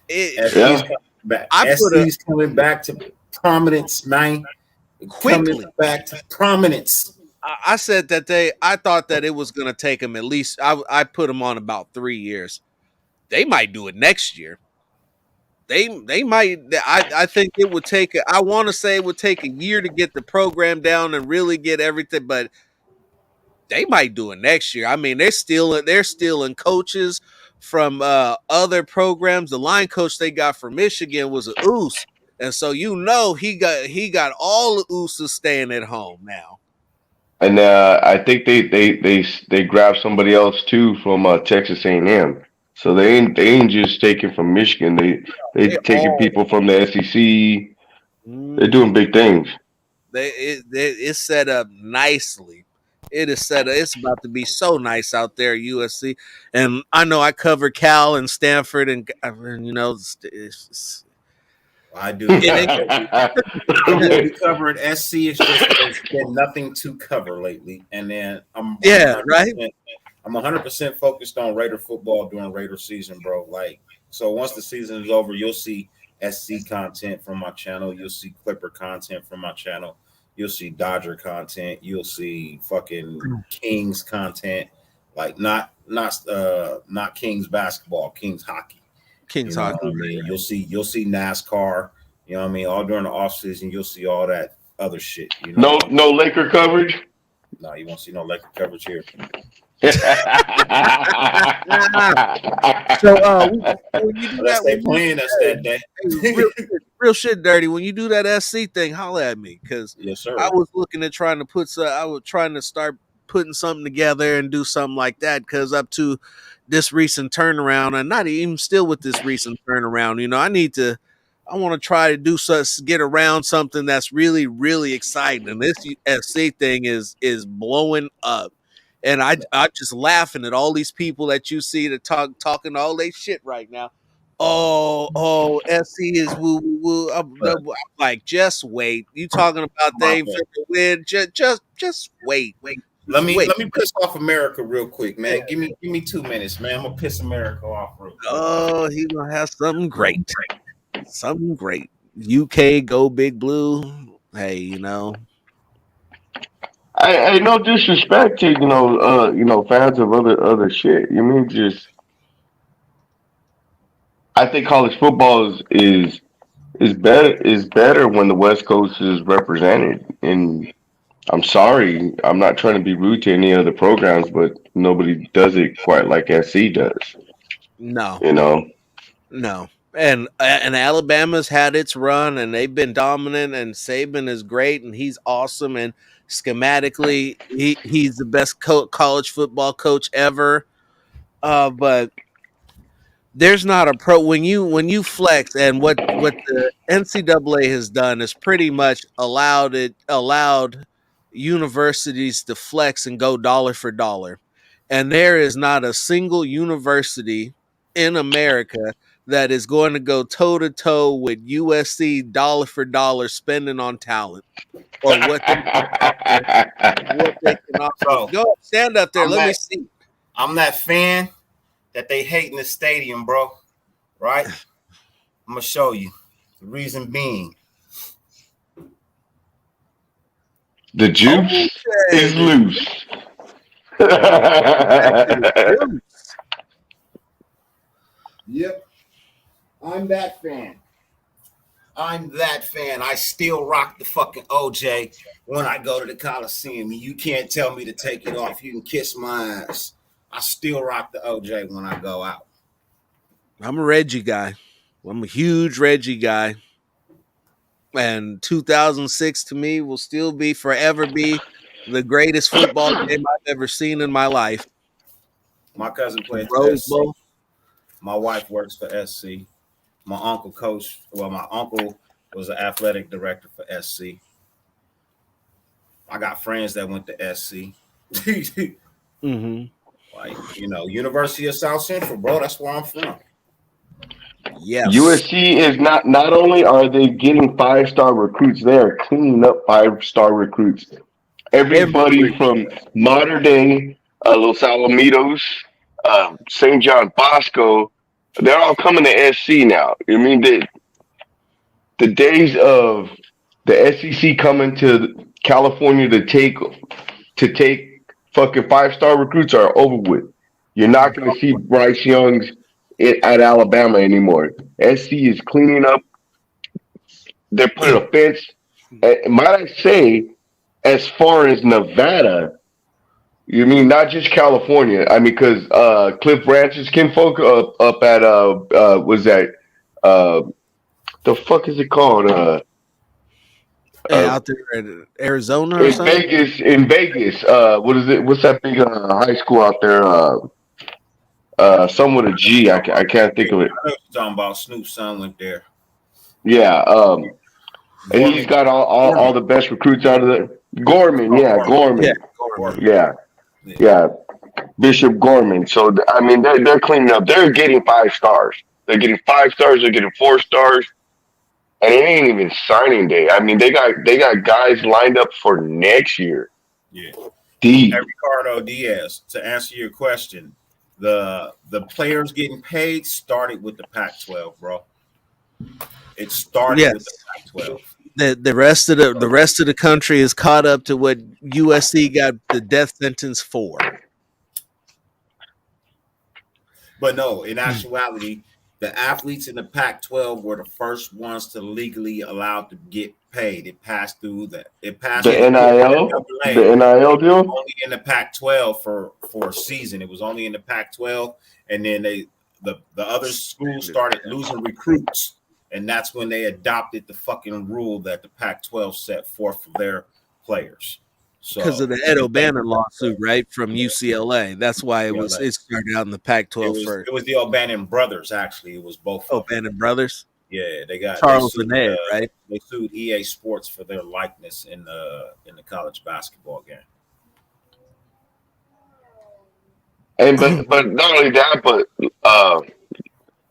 SC's Yeah, coming back. I put a SC's coming back to prominence, man. Coming quickly. back to prominence. I said that I thought that it was going to take them at least. I put them on about 3 years. They might do it next year. They might. I think it would take. I want to say it would take a year to get the program down and really get everything, but they might do it next year. I mean, they're stealing coaches from other programs. The line coach they got from Michigan was a Oos, and so he got all the Ooses staying at home now. and I think they grabbed somebody else too from Texas A&M. So they ain't just taking from Michigan. They They taking all people from the SEC. They're doing big things. It's set up nicely. It is set up. It's about to be so nice out there at USC, and I know I cover Cal and Stanford, and you know, I do. it ain't. I will be covering SC. It's just there's been nothing to cover lately, and then Yeah, right. I'm 100% focused on Raider football during Raider season, bro. Like, so once the season is over, you'll see SC content from my channel. You'll see Clipper content from my channel. You'll see Dodger content. You'll see fucking Kings content. Like not Kings basketball, Kings hockey. Kings You know what I hockey. mean? You'll see NASCAR. You know what I mean? All during the off season, you'll see all that other shit. You know? No Laker coverage. No, you won't see no Laker coverage here. So when you do Unless that, they playing us that day. real shit, dirty. When you do that SC thing, holla at me because Yes, sir. I was looking at trying to I was trying to start putting something together and do something like that because up to this recent turnaround, and not even still with this recent turnaround, you know, I want to try to do get around something that's really, really exciting. And this SC thing is blowing up. And I just laughing at all these people that you see that talking all they shit right now. SC is woo woo woo. I'm like, just wait. You talking about they ain't fit to win? Just wait. Let me piss off America real quick, man. Give me 2 minutes, man. I'm gonna piss America off real quick. Oh, he gonna have something great. Something great. UK go big blue. Hey, you know. I no disrespect to fans of other shit. You mean just I think college football is better when the West Coast is represented. And I'm sorry, I'm not trying to be rude to any other programs, but nobody does it quite like SC does. No. You know. No. And Alabama's had its run and they've been dominant and Saban is great and he's awesome and schematically he's the best college football coach ever. But there's not a pro when you flex and what the NCAA has done is pretty much allowed universities to flex and go dollar for dollar. And there is not a single university in America that is going to go toe to toe with USC dollar for dollar spending on talent or what they can offer. So, Go stand up there. Let me see. I'm that fan that they hate in the stadium, bro. Right? I'm gonna show you. The reason being, the juice is loose. Yep. I'm that fan. I still rock the fucking OJ when I go to the Coliseum. You can't tell me to take it off. You can kiss my ass. I still rock the OJ when I go out. I'm a Reggie guy. I'm a huge Reggie guy. And 2006 to me will still be forever be the greatest football game I've ever seen in my life. My cousin played for Rose SC. Bowl. My wife works for SC. My uncle coached. Well, my uncle was an athletic director for SC. I got friends that went to SC. Mm-hmm. Like, University of South Central, bro. That's where I'm from. Yes. USC is not only are they getting 5-star recruits, they are cleaning up 5-star recruits. Everybody from modern day Los Alamitos, St. John Bosco, they're all coming to SC now. I mean, the days of the SEC coming to California to take fucking 5-star recruits are over with. You're not going to see Bryce Young's at Alabama anymore. SC is cleaning up. They're putting a fence. Might I say, as far as Nevada, you mean not just California? I mean, because Cliff Branch's kinfolk up at was that the fuck is it called? Out there in Arizona or something? In Vegas. What is it? What's that big high school out there? Some with a G. I can't think of it. I know what you're talking about. Snoop's son went there. Yeah. And he's Gorman. got all the best recruits out of there. Gorman, Oh, yeah, Gorman. Yeah, Gorman, Gorman. yeah, Yeah. yeah, Bishop Gorman. So I mean, they're cleaning up. They're getting 5 stars. They're getting 5 stars. They're getting 4 stars, and it ain't even signing day. I mean, they got guys lined up for next year. Yeah. Hey, Deep. Ricardo Diaz, to answer your question, the players getting paid started with the Pac-12, bro. It started with the Yes. Pac-12. The rest of the country is caught up to what USC got the death sentence for. But no, in actuality, the athletes in the Pac-12 were the first ones to legally allowed to get paid. It passed through that. It passed The through NIL, the the NCAA, NIL deal. only in the Pac-12 for a season. It was only in the Pac-12, and then the other schools started losing recruits, and that's when they adopted the fucking rule that the Pac-12 set forth for their players. Because of So the Ed O'Bannon lawsuit, right, from UCLA. That's why yeah, like, it started out in the it Pac-12 was first. it was the O'Bannon brothers actually. It was both of them. O'Bannon brothers, Yeah, they Charles sued and Ed, right? they sued EA Sports for their likeness in the college basketball game. And but not only that, but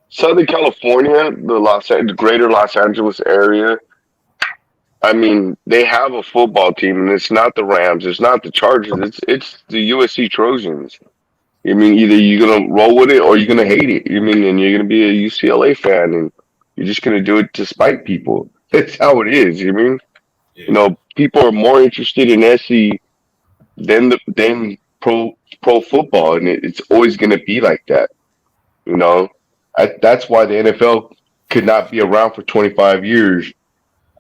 Southern California, the greater Los Angeles area. I mean, they have a football team, and it's not the Rams, it's not the Chargers, it's the USC Trojans. I mean, either you're gonna roll with it or you're gonna hate it. You mean, and you're gonna be a UCLA fan, and you're just gonna do it to spite people. That's how it is. You mean, Yeah, people are more interested in SC than pro football, and it's always gonna be like that. You know, that's why the NFL could not be around for 25 years,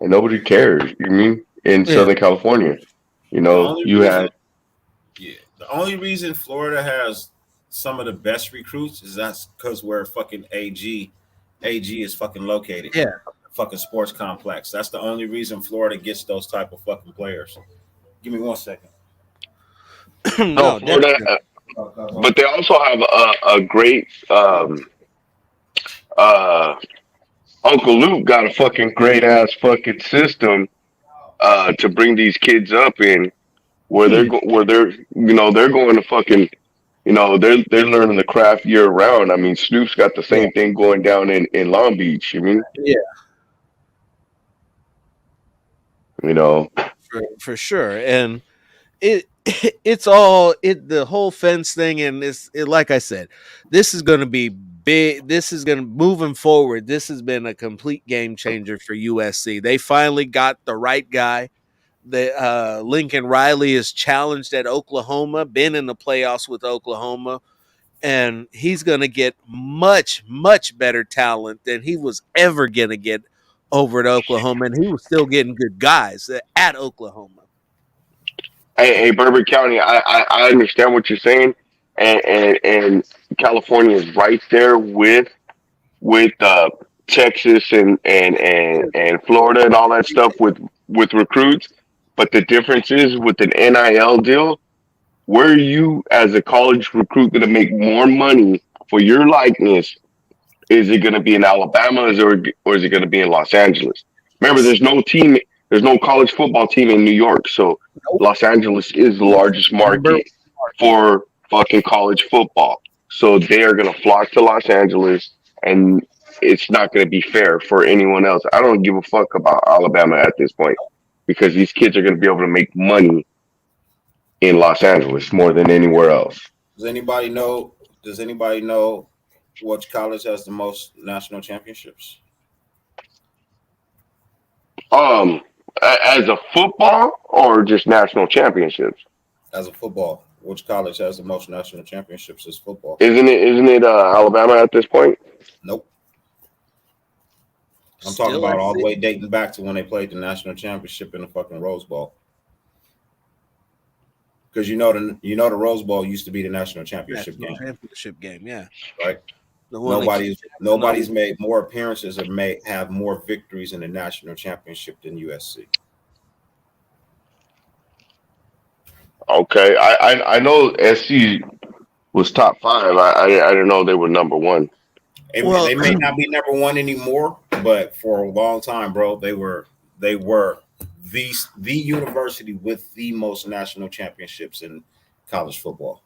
and nobody cares. You mean in Yeah, Southern California, the only you reason had the only reason Florida has some of the best recruits is that's because where fucking AG is fucking located. yeah. Fucking sports complex. That's the only reason Florida gets those type of fucking players. Give me 1 second. no No, Florida, definitely. but they also have a great uh, Uncle Luke got a fucking great ass fucking system to bring these kids up in where they're going to fucking they're learning the craft year round. I mean, Snoop's got the Yeah, same thing going down in Long Beach. You mean yeah, you know for sure. And it it's all the whole fence thing, and like I said, this is going to be big. This is going to moving forward. This has been a complete game changer for USC. They finally got the right guy. The Lincoln Riley is challenged at Oklahoma, been in the playoffs with Oklahoma, and he's going to get much, much better talent than he was ever going to get over at Oklahoma. And he was still getting good guys at Oklahoma. hey, Bourbon County, I understand what you're saying, and California is right there with Texas and Florida and all that stuff with recruits. But the difference is with an NIL deal, where are you as a college recruit going to make more money for your likeness? Is it going to be in Alabama, or is it going to be in Los Angeles? Remember, there's no college football team in New York, so Nope. Los Angeles is the It's largest number market for fucking college football. So they are going to flock to Los Angeles, and it's not going to be fair for anyone else. I don't give a fuck about Alabama at this point because these kids are going to be able to make money in Los Angeles more than anywhere else. Does anybody know? Does anybody know which college has the most national championships? Um, as a football or just national championships? As a football, which college has the most national championships as football? Isn't it Alabama at this point? Nope. I'm talking still about all the SC. way dating back to when they played the national championship in the fucking Rose Bowl. Because the Rose Bowl used to be the national championship National game, championship game, yeah. right? The one that Nobody's made more appearances or may have more victories in the national championship than USC. Okay, I know SC was top five. I didn't know they were number one. Well, They may not be number one anymore, but for a long time, bro, they were they were the university with the most national championships in college football.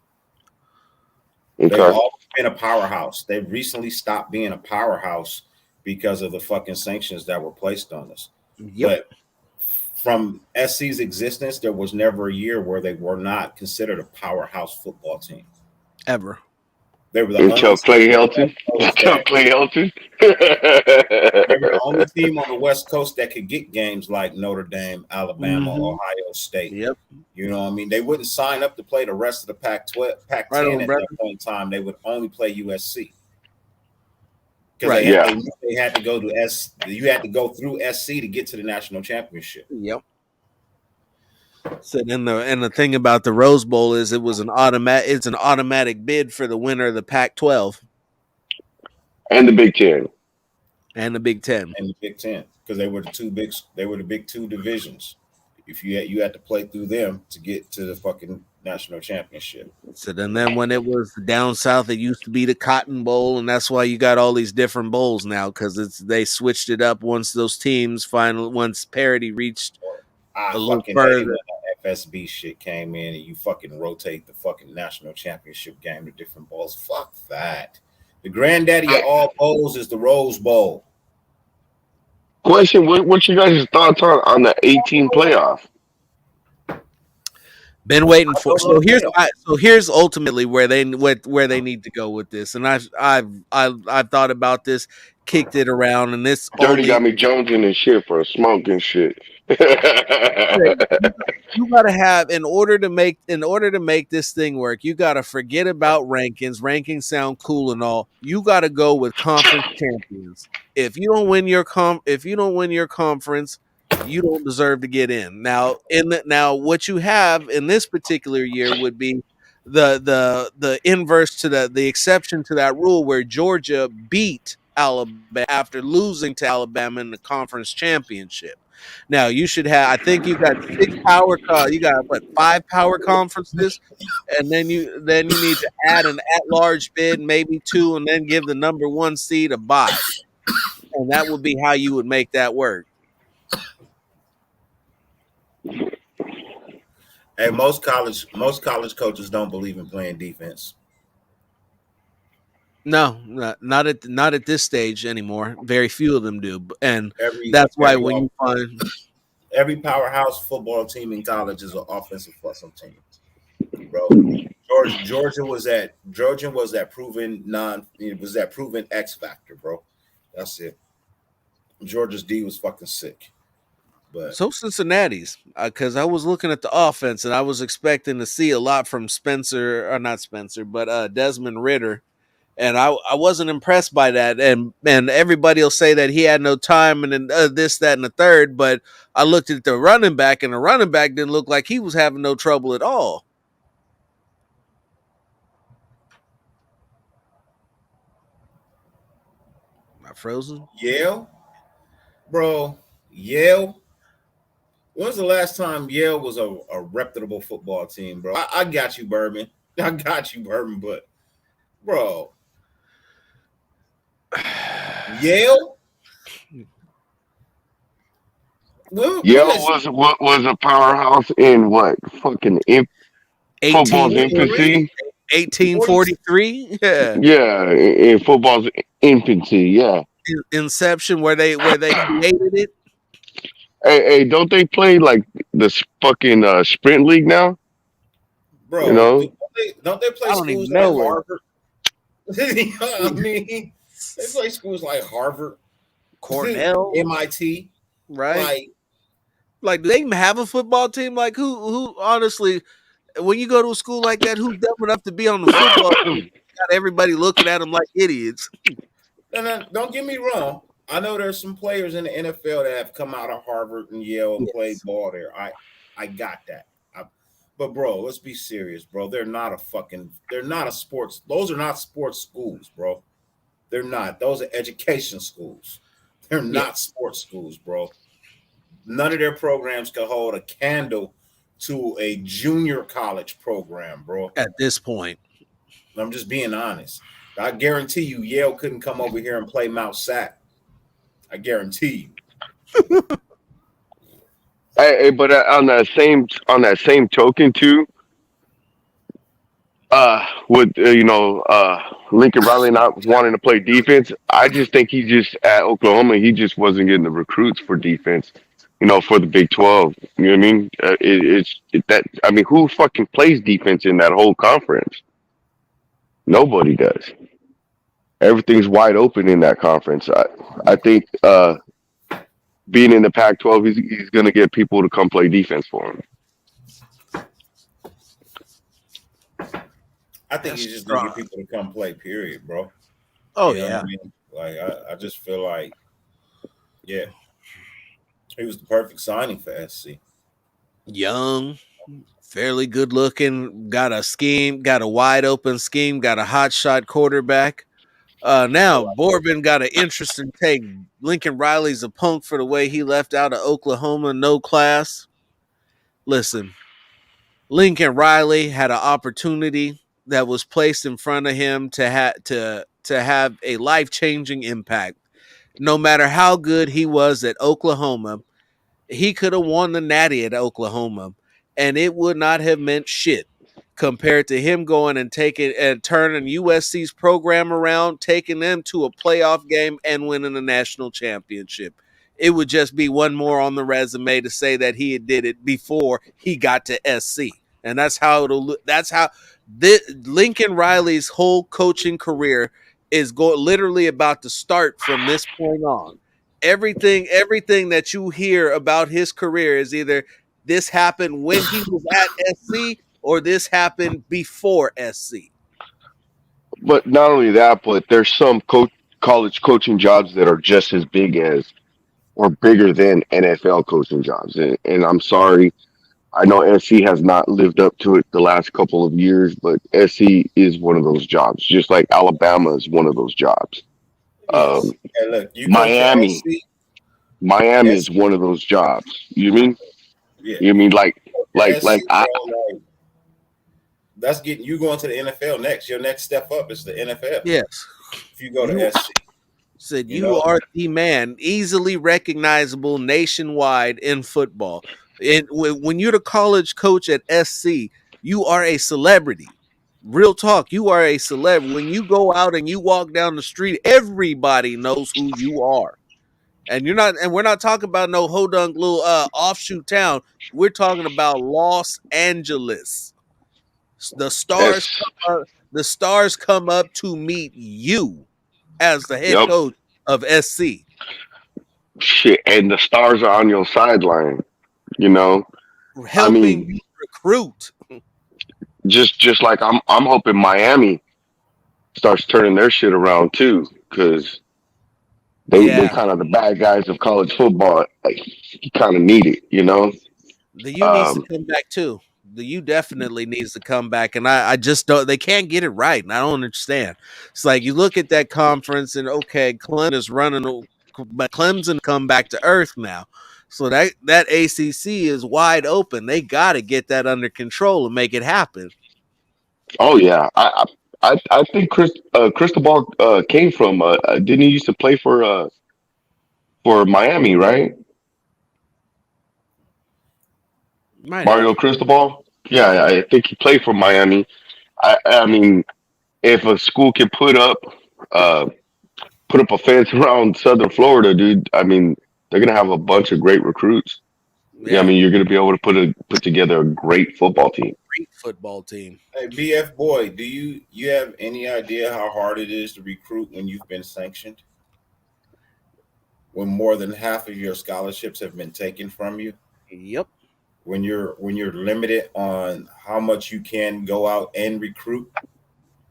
They've Okay. always been a powerhouse. They've recently stopped being a powerhouse because of the fucking sanctions that were placed on us. Yep. But from SC's existence, there was never a year where they were not considered a powerhouse football team. Ever. They were the Until only Clay team on the Helton. West Coast Until that Clay Helton. they were the only team on the West Coast that could get games like Notre Dame, Alabama, Mhm. Ohio State. Yep. You know what I mean? They wouldn't sign up to play the rest of the Pac-12, Right Pac-10 on, at brother. that point in time. They would only play USC because Right. Yeah. they had to go to You had to go through SC to get to the national championship. Yep. So the thing about the Rose Bowl is it's an automatic bid for the winner of the Pac-12 And the Big Ten. and the Big Ten. And the Big Ten because they were the big two divisions. If you had to play through them to get to the fucking national championship. So then when it was down south, it used to be the Cotton Bowl, and that's why you got all these different bowls now because they switched it up once once parity reached I a little fucking hated further. when that FSB shit came in and you fucking rotate the fucking national championship game to different bowls. Fuck that. The granddaddy of all bowls is the Rose Bowl. Question: What's your guys' thoughts on the 18 playoff? Been waiting I for. don't know the playoff. So here's ultimately where they need to go with this, and I've thought about this, kicked it around, and this Dirty only got me jonesing and shit for a smoking shit. you gotta have in order to make this thing work, you gotta forget about rankings. Rankings sound cool and all. You gotta go with conference champions. If you don't win your conference, you don't deserve to get in. Now what you have in this particular year would be the inverse to the exception to that rule where Georgia beat Alabama after losing to Alabama in the conference championship. Now you should have. I think you got You got what 5 power conferences, and then you need to add an at-large bid, maybe 2, and then give the number 1 seed a bye, and that would be how you would make that work. Hey, most college coaches don't believe in playing defense. No, not at this stage anymore. Very few of them do, and Every that's why every when you off- find every powerhouse football team in college is an offensive plus team, bro. Georgia was that proven it was that proven X factor, bro. That's it. Georgia's D was fucking sick. But so Cincinnati's, because I was looking at the offense and I was expecting to see a lot from Spencer, or not Spencer, but Desmond Ritter. And I wasn't impressed by that, and everybody will say that he had no time, and then this, that, and the third. But I looked at the running back, and the running back didn't look like he was having no trouble at all. Am I frozen? Yale, bro, Yale. When's the last time Yale was a reputable football team, bro? I got you, Bourbon. I got you, Bourbon. But, bro, Yale. Yale was a powerhouse in what fucking football's 1843? infancy. 1843? Yeah. Yeah, in football's infancy. Yeah. Inception, where they created it. Hey, don't they play like this fucking sprint league now? You Bro, know, don't they play I don't even schools like know it. Harvard? I mean, they play schools like Harvard, Cornell, MIT, right? Like, do they even have a football team? Like, who honestly, when you go to a school like that, who's dumb enough to be on the football team? Got everybody looking at them like idiots. And don't get me wrong. I know there's some players in the NFL that have come out of Harvard and Yale and played ball there. I got that. But bro, let's be serious, bro. They're not a sports. Those are not sports schools, bro. They're not. Those are education schools. They're not sports schools, bro. None of their programs can hold a candle to a junior college program, bro. At this point, I'm just being honest. I guarantee you, Yale couldn't come over here and play Mount Sac. I guarantee you. But on that same token too, with Lincoln Riley not wanting to play defense, I just think he just at Oklahoma he just wasn't getting the recruits for defense. For the Big 12. You know what I mean? That. I mean, who fucking plays defense in that whole conference? Nobody does. Everything's wide open in that conference. I think being in the Pac-12, he's going to get people to come play defense for him. I think That's he's just gonna strong. get people to come play. Period, bro. Oh You know what yeah, I mean? Like I just feel like, yeah, he was the perfect signing for SC. young, fairly good looking, got a scheme, got a wide open scheme, got a hot shot quarterback. Now Borbin got an interesting take. Lincoln Riley's a punk for the way he left out of Oklahoma, no class. Listen, Lincoln Riley had an opportunity that was placed in front of him to have a life changing impact. No matter how good he was at Oklahoma, he could have won the Natty at Oklahoma, and it would not have meant shit compared to him going and taking and turning USC's program around, taking them to a playoff game and winning a national championship. It would just be one more on the resume to say that he did it before he got to SC. And that's how Lincoln Riley's whole coaching career is literally about to start from this point on. Everything that you hear about his career is either this happened when he was at SC or this happened before SC. But not only that, but there's some college coaching jobs that are just as big as or bigger than NFL coaching jobs. And I'm sorry, I know SC has not lived up to it the last couple of years, but SC is one of those jobs, just like Alabama is one of those jobs. Um, Yes. Hey, look, you go to Miami, SC, Miami is SC, one of those jobs. yeah, You mean SC, I bro. Like that's getting you going to the NFL next. Your next step up is the NFL. Yes. If you go to You SC, said you you know, are the man, easily recognizable nationwide in football. And when you're the college coach at SC, you are a celebrity. Real talk, you are a celeb. When you go out and you walk down the street, everybody knows who you are. And we're not talking about no hodunk little offshoot town. We're talking about Los Angeles. The stars S come up, the stars come up to meet you as the head yep, coach of SC, shit, and the stars are on your sideline. You know, I helping mean, you recruit. just like I'm hoping Miami starts turning their shit around too, because they Yeah, kind of the bad guys of college football. Like, you kind of need it, you know. the U needs to Um, come back too. The U definitely needs to come back, and I just don't. They can't get it right, and I don't understand. It's like you look at that conference, and okay, Clemson is running, but Clemson come back to earth now. So that ACC is wide open. They got to get that under control and make it happen. oh yeah, I think Cristobal came from didn't he used to play for Miami, right? Might Mario have. Cristobal. Yeah, I think he played for Miami. I mean, if a school can uh put up a fence around Southern Florida, dude, I mean, they're gonna have a bunch of great recruits. Yeah, I Yeah, mean, you're gonna be able to put together a great football team. great football team. hey BF boy, do you have any idea how hard it is to recruit when you've been sanctioned? When more than half of your scholarships have been taken from you? Yep. When you're limited on how much you can go out and recruit,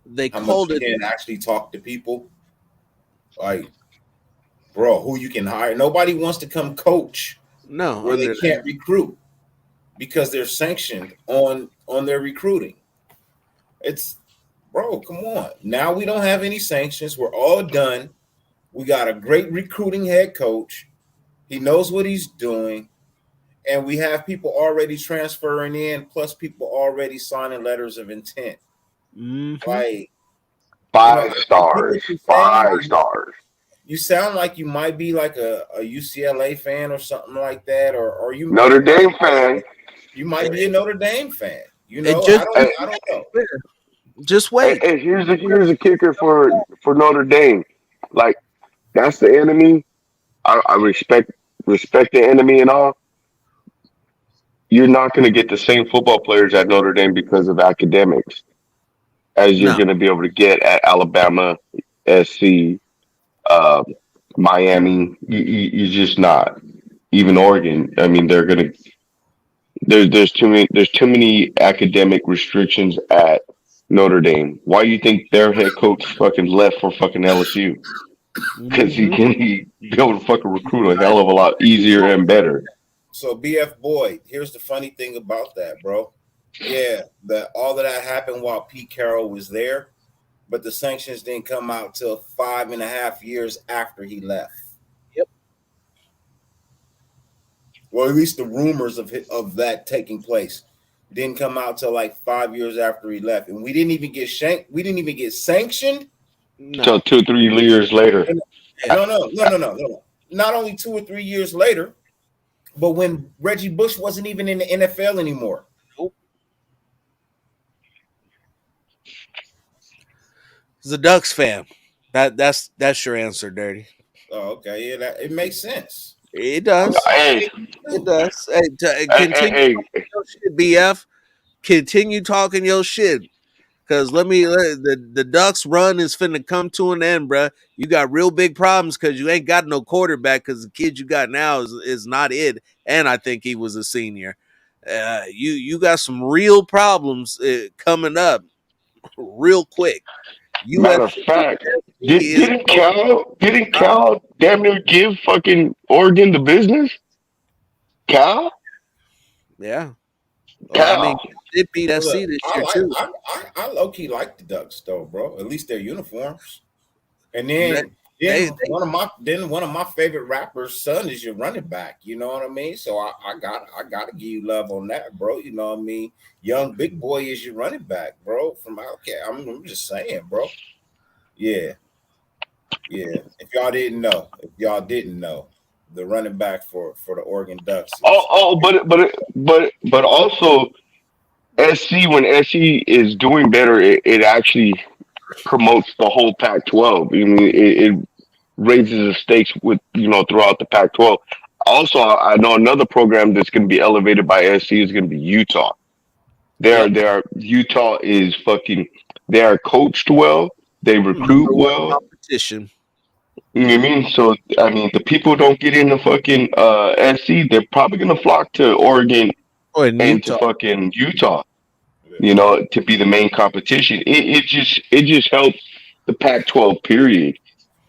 They how much called you it can actually talk to people, like bro, who you can hire. Nobody wants to come coach no where they under can't recruit because they're sanctioned on their recruiting. It's bro, come on. Now we don't have any sanctions. We're all done. We got a great recruiting head coach. He knows what he's doing. And we have people already transferring in, plus people already signing letters of intent. mm-hmm. Like, Five I get what stars, you're saying. 5 stars. You sound like you might be like a UCLA fan or something like that, or Notre Dame fan. you might be a Notre Dame fan. You It know, just I don't know. just Hey, wait. hey, here's a kicker for Notre Dame. Like that's the enemy. I respect the enemy and all. You're not going to get the same football players at Notre Dame because of academics as you're No, going to be able to get at Alabama, SC, uh, Miami. You're just not. Even Oregon. I mean, they're going to. There's too many academic restrictions at Notre Dame. Why do you think their head coach fucking left for fucking LSU? Because he hmm can be able to fucking recruit a hell of a lot easier and better. So BF Boyd, here's the funny thing about that, bro. Yeah, that all of that happened while Pete Carroll was there, but the sanctions didn't come out till 5.5 years after he left. Yep. Well, at least the rumors of that taking place didn't come out till like 5 years after he left, and we didn't even get We didn't even get sanctioned. So no. 2 3 years later. Yeah. No. Not only 2 or 3 years later, but when Reggie Bush wasn't even in the NFL anymore. Nope. He's a Ducks fan. That's your answer, Dirty. Oh, okay, yeah, it makes sense. It I'm does. Hey, It does. Hey, hey, continue hey, your shit, BF. Continue talking your shit. Cause the Ducks run is finna come to an end, bruh. You got real big problems because you ain't got no quarterback. Because the kid you got now is not it, and I think he was a senior. You got some real problems coming up real quick. matter of USC fact, is didn't Cal damn near give fucking Oregon the business? Cal? yeah. Well, I mean, Cal. they beat Well, SC look, this I year like too. I low key like the Ducks though, bro. At least their uniforms. And They, they then one of my favorite rappers' son is your running back. You know what I mean? So I gotta give you love on that, bro. You know what I mean? Young Big Boy is your running back, bro. From Outcast. I'm just saying, bro. Yeah, yeah. If y'all didn't know, the running back for the Oregon Ducks Oh, is oh, but also SC when SC is doing better, it actually promotes the whole Pac-12. I mean, it raises the stakes with throughout the Pac-12. Also, I know another program that's going to be elevated by SC is going to be Utah. yep. Utah is fucking. They are coached well. They recruit Number one well. competition. You know what I mean? So I mean, the people don't get into fucking SC. They're probably going to flock to Oregon Oh, in and to Utah. fucking Utah. yeah. To be the main competition. It just helps the Pac-12 period.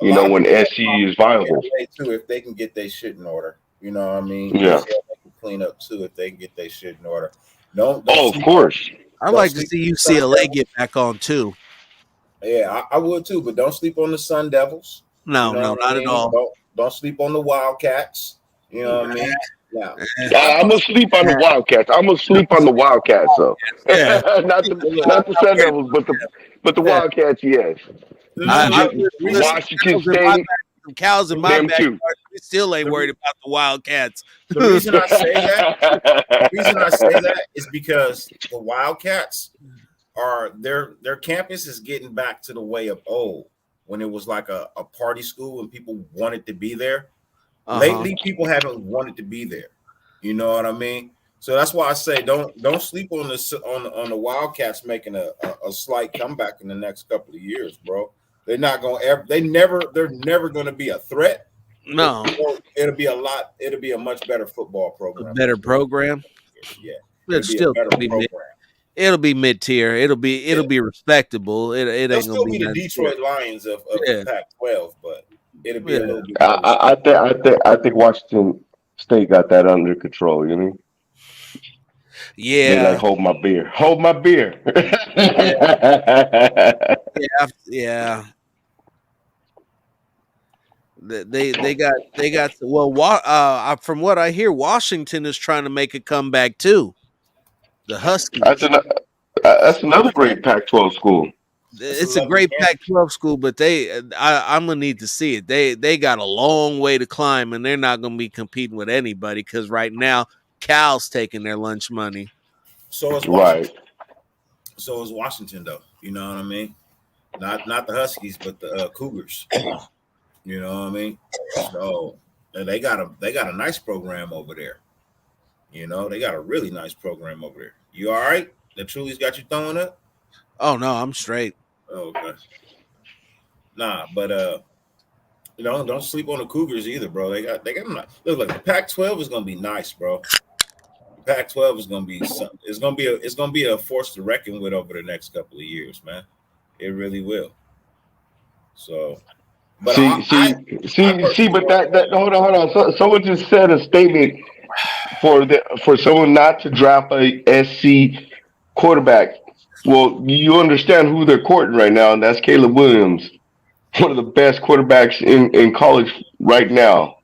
A lot of When people SC is viable. UCLA too if they can get their shit in order. You know what I mean? Yeah. UCLA can clean up too if they can get their shit in order. Don't Oh, of sleep on course. I'd don't like to sleep see on the Sun UCLA Devils. get back on too. Yeah, I would too, but don't sleep on the Sun Devils. You No, know no, what I not at mean? all. Don't sleep on the Wildcats. You know what I mean? Now, I I'm thought gonna sleep on the Wildcats. I'm gonna sleep on the Wildcats, though. Yeah, not the look, not the Sun Devils, but the yeah. Wildcats. Yes. I the reason Washington cows in my State. some cows in my Them backyard. too. We still ain't the, worried about the Wildcats. the reason I say that is because the Wildcats are their campus is getting back to the way of old when it was like a party school and people wanted to be there. Uh-huh. Lately, people haven't wanted to be there. You know what I mean? So that's why I say don't sleep on the Wildcats making a slight comeback in the next couple of years, bro. They're not going to ever. They're never going to be a threat. But No, It'll be a much better football a program. better program. Yeah, It's it'll be a still better gonna be mid. program. It'll be mid tier. Yeah, It'll be respectable. It they'll ain't gonna still be be the nothing to it. Detroit Lions of the Yeah, Pac-12, but it'll be a yeah, little bit more respectable. I think Washington State got that under control. They like yeah, hold my beer. Hold my beer. yeah, yeah, yeah. They got well. From what I hear, Washington is trying to make a comeback too. The that's Huskies. an, that's another great Pac-12 school. It's a It's a lovely great campus. Pac-12 school, but I'm gonna need to see it. They got a long way to climb, and they're not gonna be competing with anybody because right now Cal's taking their lunch money. So is Washington. Right. So is Washington, though. You know what I mean? Not the Huskies, but the Cougars. You know what I mean? So and they got a nice program over there. You know, they got a really nice program over there. You all right? The Truly's got you throwing up? Oh no, I'm straight. Oh, okay. Nah, but don't sleep on the Cougars either, bro. They got look like the Pac-12 is gonna be nice, bro. The Pac-12 is gonna be something. It's gonna be a force to reckon with over the next couple of years, man. It really will. So, but See, see, I see. personally But want. that hold on. So, someone just said a statement for someone not to draft a SC quarterback. Well, you understand who they're courting right now, and that's Caleb Williams, one of the best quarterbacks in college right now.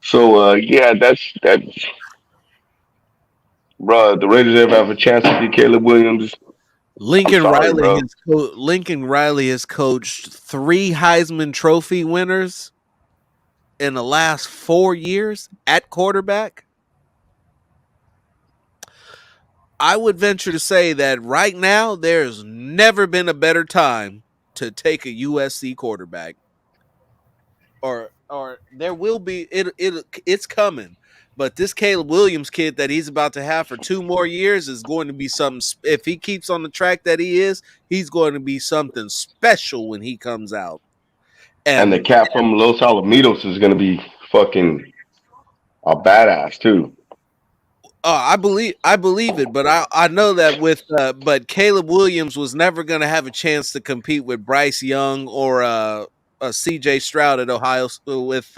So yeah, that, bro. The Raiders ever have a chance to get Caleb Williams? I'm sorry, bro. Lincoln Riley has coached 3 Heisman Trophy winners in the last 4 years at quarterback. I would venture to say that right now there's never been a better time to take a USC quarterback. Or there will be it's coming. But this Caleb Williams kid that he's about to have for 2 more years is going to be something. If he keeps on the track that he is, he's going to be something special when he comes out. And the And cat from Los Alamitos is gonna be fucking a badass too. I believe it, but I know that but Caleb Williams was never going to have a chance to compete with Bryce Young or CJ Stroud at Ohio with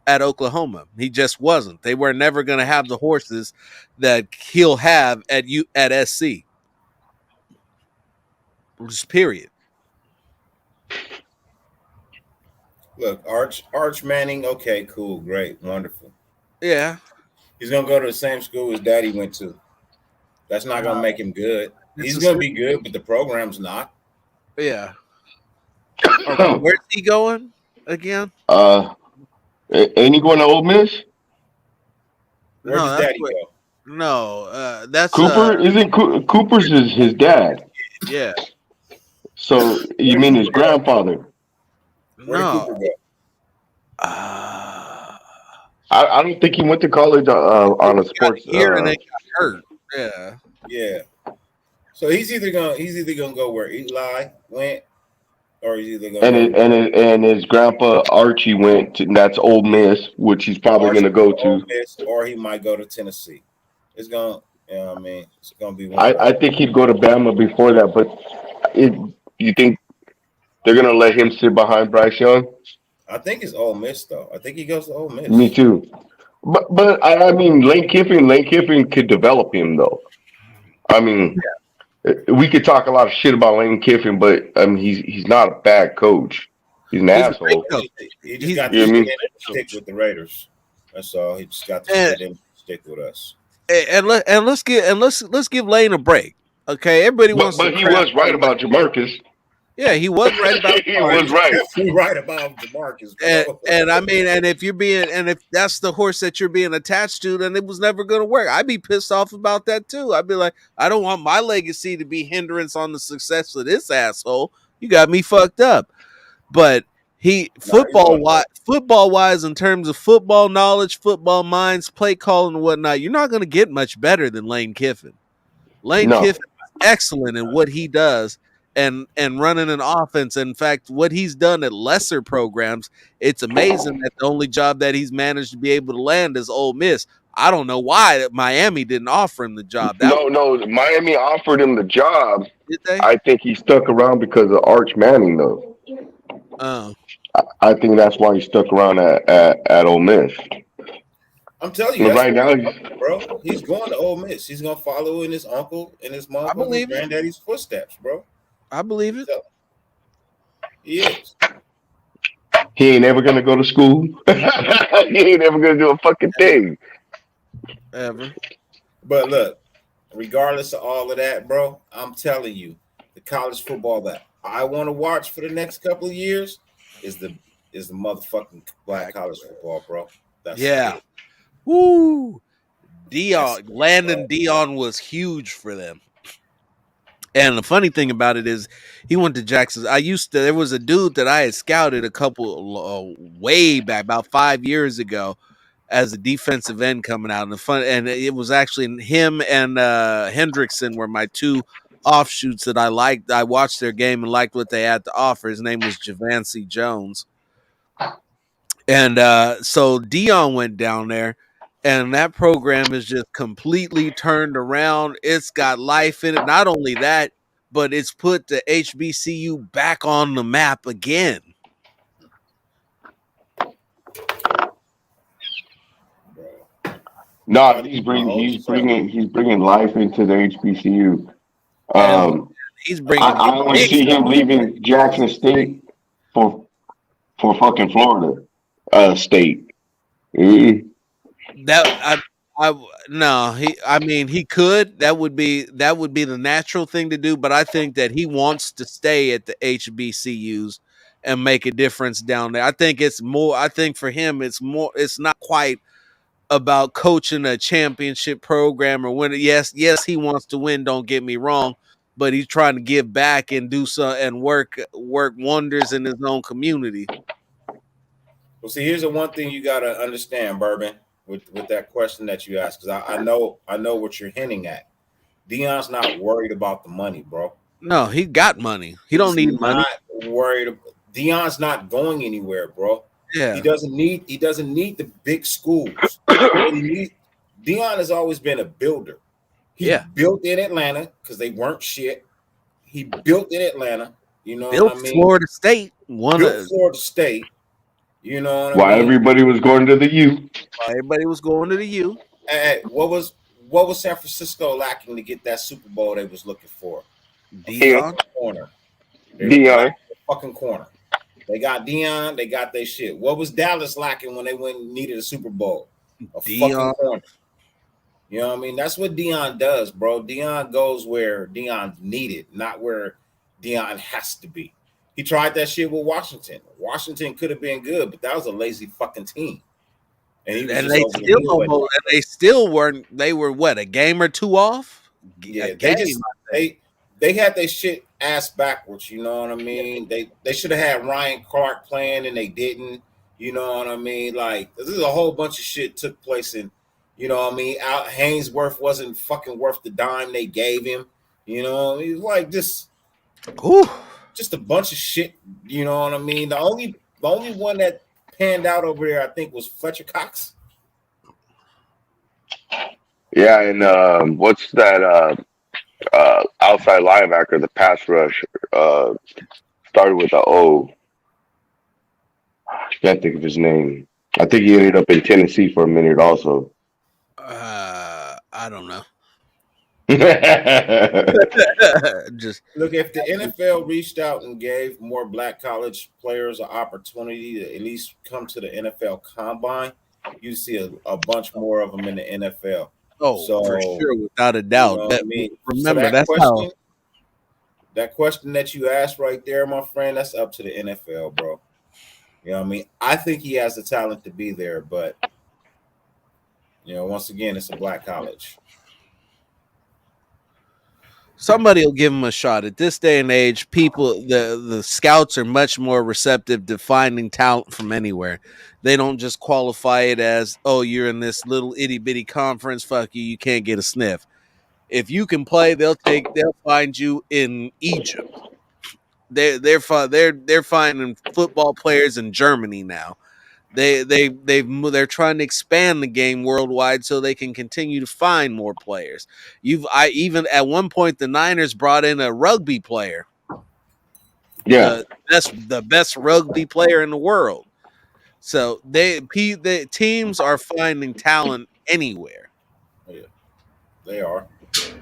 at Oklahoma. He just wasn't. They were never going to have the horses that he'll have at SC. Just period. Look, Arch Manning. Okay, cool, great, wonderful. Yeah. He's gonna go to the same school his daddy went to. That's not gonna Uh, make him good. it's He's a gonna slip. be good, but the program's not. Yeah. Where's he going again? uh, ain't he going to Ole Miss? Where'd No, his that's daddy what. go? No, that's Cooper isn't Cooper's his dad. yeah. So you Where did mean his Cooper go? grandfather? Where did No. Cooper go? Uh, I don't think he went to college he on a got sports. here and then got hurt. Yeah. Yeah. So he's either gonna go where Eli went, or he's either gonna And go and his grandpa Archie went to that's Ole Miss, which he's probably or going to go Ole to. Miss, or he might go to Tennessee. It's gonna, you know what I mean, it's gonna be one of those. I think he'd go to Bama before that, but it, you think they're going to let him sit behind Bryce Young? I think it's Ole Miss though. I think he goes to Ole Me Miss. too. But I mean Lane Kiffin could develop him though. I mean, we could talk a lot of shit about Lane Kiffin, but I mean he's not a bad coach. He's an He's a great asshole. coach. He just He's got You to know what I mean? stick with the Raiders. That's all. He just got to and, stick with us. let's give Lane a break. Okay, everybody wants to But he crap was right on Lane. about Jamarcus. Yeah, he was right about He Marcus. was right. Definitely right about Jamarcus, And, bro. and I mean, if that's the horse that you're being attached to, then it was never going to work. I'd be pissed off about that too. I'd be like, I don't want my legacy to be hindrance on the success of this asshole. You got me fucked up. But he Nah, he's doing great. football wise, in terms of football knowledge, football minds, play calling and whatnot, you're not going to get much better than Lane Kiffin. Lane No. Kiffin is excellent in what he does and running an offense. In fact, what he's done at lesser programs, it's amazing that the only job that he's managed to be able to land is Ole Miss. I don't know why Miami didn't offer him the job. No. Miami offered him the job. Did they? I think he stuck around because of Arch Manning, though. Oh, I think that's why he stuck around at Ole Miss. I'm telling you, And that's right what now, he's doing, bro. He's going to Ole Miss. He's gonna follow in his uncle and his I motherfucking believe it. granddaddy's footsteps, bro. I believe it. So, he is. he ain't ever gonna go to school. He ain't ever gonna do a fucking thing. Ever. But look, regardless of all of that, bro, I'm telling you, the college football that I want to watch for the next couple of years is the motherfucking black college football, bro. That's Yeah. it. Woo. That's Dion, it, Landon bro. Dion was huge for them. And the funny thing about it is, he went to Jackson. There was a dude that I had scouted a couple way back, about 5 years ago, as a defensive end coming out. And it was actually him and Hendrickson were my two offshoots that I liked. I watched their game and liked what they had to offer. His name was Javancy Jones. And so Dion went down there, and that program is just completely turned around. It's got life in it. Not only that, but it's put the HBCU back on the map again. Bro. No, he's bringing life into the HBCU. And he's bringing I only big see him stuff. leaving Jackson State for fucking Florida State. Mm. That I no, I mean, he could. That would be the natural thing to do, but I think that he wants to stay at the HBCUs and make a difference down there. I think for him it's not quite about coaching a championship program or winning. Yes, he wants to win, don't get me wrong, but he's trying to give back and do so and work wonders in his own community. Well, see, here's the one thing you gotta understand, Bourbon, with that question that you asked, because I know what you're hinting at. Dion's not worried about the money, bro. No, he got money. He don't need money. Not worried. Dion's not going anywhere, bro. Yeah. He doesn't need the big schools. What he needs, Dion has always been a builder. He built in Atlanta because they weren't shit. He built in Atlanta. You know Built what I mean? Florida State. Built Florida State. You know what Why I mean? everybody was going to the U. Everybody was going to the U. And what was San Francisco lacking to get that Super Bowl they was looking for? Dion. Corner. Dion. Fucking corner. They got Dion. They got their shit. What was Dallas lacking when they went and needed a Super Bowl? A Dion. fucking corner. You know what I mean? That's what Dion does, bro. Dion goes where Dion's needed, not where Dion has to be. He tried that shit with Washington. Washington could have been good, but that was a lazy fucking team. And they still weren't. They were what, a game or two off? Yeah, they had their shit ass backwards. You know what I mean? They should have had Ryan Clark playing, and they didn't. You know what I mean? Like, this is a whole bunch of shit took place in. You know what I mean? Hainsworth wasn't fucking worth the dime they gave him. You know, he's like this. Ooh. Just a bunch of shit. You know what I mean? The only one that panned out over there, I think, was Fletcher Cox. Yeah, and what's that outside linebacker, the pass rush, started with the O. I can't think of his name. I think he ended up in Tennessee for a minute also. I don't know. Just look, if the NFL reached out and gave more black college players an opportunity to at least come to the NFL Combine, you see a bunch more of them in the NFL. Oh, so, for sure, without a doubt. You know I mean? Remember, so that's question, that question that you asked right there, my friend, that's up to the NFL, bro. You know what I mean? I think he has the talent to be there, but you know, once again, it's a black college. Somebody will give him a shot. At this day and age, the scouts are much more receptive to finding talent from anywhere. They don't just qualify it as, oh, you're in this little itty bitty conference. Fuck you, you can't get a sniff. If you can play, they'll find you in Egypt. They're finding football players in Germany now. They're trying to expand the game worldwide so they can continue to find more players. Even at one point the Niners brought in a rugby player. Yeah, the best rugby player in the world. So the teams are finding talent anywhere. Yeah, they are.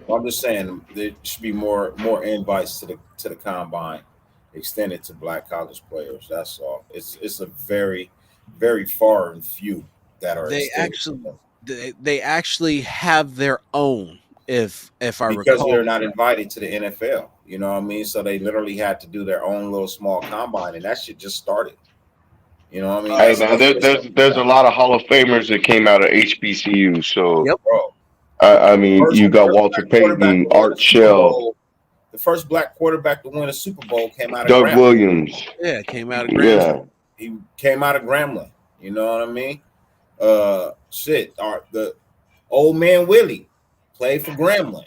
Well, I'm just saying there should be more invites to the combine extended to black college players. That's all. It's a very, very far and few that are. They actually have their own. If I recall, because they're not invited to the NFL. You know what I mean? So they literally had to do their own little small combine, and that shit just started. You know what I mean? Hey, now there's a lot of Hall of Famers that came out of HBCU. So Yep. bro. I mean, First, you got first Walter black quarterback Payton, to win a Art Super Shell, Bowl. The first black quarterback to win a Super Bowl came out of Doug Grambling. Williams. Yeah, it came out of Grambling. Yeah, He came out of Grambling. You know what I mean? Shit. The old man Willie played for Grambling.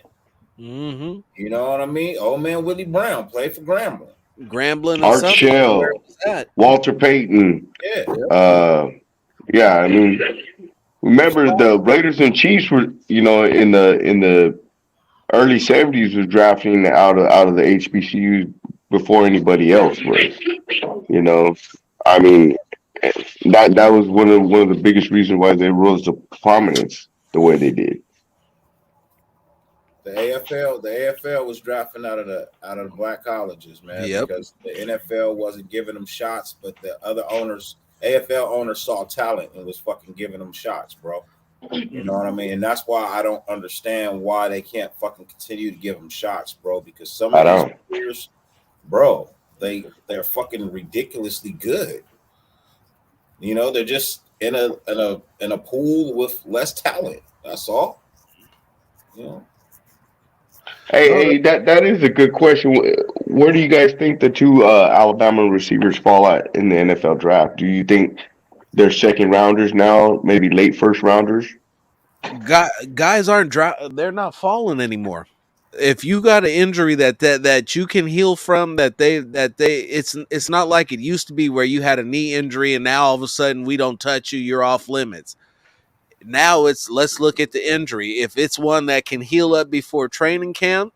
Mm-hmm. You know what I mean? Old man Willie Brown played for Grambling. Grambling and Art Southern, where it Shell, was at. Walter Payton. Yeah. Uh, yeah, I mean, remember the Raiders and Chiefs were, in the early '70s was drafting out of the HBCUs before anybody else was. You know, I mean, that was one of the biggest reasons why they rose to prominence the way they did. The AFL was drafting out of the black colleges, man, Yep. because the NFL wasn't giving them shots, but the other owners, AFL owners, saw talent and was fucking giving them shots, bro. You know what I mean? And that's why I don't understand why they can't fucking continue to give them shots, bro. Because some I of these don't. players, bro, they're fucking ridiculously good. You know, they're just in a pool with less talent. That's all. You know. Hey, that is a good question. Where do you guys think the two Alabama receivers fall at in the NFL draft? Do you think they're second rounders now, maybe late first rounders? Guys aren't they're not falling anymore. If you got an injury that you can heal from, it's not like it used to be where you had a knee injury and now all of a sudden we don't touch you, you're off limits. Now it's let's look at the injury. If it's one that can heal up before training camp,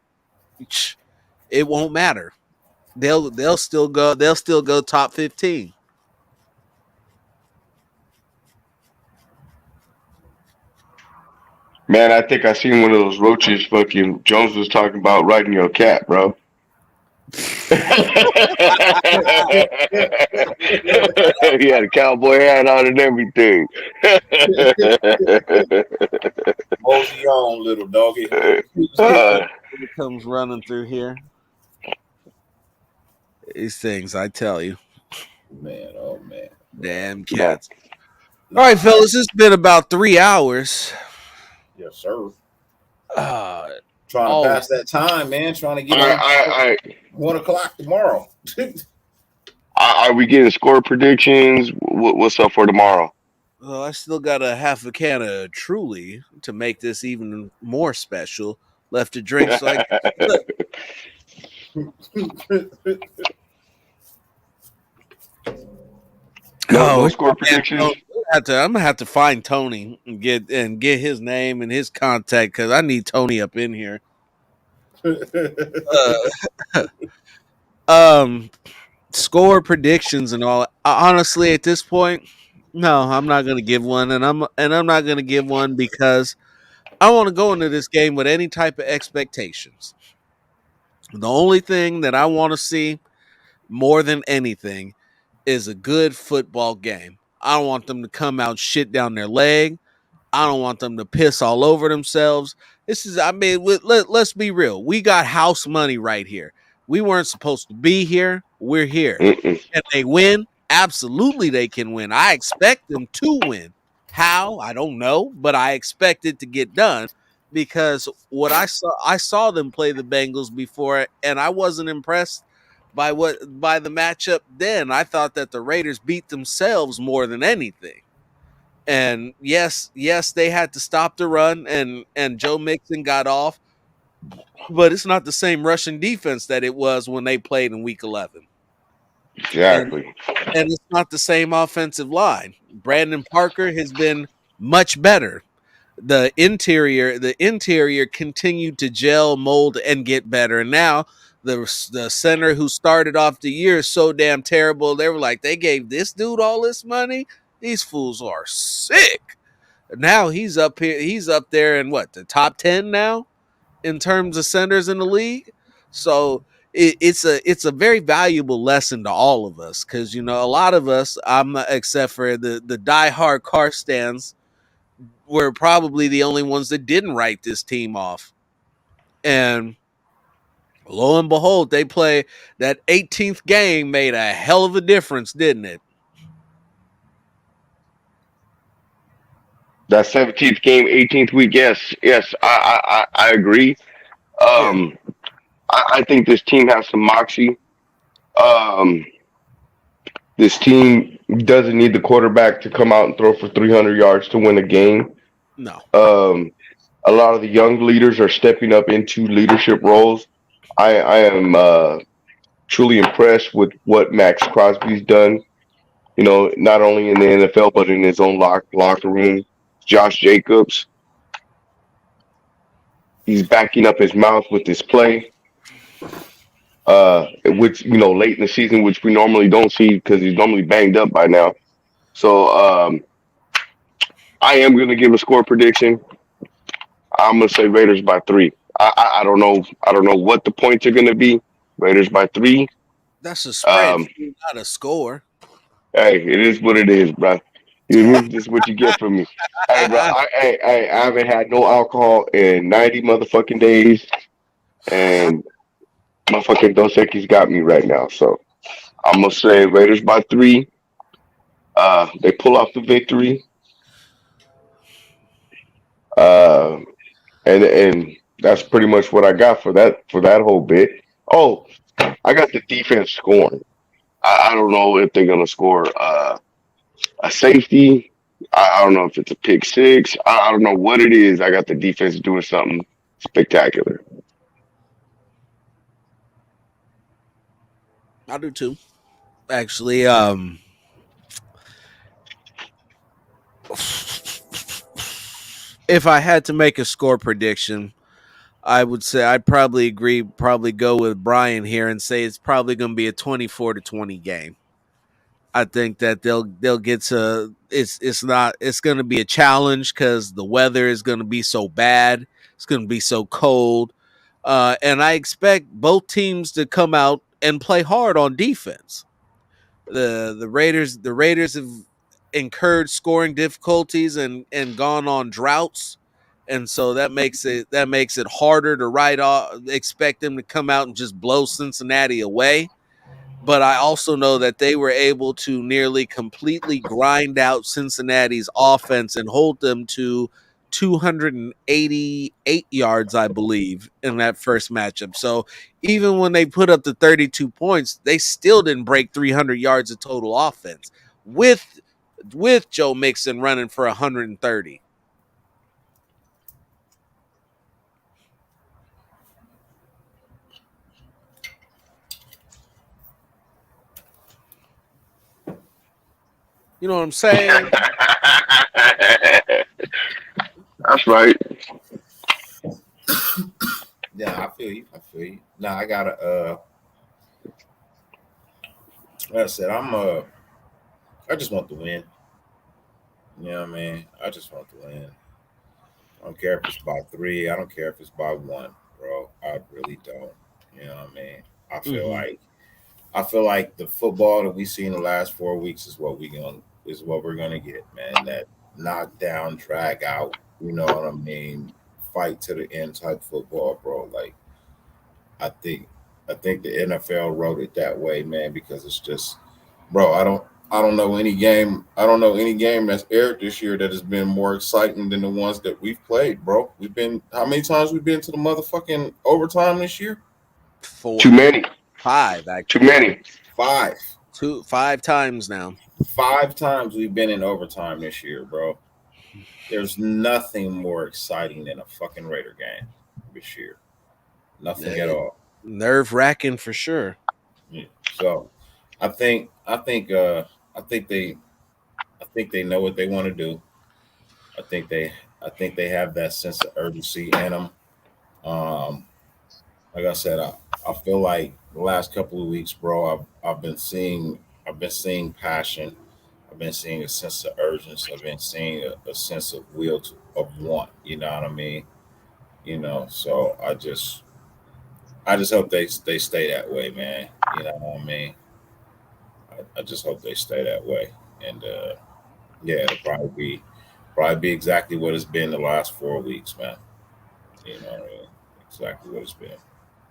it won't matter. They'll still go top 15. Man, I think I seen one of those roaches. Fucking Jones was talking about riding your cat, bro. He had a cowboy hat on and everything. Mosey on, little doggy. It comes running through here. These things, I tell you. Man, oh man. Damn No. cats. All right, fellas, it's been about 3 hours. Yes, sir. Uh, Trying oh, to pass that time, man. Trying to get on I, 1 o'clock tomorrow. are we getting score predictions? What's up for tomorrow? well, I still got a half a can of Truly to make this even more special. Left to drink, so I No oh, score man, predictions. I'm gonna have to find Tony and get his name and his contact because I need Tony up in here. Uh, score predictions and all. Honestly, at this point, no, I'm not gonna give one, and I'm not gonna give one because I want to go into this game with any type of expectations. The only thing that I want to see more than anything is a good football game. I don't want them to come out shit down their leg. I don't want them to piss all over themselves. I mean, let's be real. We got house money right here. We weren't supposed to be here. We're here. Mm-mm. Can they win? Absolutely, they can win. I expect them to win. How? I don't know, but I expect it to get done because what I saw them play the Bengals before, and I wasn't impressed by the matchup then. I thought that the Raiders beat themselves more than anything. And yes, they had to stop the run, and Joe Mixon got off, but it's not the same Russian defense that it was when they played in Week 11, and Exactly. and it's not the same offensive line. Brandon Parker has been much better. The interior continued to gel, mold, and get better. And now the center who started off the year is so damn terrible. They were like, they gave this dude all this money. These fools are sick. Now he's up here. He's up there in what, the top 10 now in terms of centers in the league. So it's a very valuable lesson to all of us because a lot of us, except for the diehard car stands, were probably the only ones that didn't write this team off. And Lo and behold, they play that 18th game made a hell of a difference, didn't it? That 17th game, 18th week. Yes, yes, I agree. Yeah. Um, I think this team has some moxie. Um, this team doesn't need the quarterback to come out and throw for 300 yards to win a game. No. Um, a lot of the young leaders are stepping up into leadership roles. I am truly impressed with what Max Crosby's done. You know, not only in the NFL but in his own locker room. Josh Jacobs, he's backing up his mouth with his play. Which late in the season, which we normally don't see because he's normally banged up by now. So I am going to give a score prediction. I'm going to say Raiders by 3. I don't know. I don't know what the points are going to be. Raiders by 3. That's a spread, Um, not a score. hey, it is what it is, bro. This is what you get from me. Hey, bro. I haven't had no alcohol in 90 motherfucking days, and motherfucking Dos Equis got me right now. So I'm gonna say Raiders by 3. They pull off the victory. Uh, and that's pretty much what I got for that whole bit. Oh, I got the defense scoring. I don't know if they're gonna score a safety. I don't know if it's a pick six. I don't know what it is. I got the defense doing something spectacular. I do too. Actually, if I had to make a score prediction, I would say I'd probably agree, probably go with Brian here and say it's probably going to be a 24-20 game. I think that they'll get to it's not it's going to be a challenge because the weather is going to be so bad. It's going to be so cold, and I expect both teams to come out and play hard on defense. The Raiders have incurred scoring difficulties and gone on droughts, and so that makes it harder to write off. Expect them to come out and just blow Cincinnati away. But I also know that they were able to nearly completely grind out Cincinnati's offense and hold them to 288 yards, I believe, in that first matchup. So even when they put up the 32 points, they still didn't break 300 yards of total offense with Joe Mixon running for 130. You know what I'm saying? That's right. Yeah, I feel you. I feel you. Now I gotta like I said, I just want to win. You know what I mean? I just want to win. I don't care if it's by 3. I don't care if it's by 1, bro. I really don't. You know what I mean? I feel Mm-hmm. like I feel like the football that we see in the last 4 weeks is what we're gonna get, man. That knockdown, drag out, you know what I mean? Fight to the end type football, bro. Like I think I think the NFL wrote it that way, man, because it's just, bro. I don't know any game that's aired this year that has been more exciting than the ones that we've played, bro. We've been how many times we've been to the motherfucking overtime this year? Too 4, many. 5 Too actually, many. 5. 5 times now. 5 times we've been in overtime this year, bro. There's nothing more exciting than a fucking Raider game this year. Nothing at all. Nerve wracking for sure. Yeah. So I think I think they I think they know what they want to do. I think they I think they have that sense of urgency in them. Um, like I said, I feel like the last couple of weeks, bro, I've been seeing passion. I've been seeing a sense of urgency. I've been seeing a sense of of want. You know what I mean? You know, so I just hope they stay that way, man. You know what I mean? I just hope they stay that way. And yeah, probably be exactly what it's been the last 4 weeks, man. You know what I mean? Exactly what it's been.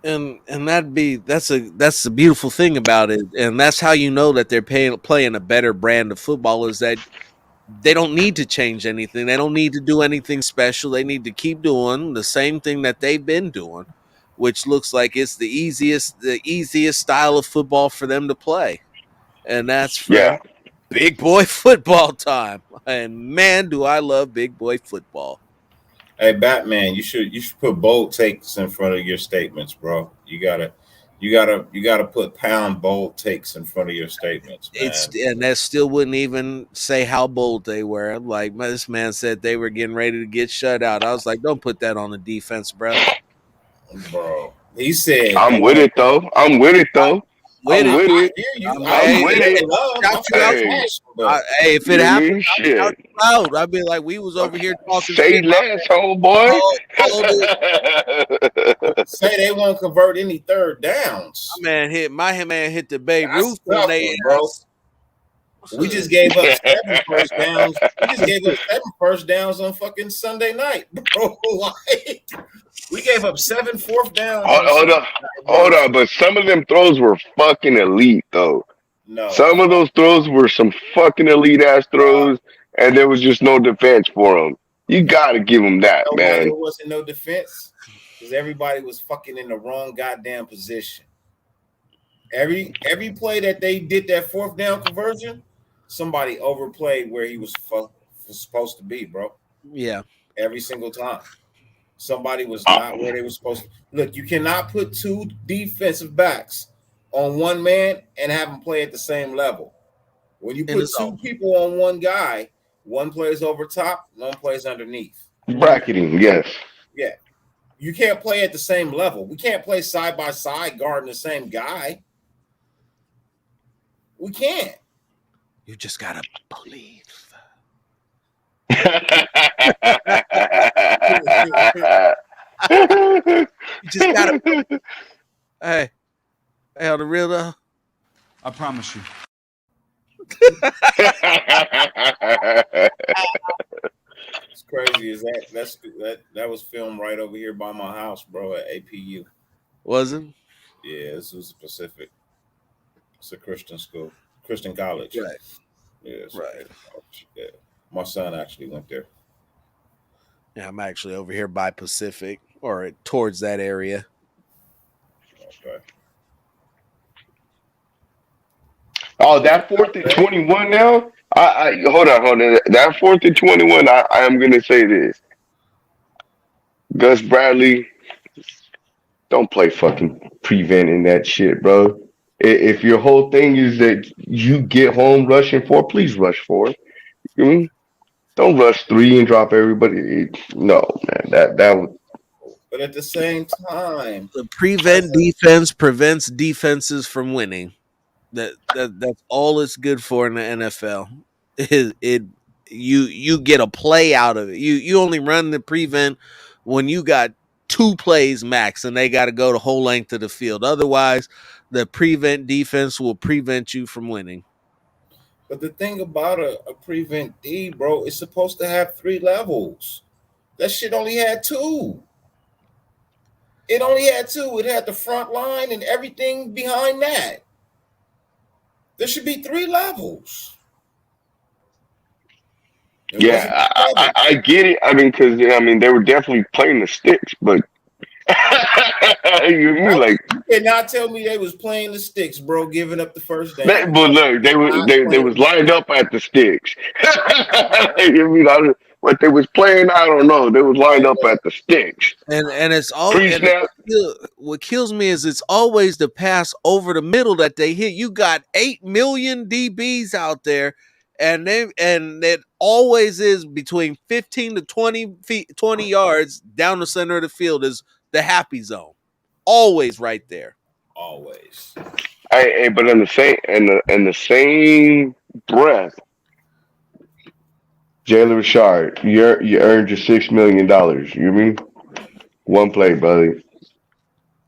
and that's the beautiful thing about it, and that's how you know that they're playing a better brand of football is that they don't need to change anything. They don't need to do anything special. They need to keep doing the same thing that they've been doing, which looks like it's the easiest style of football for them to play. And that's Yeah, from big boy football time. And man, do I love big boy football. Hey, Batman, you should put bold takes in front of your statements, bro. You gotta put pound bold takes in front of your statements, It's man. and that still wouldn't even say how bold they were. Like this man said they were getting ready to get shut out. I was like, don't put that on the defense, bro. Bro. He said I'm they with gonna it though. I'm with it though. With I'm it, with I it. hear you. I'm, I I'm hey, with appreciate hey, it. the love. shout I'm you out. saying Hey, passion, but Hey, if it you happens, mean I'll shout shit? you out. I'd be like, we was over here talking Say shit. less, homeboy. say they won't convert any third downs. My man hit the Babe That's Ruth a on tough they one, bro. ass. We just gave up seven first downs. We just gave up seven first downs on fucking Sunday night, bro. Like, we gave up seven fourth downs hold, on hold Sunday on, night, hold bro. on. But some of them throws were fucking elite, though. No, Some of those throws were some fucking elite ass uh, throws, and there was just no defense for them. You gotta give them you that, know why man. there wasn't no defense? Because everybody was fucking in the wrong goddamn position. Every play that they did that fourth down conversion, somebody overplayed where he was supposed to be, bro. Yeah, Every single time. Somebody was Uh, not where they were supposed to. Look, you cannot put two defensive backs on one man and have them play at the same level. When you and put it's two all. people on one guy, one plays over top, one plays underneath. bracketing, yes. Yeah. You can't play at the same level. We can't play side by side guarding the same guy. We can't. You just gotta believe. You just gotta. Hey, hey, on the real though. I promise you. It's crazy. Is that was filmed right over here by my house, bro, at APU. Wasn't Yeah, this was Pacific. It's a Christian school, Christian college. right, Yeah, it's a right. Christian college. Yeah, my son actually went there. Yeah, I'm actually over here by Pacific or towards that area. Okay. Oh, that fourth and 21 now? Hold on. That fourth and 21, I am gonna say this. Gus Bradley, don't play fucking preventing that shit, bro. If your whole thing is that you get home rushing four, please rush four. You mean? Don't rush three and drop everybody. No, man. That was But at the same time, The prevent defense prevents defenses from winning. That's all it's good for in the NFL. It you get a play out of it. You only run the prevent when you got two plays max and they got to go the whole length of the field. Otherwise, the prevent defense will prevent you from winning. but the thing about a prevent D, bro, it's supposed to have three levels. That shit only had two. It only had two. It had the front line and everything behind that. There should be three levels. It wasn't yeah. three I levels. get it. I mean, because I mean they were definitely playing the sticks, but you mean like You cannot tell me they was playing the sticks, bro, giving up the first they, down. but look, Not they playing was the lined sticks. up at the sticks. You mean what they was playing? I don't know. They was lined Hey, up look, at the sticks. And it's all Pre and snap. what kills me is it's always the pass over the middle that they hit. You got 8 million DBs out there, and it always is between 15 to 20 feet, 20 yards down the center of the field is the happy zone. Always right there. always. But in the same breath, Jalen Richard, you earned your $6 million. You mean one play, buddy?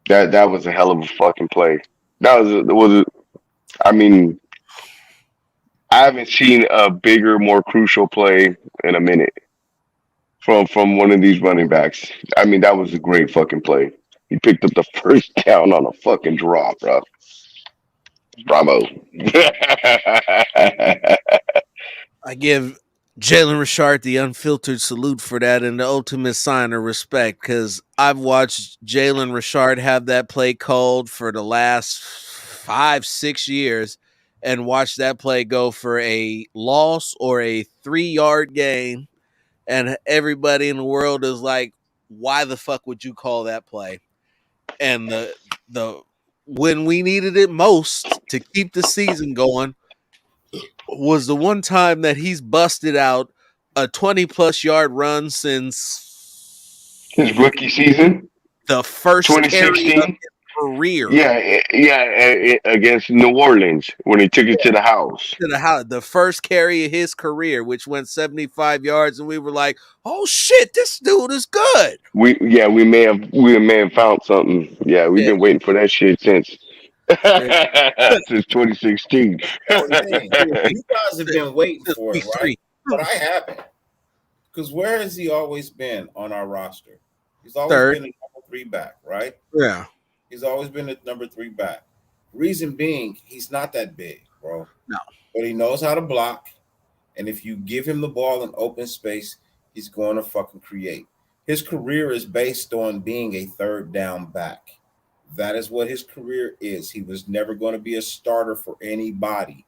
That was a hell of a fucking play. I mean, I haven't seen a bigger, more crucial play in a minute from one of these running backs. I mean, that was a great fucking play. He picked up the first down on a fucking draw, bro. Bravo. I give Jalen Richard the unfiltered salute for that and the ultimate sign of respect because I've watched Jalen Richard have that play called for the last 5-6 years and watch that play go for a loss or a 3-yard gain. And everybody in the world is like, why the fuck would you call that play? And the when we needed it most to keep the season going was the one time that he's busted out a 20+ yard run His since rookie season, the first carry of 2016. his career. Yeah, against New Orleans when he took it to the house. To the house, the first carry of his career, which went 75 yards, and we were like, "Oh shit, this dude is good." We may have found something. Yeah, we've Yeah, been waiting for that shit since yeah. since 2016. That's the thing. You guys have been waiting Since for it, week right? 3. But I haven't. Because where has he always been on our roster? He's always Third. been a number 3 back, right? Yeah. He's always been a number 3 back. Reason being, he's not that big, bro. No. But he knows how to block. And if you give him the ball in open space, he's going to fucking create. His career is based on being a third down back. That is what his career is. He was never going to be a starter for anybody.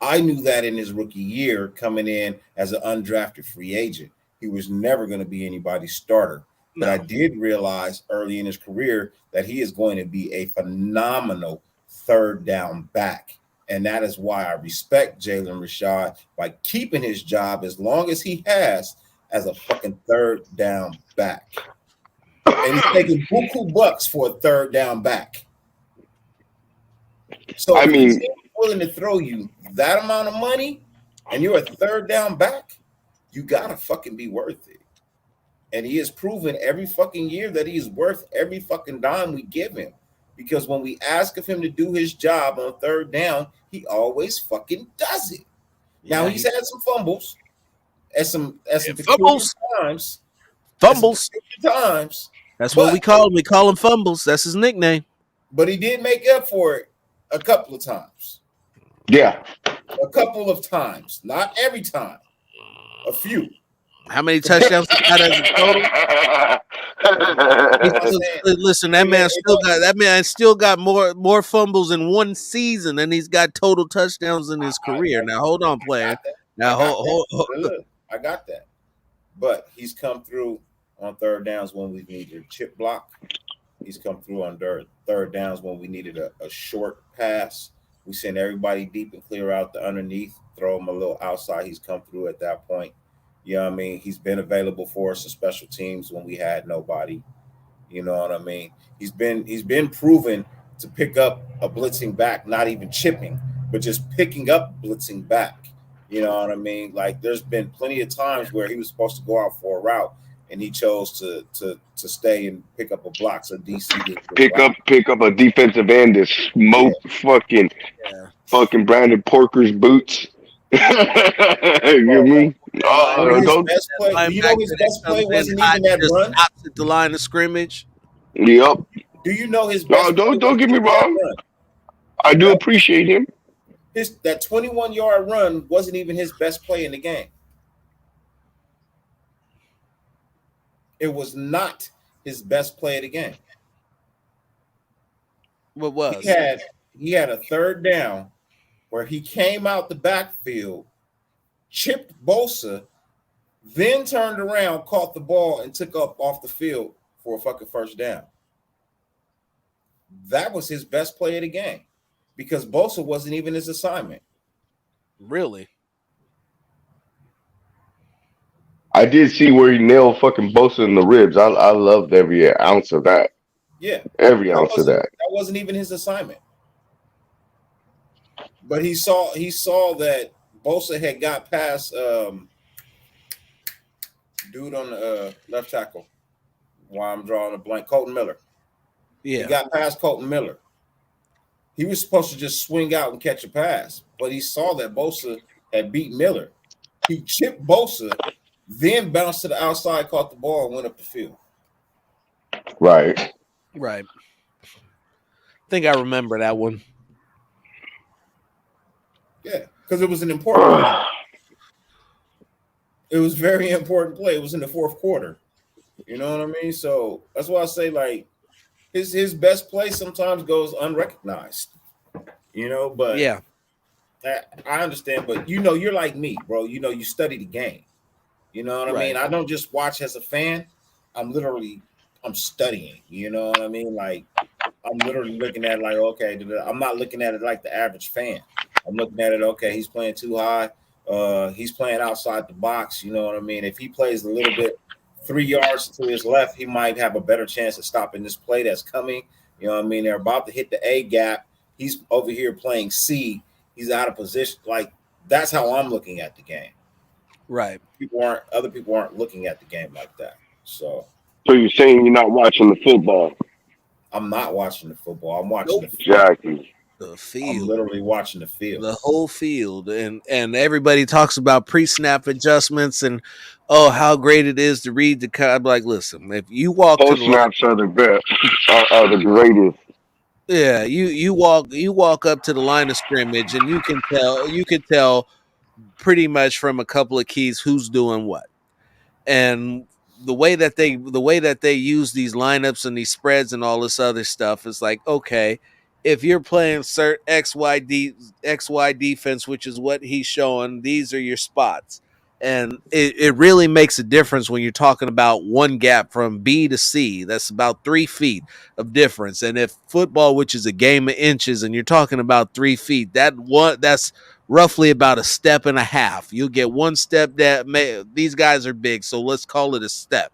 I knew that in his rookie year coming in as an undrafted free agent. He was never going to be anybody's starter. But No. I did realize early in his career that he is going to be a phenomenal third down back. And that is why I respect Jalen Richard by keeping his job as long as he has as a fucking third down back. And he's taking buku bucks for a third down back. So I if the mean, team is willing to throw you that amount of money and you're a third down back, you gotta fucking be worth it. And he has proven every fucking year that he is worth every fucking dime we give him. Because when we ask of him to do his job on third down, he always fucking does it. Now Yeah, he's had some fumbles at some peculiar fumbles. times. Fumbles. Times. That's what we call him. We call him Fumbles. That's his nickname. But he did make up for it a couple of times. yeah. A couple of times. Not every time. A few. How many touchdowns he got as a total? Listen, that man still got more fumbles in one season than he's got total touchdowns in his career. Now hold on, player. Now I got that. But he's come through on third downs when we needed a chip block. He's come through on third downs when we needed a short pass. We send everybody deep and clear out the underneath, throw him a little outside. He's come through at that point. You know what I mean? He's been available for us in special teams when we had nobody. You know what I mean? He's been proven to pick up a blitzing back, not even chipping, but just picking up blitzing back. You know what I mean? Like there's been plenty of times where he was supposed to go out for a route and he chose to stay and pick up a block. So DC pick up a defensive end that smoked fucking Brandon Porker's boots. You know me? His best play, you know his best play wasn't even that run. Opposite the line of scrimmage. Yep. Do you know his best don't get me wrong. I do appreciate him. That 21-yard run wasn't even his best play in the game. It was not his best play of the game. What was? He had a third down where he came out the backfield, chipped Bosa, then turned around, caught the ball, and took up off the field for a fucking first down. That was his best play of the game because Bosa wasn't even his assignment. Really? I did see where he nailed fucking Bosa in the ribs. I loved every ounce of that. Yeah. Every ounce of that. That wasn't even his assignment. But he saw that Bosa had got past dude on the left tackle. Why I'm drawing a blank. Colton Miller. Yeah. He got past Colton Miller. He was supposed to just swing out and catch a pass, but he saw that Bosa had beat Miller. He chipped Bosa, then bounced to the outside, caught the ball, and went up the field. Right. Right. I think I remember that one. Yeah, because it was an important play. It was very important play. It was in the fourth quarter. You know what I mean? So that's why I say like his best play sometimes goes unrecognized. You know, but Yeah. I understand. But you know, you're like me, bro. You know, you study the game. You know what I mean? Right. I don't just watch as a fan. I'm studying. You know what I mean? Like I'm literally looking at it like, okay, I'm not looking at it like the average fan. I'm looking at it, okay, he's playing too high. He's playing outside the box. You know what I mean? If he plays a little bit 3 yards to his left, he might have a better chance of stopping this play that's coming. You know what I mean? They're about to hit the A gap. He's over here playing C. He's out of position. Like that's how I'm looking at the game. Right. Other people aren't looking at the game like that. So So you're saying you're not watching the football? I'm not watching the football. I'm watching the Nope. field. Exactly. The I'm field. literally watching the field. The whole field. And everybody talks about pre-snap adjustments and how great it is to read the I'm like, listen, if you walk to the Post line, snaps are the best. Are the greatest. yeah, you walk up to the line of scrimmage and you can tell pretty much from a couple of keys who's doing what. And the way that they use these lineups and these spreads and all this other stuff is like, okay, if you're playing cert XY defense, which is what he's showing, these are your spots. And it really makes a difference when you're talking about one gap from B to C. That's about 3 feet of difference. And if football, which is a game of inches, and you're talking about 3 feet, that's roughly about a step and a half. You'll get one step these guys are big, so let's call it a step.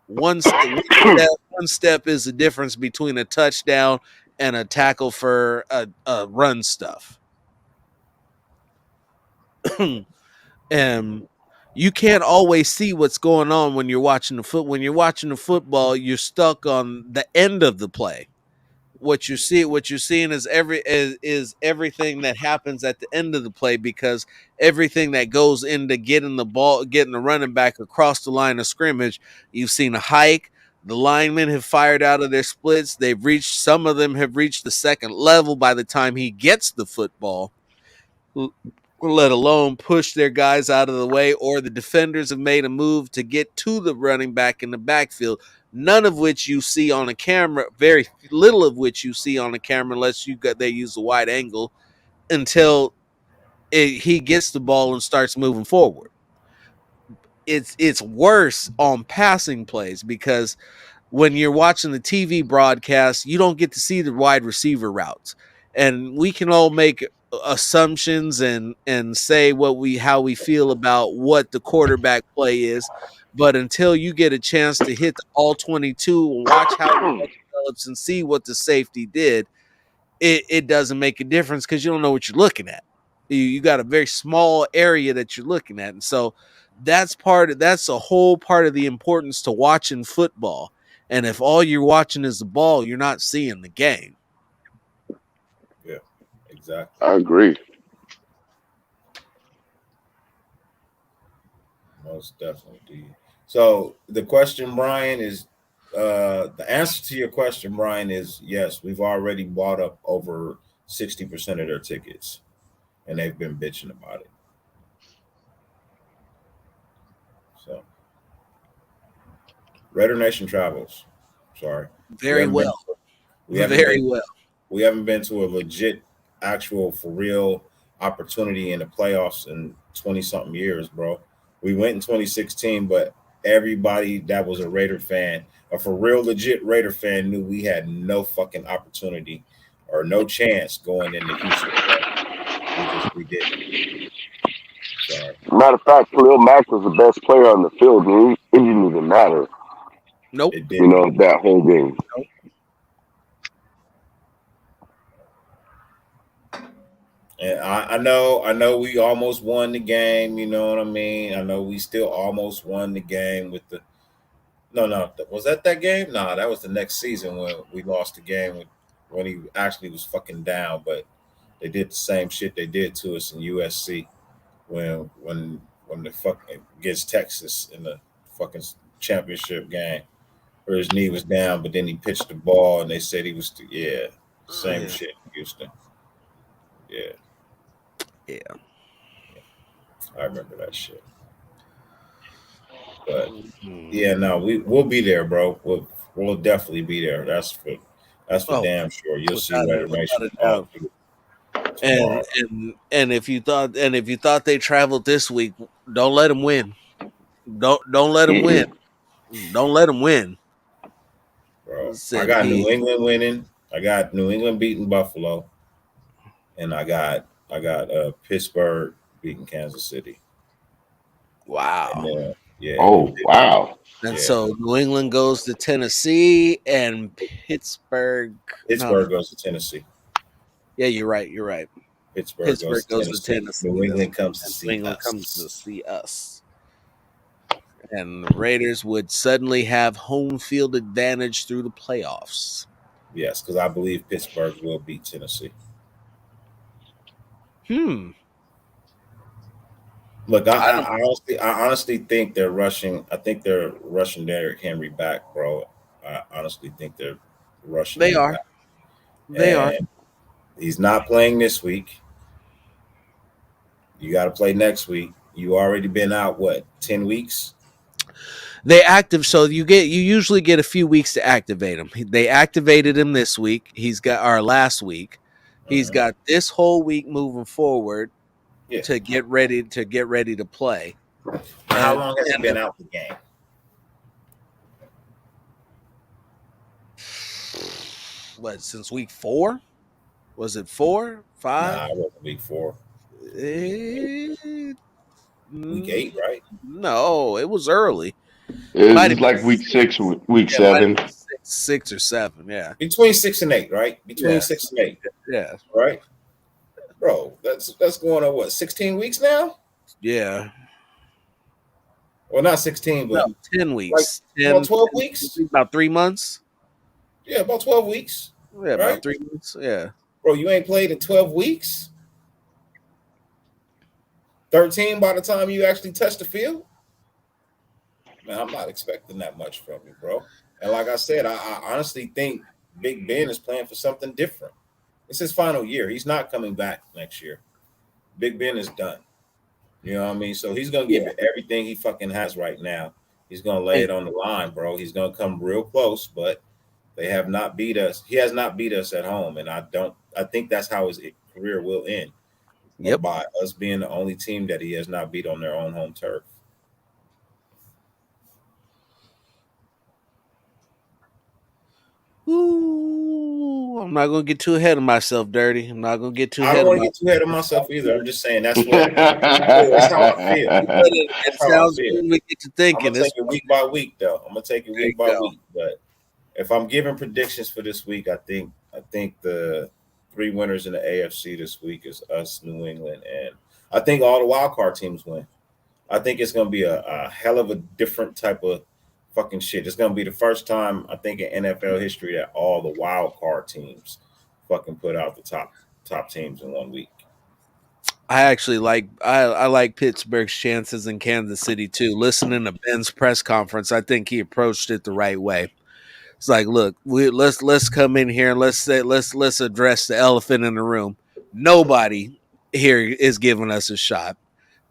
One step is the difference between a touchdown and a tackle for a run stuff. And you can't always see what's going on when you're watching the football, you're stuck on the end of the play. What you're seeing is everything that happens at the end of the play, because everything that goes into getting the running back across the line of scrimmage. You've seen a hike. The linemen have fired out of their splits. Some of them have reached the second level by the time he gets the football, let alone push their guys out of the way, or the defenders have made a move to get to the running back in the backfield. None of which you see on a camera, very little of which you see on a camera, unless they use a wide angle, until he gets the ball and starts moving forward. It's worse on passing plays, because when you're watching the TV broadcast, you don't get to see the wide receiver routes. And we can all make assumptions and say how we feel about what the quarterback play is, but until you get a chance to hit all 22 and watch how the ball develops and see what the safety did, it doesn't make a difference, because you don't know what you're looking at. You got a very small area that you're looking at. And so that's a whole part of the importance to watching football. And if all you're watching is the ball, you're not seeing the game. Yeah, exactly. I agree. Most definitely. So the question, Brian, is the answer to your question, Brian, is yes. We've already bought up over 60% of their tickets, and they've been bitching about it. So Raider Nation travels. Sorry, we Very haven't been. well. We haven't Very been. well. We haven't been to a legit, actual, for real opportunity in the playoffs in 20 something years, bro. We went in 2016, but everybody that was a Raider fan, or for real legit Raider fan, knew we had no fucking opportunity or no chance going into Houston, bro. We didn't. Sorry, Matter of fact, Khalil Mack was the best player on the field, and it didn't even matter. Nope. it You didn't. know, that whole game. And I know we almost won the game. You know what I mean? I know we still almost won the game with the. No. Was that game? No, that was the next season when we lost the game when he actually was fucking down. But they did the same shit they did to us in USC when the fucking against Texas in the fucking championship game. or his knee was down, but then he pitched the ball, and they said he was same Yeah. shit in Houston. Yeah, Yeah. I remember that shit. But Mhm. yeah, no, we'll be there, bro. We'll definitely be there. That's for Oh, damn sure. You'll see Raider without Nation a all doubt. through And tomorrow. if you thought they traveled this week, don't let them win. Don't let them win. Mm-mm. Don't let them win. Bro. I Said got he. New England winning. I got New England beating Buffalo, and I got Pittsburgh beating Kansas City, and Wow. then yeah, and Oh, wow. And yeah, so New England goes to Tennessee and Pittsburgh. No. Pittsburgh goes to Tennessee. Yeah, you're right. You're right. Pittsburgh goes Pittsburgh to goes to Tennessee. Tennessee. New England comes to New see England comes to us. see us. And the Raiders would suddenly have home field advantage through the playoffs. Yes, because I believe Pittsburgh will beat Tennessee. Hmm. Look, I don't. I honestly think they're rushing. I think they're rushing Derrick Henry back, bro. I honestly think they're rushing They him are. back, They are. and he's not playing this week. You got to play next week. You already been out what 10 weeks? They active, so you usually get a few weeks to activate him. They activated him this week. He's got our last week. He's Uh-huh. got this whole week moving forward Yeah. to get ready to play. How And long has he and been out the game? what, since week 4? Was it 4, Nah, 5? it wasn't week 4. Eh, Week mm, 8, right? no, it was early. Might It's have been like week 6. 6, week Yeah, might have 7. been 6 or 7. Yeah, Between 6 and 8, right? Between yeah, 6 and 8, yeah, right? Bro, that's going on what 16 weeks now? yeah. Well, not 16, No, but 10 like weeks. about 10, 12 weeks. about 3 months. Yeah, about 12 weeks, Yeah, about right? 3 months. Yeah. Bro, you ain't played in 12 weeks. 13 by the time you actually touch the field. Man, I'm not expecting that much from you, bro. And like I said, I honestly think Big Ben is playing for something different. It's his final year. He's not coming back next year. Big Ben is done. You know what I mean? So he's gonna give Yeah. it everything he fucking has right now. He's gonna lay And it on the line, bro. He's gonna come real close, but they have not beat us. He has not beat us at home, and I think that's how his career will end, yep. by us being the only team that he has not beat on their own home turf. Ooh, I'm not gonna get too ahead of myself, Dirty. I'm not gonna get too I don't ahead of want to myself. get too ahead of myself either. I'm just saying that's how I feel. But it That's how I sounds feel. good when we get to I'm thinking. gonna take it week by week, though. I'm gonna take it There you week by go. week. But if I'm giving predictions for this week, I think the 3 winners in the AFC this week is us, New England, and I think all the wild card teams win. I think it's gonna be a hell of a different type of fucking shit. It's gonna be the first time I think in NFL history that all the wild card teams fucking put out the top teams in 1 week. I actually I like Pittsburgh's chances in Kansas City too. Listening to Ben's press conference, I think he approached it the right way. It's like, look, let's come in here and let's address the elephant in the room. Nobody here is giving us a shot.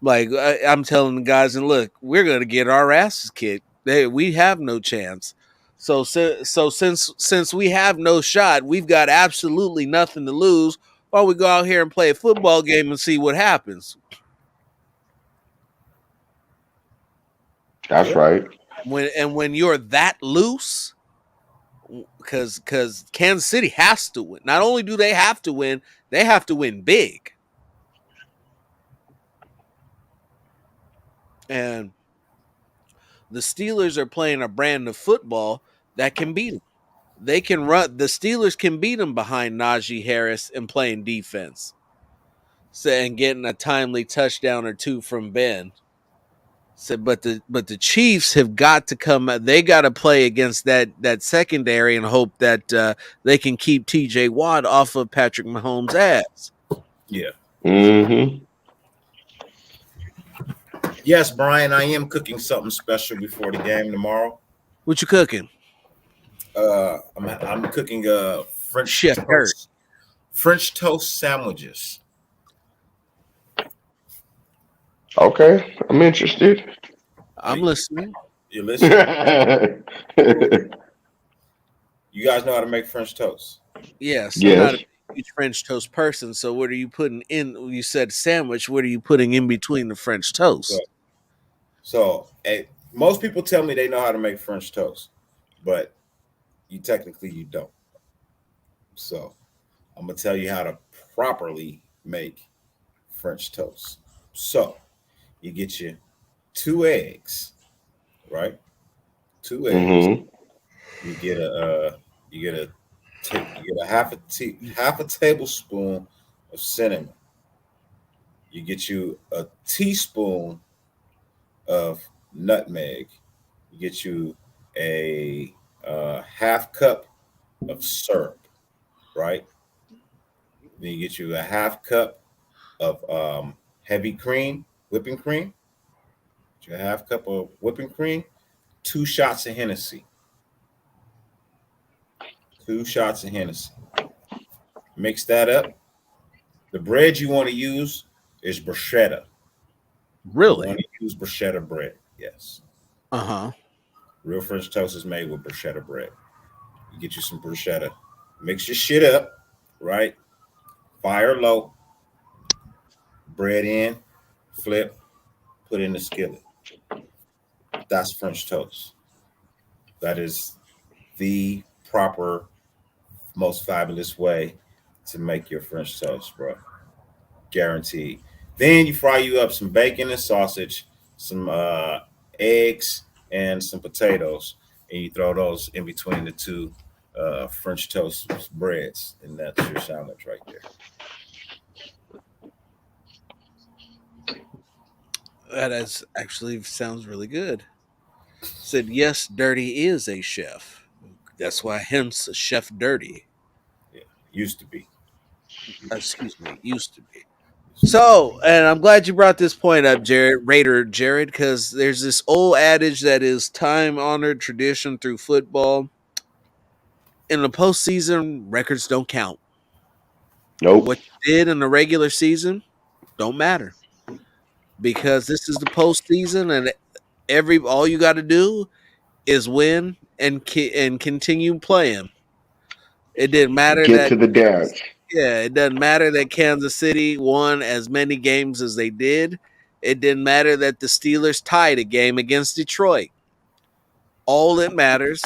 Like I'm telling the guys, and look, we're gonna get our asses kicked. We have no chance. So since we have no shot, we've got absolutely nothing to lose. Why don't we go out here and play a football game and see what happens? That's Yeah, right. When you're that loose, because Kansas City has to win. Not only do they have to win, they have to win big. And the Steelers are playing a brand of football that can beat them. They can run. The Steelers can beat them behind Najee Harris and playing defense, so, and getting a timely touchdown or two from Ben. So, but the Chiefs have got to come. They got to play against that secondary and hope that they can keep T.J. Watt off of Patrick Mahomes' ass. yeah. Hmm. Yes, Brian, I am cooking something special before the game tomorrow. What you cooking? I'm cooking Chef Dirt. French toast sandwiches. Okay, I'm interested. I'm listening. You listen. You guys know how to make French toast. Yes, I'm not Yes. a huge French toast person. So what are you putting in? You said sandwich. What are you putting in between the French So, toast? most people tell me they know how to make French toast, but you don't. So I'm gonna tell you how to properly make French toast. So you get your 2 eggs, right? 2 eggs. Mm-hmm. You get a you get a half a tablespoon of cinnamon. You get you a teaspoon of nutmeg. You get you a half cup of syrup, right? Then you get you a half cup of heavy cream, whipping cream. Get you a half cup of whipping cream. 2 shots of Hennessy. 2 shots of Hennessy. Mix that up. The bread you want to use is bruschetta. You Really? want to use bruschetta bread. Yes. Uh huh. Real French toast is made with bruschetta bread. You get you some bruschetta. Mix your shit up, right? Fire low. Bread in. Flip. Put in the skillet. That's French toast. That is the proper, most fabulous way to make your French toast, bro. Guaranteed. Then you fry you up some bacon and sausage, some eggs, and some potatoes, and you throw those in between the two French toast breads, and that's your sandwich right there. That is actually sounds really good. Said yes, Dirty is a chef. That's why hence Chef Dirty. Yeah, used to be. Excuse me, used to be. So, and I'm glad you brought this point up, Jared, because there's this old adage that is time honored tradition through football. In the postseason, records don't count. Nope. What you did in the regular season don't matter because this is the postseason, and every all you got to do is win and continue playing. It didn't matter Get that to the dance. yeah, it doesn't matter that Kansas City won as many games as they did. It didn't matter that the Steelers tied a game against Detroit. All that matters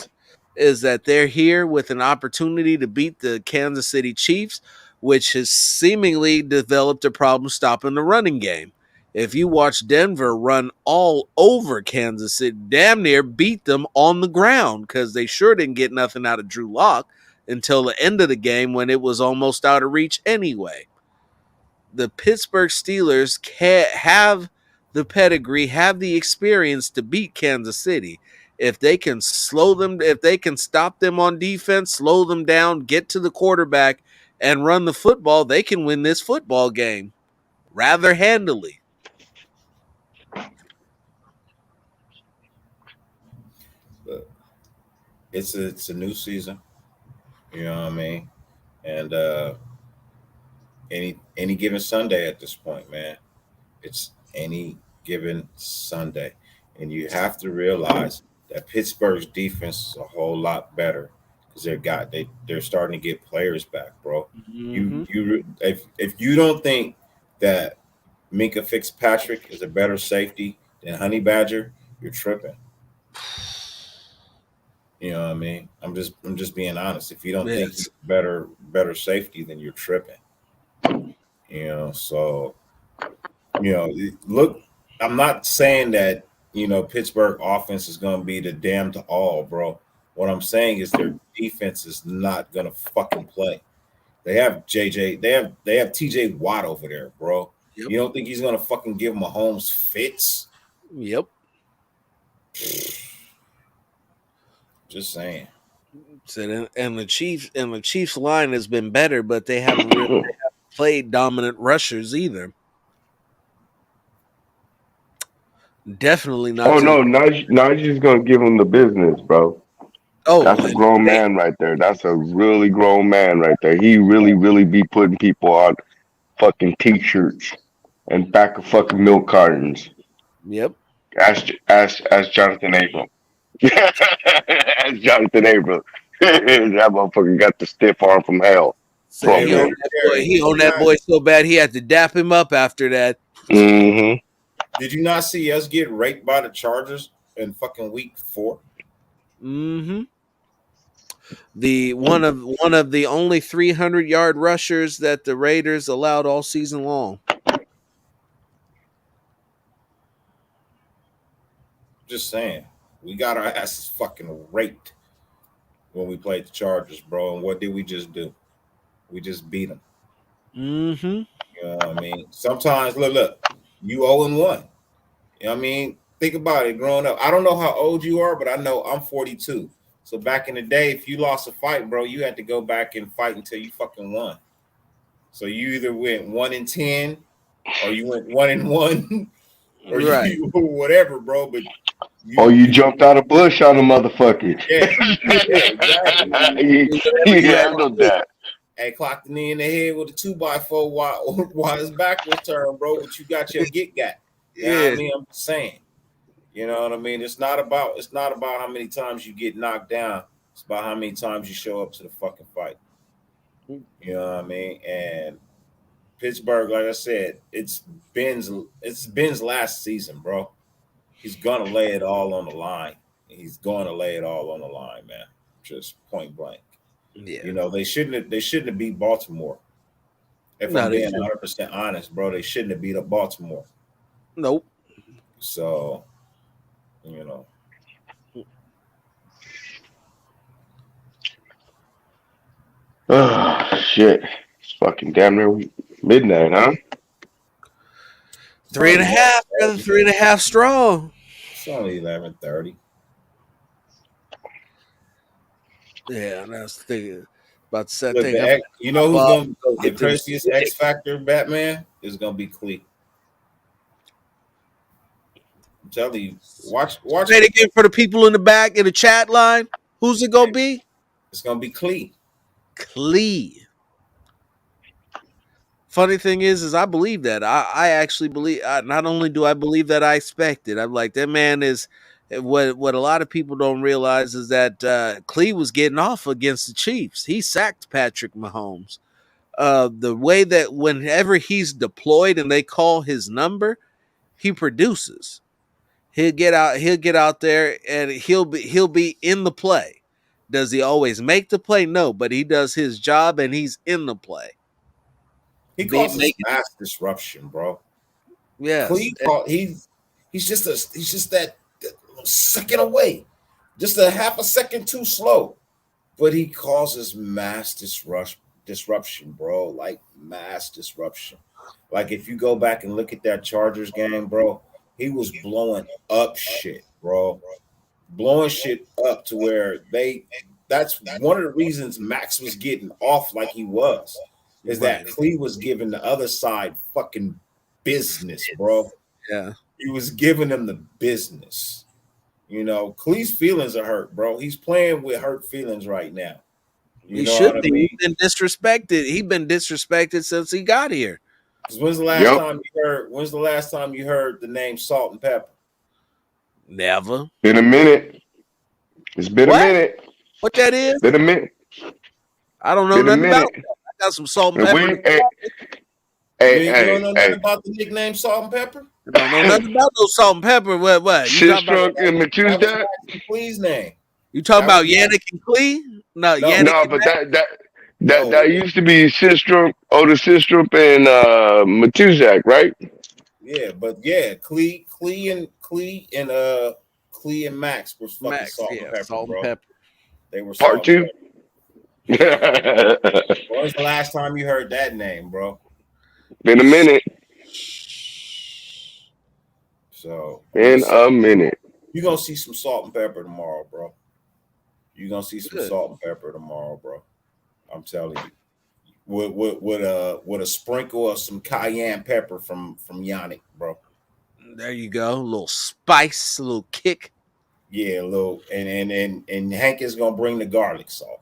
is that they're here with an opportunity to beat the Kansas City Chiefs, which has seemingly developed a problem stopping the running game. If you watch Denver run all over Kansas City, damn near beat them on the ground because they sure didn't get nothing out of Drew Lock until the end of the game when it was almost out of reach anyway. The Pittsburgh Steelers have the pedigree, have the experience to beat Kansas City. If they can slow them, if they can stop them on defense, slow them down, get to the quarterback, and run the football, they can win this football game rather handily. But it's a new season. You know what I mean? And any given Sunday at this point, man. It's any given Sunday. And you have to realize that Pittsburgh's defense is a whole lot better because they're starting to get players back, bro. Mm-hmm. If you don't think that Minka Fitzpatrick is a better safety than Honey Badger, you're tripping. You know what I mean? I'm just being honest. If you don't think he's Yes. better safety, then you're tripping. So look, I'm not saying that Pittsburgh offense is going to be the damn to all, bro. What I'm saying is their defense is not going to fucking play. They have they have TJ Watt over there, bro. Yep. You don't think he's going to fucking give Mahomes fits? Yep. Just saying. So, and the Chiefs line has been better, but they haven't really played dominant rushers either. Definitely not Oh to the. no, Najee's gonna give him the business, bro. Oh, That's a grown man right there. That's a really grown man right there. He really, really be putting people on fucking t-shirts and back of fucking milk cartons. yep. Ask Jonathan Abram. Ask Jonathan Abram. That motherfucker got the stiff arm from hell Say from Hey, him. he Terry, owned that boy so bad he had to dap him up after that. Hmm. did you not see us get raped by the Chargers in fucking week 4? Mm-hmm. The one of the only 300-yard rushers that the Raiders allowed all season long. Just saying, we got our asses fucking raped when we played the Chargers, bro. And what did we just do? We just beat them. Mm-hmm. You know what I mean? Sometimes, look, you 0-1. You know what I mean? Think about it growing up. I don't know how old you are, but I know I'm 42. So back in the day, if you lost a fight, bro, you had to go back and fight until you fucking won. So you either went 1-10, or you went 1-1, or Right. you whatever, bro. But Or you you jumped out a bush on a motherfucker. yeah, yeah, exactly. He You had to handled do. that. Hey, clocked the knee in the head with a 2x4 while his back was turned, bro. But you got your get got. Yeah, I Yeah. mean, I'm just saying. You know what I mean? It's not about how many times you get knocked down. It's about how many times you show up to the fucking fight. You know what I mean? And Pittsburgh, like I said, it's Ben's last season, bro. He's gonna lay it all on the line. He's gonna lay it all on the line, man. Just point blank. Yeah. You know, they shouldn't have beat Baltimore. If No, I'm they being shouldn't. 100% honest, bro, they shouldn't have beat up Baltimore. Nope. So, you know, Oh shit. It's fucking damn near midnight, huh? 3.5, brother. 3.5 strong. it's only 11:30. Yeah, that's the thing. About to set Look, thing. I'm you know who's Bob, gonna go the get them. craziest X Factor Batman is gonna be Clee. I'm telling you, watch. Say it again for the people in the back in the chat line. Who's it gonna be? It's gonna be Clee. Clee. Funny thing is I believe that. I actually believe. Not only do I believe that, I expect it. I'm like that man is. What a lot of people don't realize is that Clee was getting off against the Chiefs. He sacked Patrick Mahomes. The way that whenever he's deployed and they call his number, he produces. He'll get out there and he'll be in the play. Does he always make the play? No, but he does his job and he's in the play. He Be causes making mass disruption, bro. yes. Clee, he's just that second away, just a half a second too slow, but he causes mass disruption, bro. Like mass disruption. Like if you go back and look at that Chargers game, bro, he was blowing up shit, bro. Blowing shit up to where that's one of the reasons Max was getting off like he was, is that Right. Clee was giving the other side fucking business, bro. Yeah. He was giving them the business. You know, Clee's feelings are hurt, bro. He's playing with hurt feelings right now. You He know what should I be. mean? He's been disrespected. He's been disrespected since he got here. Because when's the Yep. last time you heard the name Salt and Pepper? Never. Been a minute. It's been a What? minute. What that is? Been a minute. I don't know Been a nothing about minute. that. I got some salt and And pepper. we, hey, You don't hey, know nothing hey. about the nickname Salt and Pepper? I don't know nothing about no salt and pepper. What? You Shit talking about? stroke and That was Matusda? Max Clee's name. You talking That was about Yannick and Clee? No, no, Yannick No, and but Matt. no. that used to be Sistrup, Otis Sistrup, and Matuzak, right? Yeah, but yeah, Clee and Max was fucking Max, Salt and yeah, Pepper, salt and bro. pepper. They were Part Salt and two. Pepper. When was the last time you heard that name, bro? Been a minute. So I'm Been just saying, a minute. you're gonna see some salt and pepper tomorrow, bro. You're gonna see some Good. salt and pepper tomorrow, bro. I'm telling you. With a sprinkle of some cayenne pepper from Yannick, bro. There you go. A little spice, a little kick. Yeah, a little, and Hank is gonna bring the garlic salt.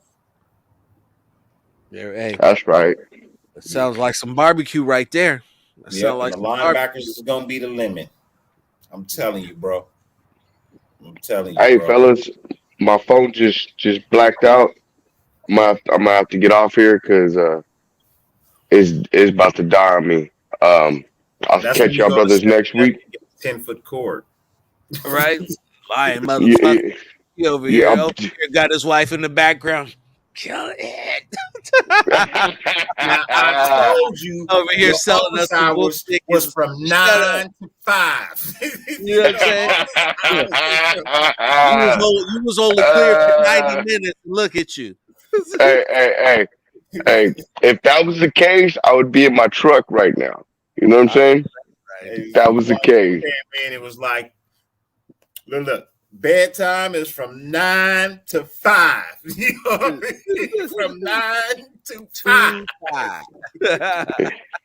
Yeah, hey, That's right. that sounds like some barbecue right there. That sounds Yep, and like the some barbecue. linebackers is gonna be the limit. I'm telling you, bro. I'm telling you, Hey, bro. fellas, my phone just blacked out. I'm gonna have to get off here because it's about to die on me. I'll That's when catch you y'all go to brothers next 7-Eleven week. and get a 10-foot cord. Right? Lying motherfucker. Yeah, He over yeah. here. Over here got his wife in the background. Kill it. Now I told you Over here your selling us office some bull hours was chickens. from Shut up. 9 to 5. You know what I'm Your saying? office Look, hours was from you was only clear for 90 minutes. Look at you. hey, hey, hey, hey. If that was the case, I would be in my truck right now. You know what I'm All saying? right. If that was the One case. man, it was like, look, bedtime is from 9 to 5. You know what I mean? From 9 to 5. 2-5.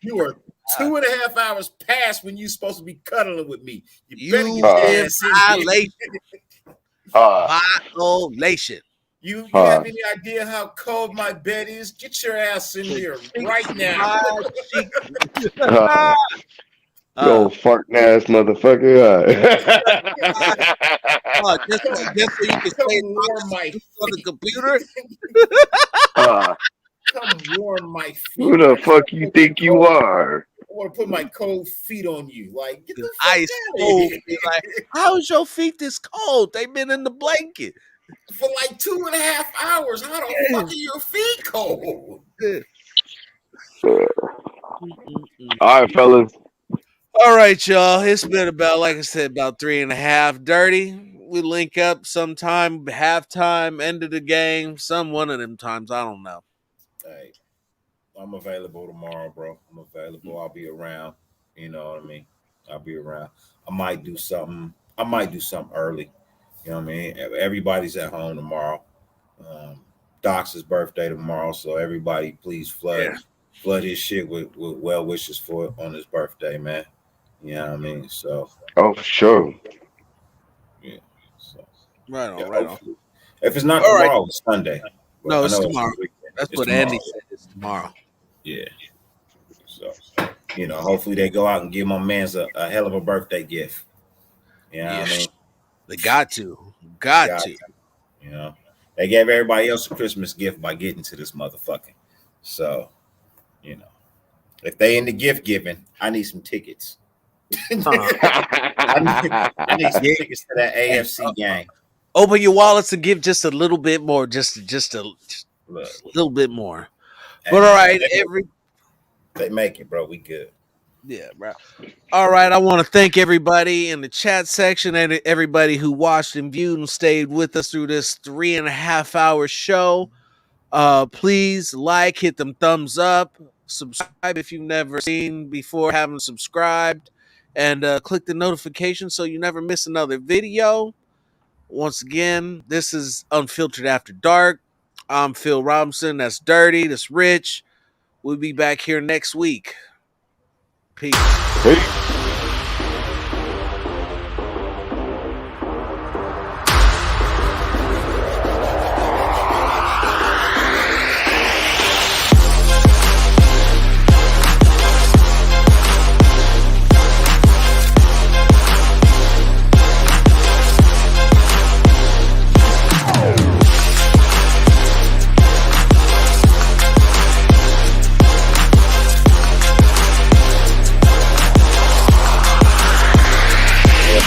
You are 2.5 hours past when you're supposed to be cuddling with me. You better You get your in ass in here. violation. Uh, Violation. You uh, have any idea how cold my bed is? Get your ass in here right now. Chic. uh, Uh, Yo, farting ass motherfucker. just so you can Come say warm my on the feet. computer. uh, Come warm my who feet. the I fuck you think you are? want to put my cold feet on you. Like, get the fuck Ice out of cold. here. Be like, how's your feet this cold? They've been in the blanket. For like 2.5 hours. How the fuck are your feet cold? All right, fellas. All right, y'all. It's been about, like I said, about 3.5. Dirty. We link up sometime, halftime, end of the game, some one of them times. I don't know. Hey, I'm available tomorrow, bro. I'm available. I'll be around. You know what I mean? I'll be around. I might do something. I might do something early. You know what I mean? Everybody's at home tomorrow. Um, Doc's birthday tomorrow, so everybody please Yeah. flood his shit with well wishes for on his birthday, man. You know what I mean? So Oh, for sure. yeah. So Right yeah, on, right on. hopefully. If it's not All right. tomorrow, it's Sunday. But No, I it's know it's the tomorrow. weekend. That's It's what tomorrow. Andy said. It's tomorrow. Yeah. So hopefully they go out and give my man's a hell of a birthday gift. You know Yeah. what I mean? They got to. Got Got to. you know. They gave everybody else a Christmas gift by getting to this motherfucker. So, you know. If they in the gift giving, I need some tickets. Uh, I need some yeah. tickets to that AFC game. Open your wallets and give just a little bit more. Just a Look, little bit more. hey But all man, right, they make it, bro. We good. yeah, bro. All right, I want to thank everybody in the chat section and everybody who watched and viewed and stayed with us through this 3.5 hour show. Please like, hit them thumbs up, subscribe if you've never seen before, haven't subscribed, and click the notification so you never miss another video. Once again, this is Unfiltered After Dark. I'm Phil Robinson. That's Dirty. That's Rich. We'll be back here next week. Peace. Peace.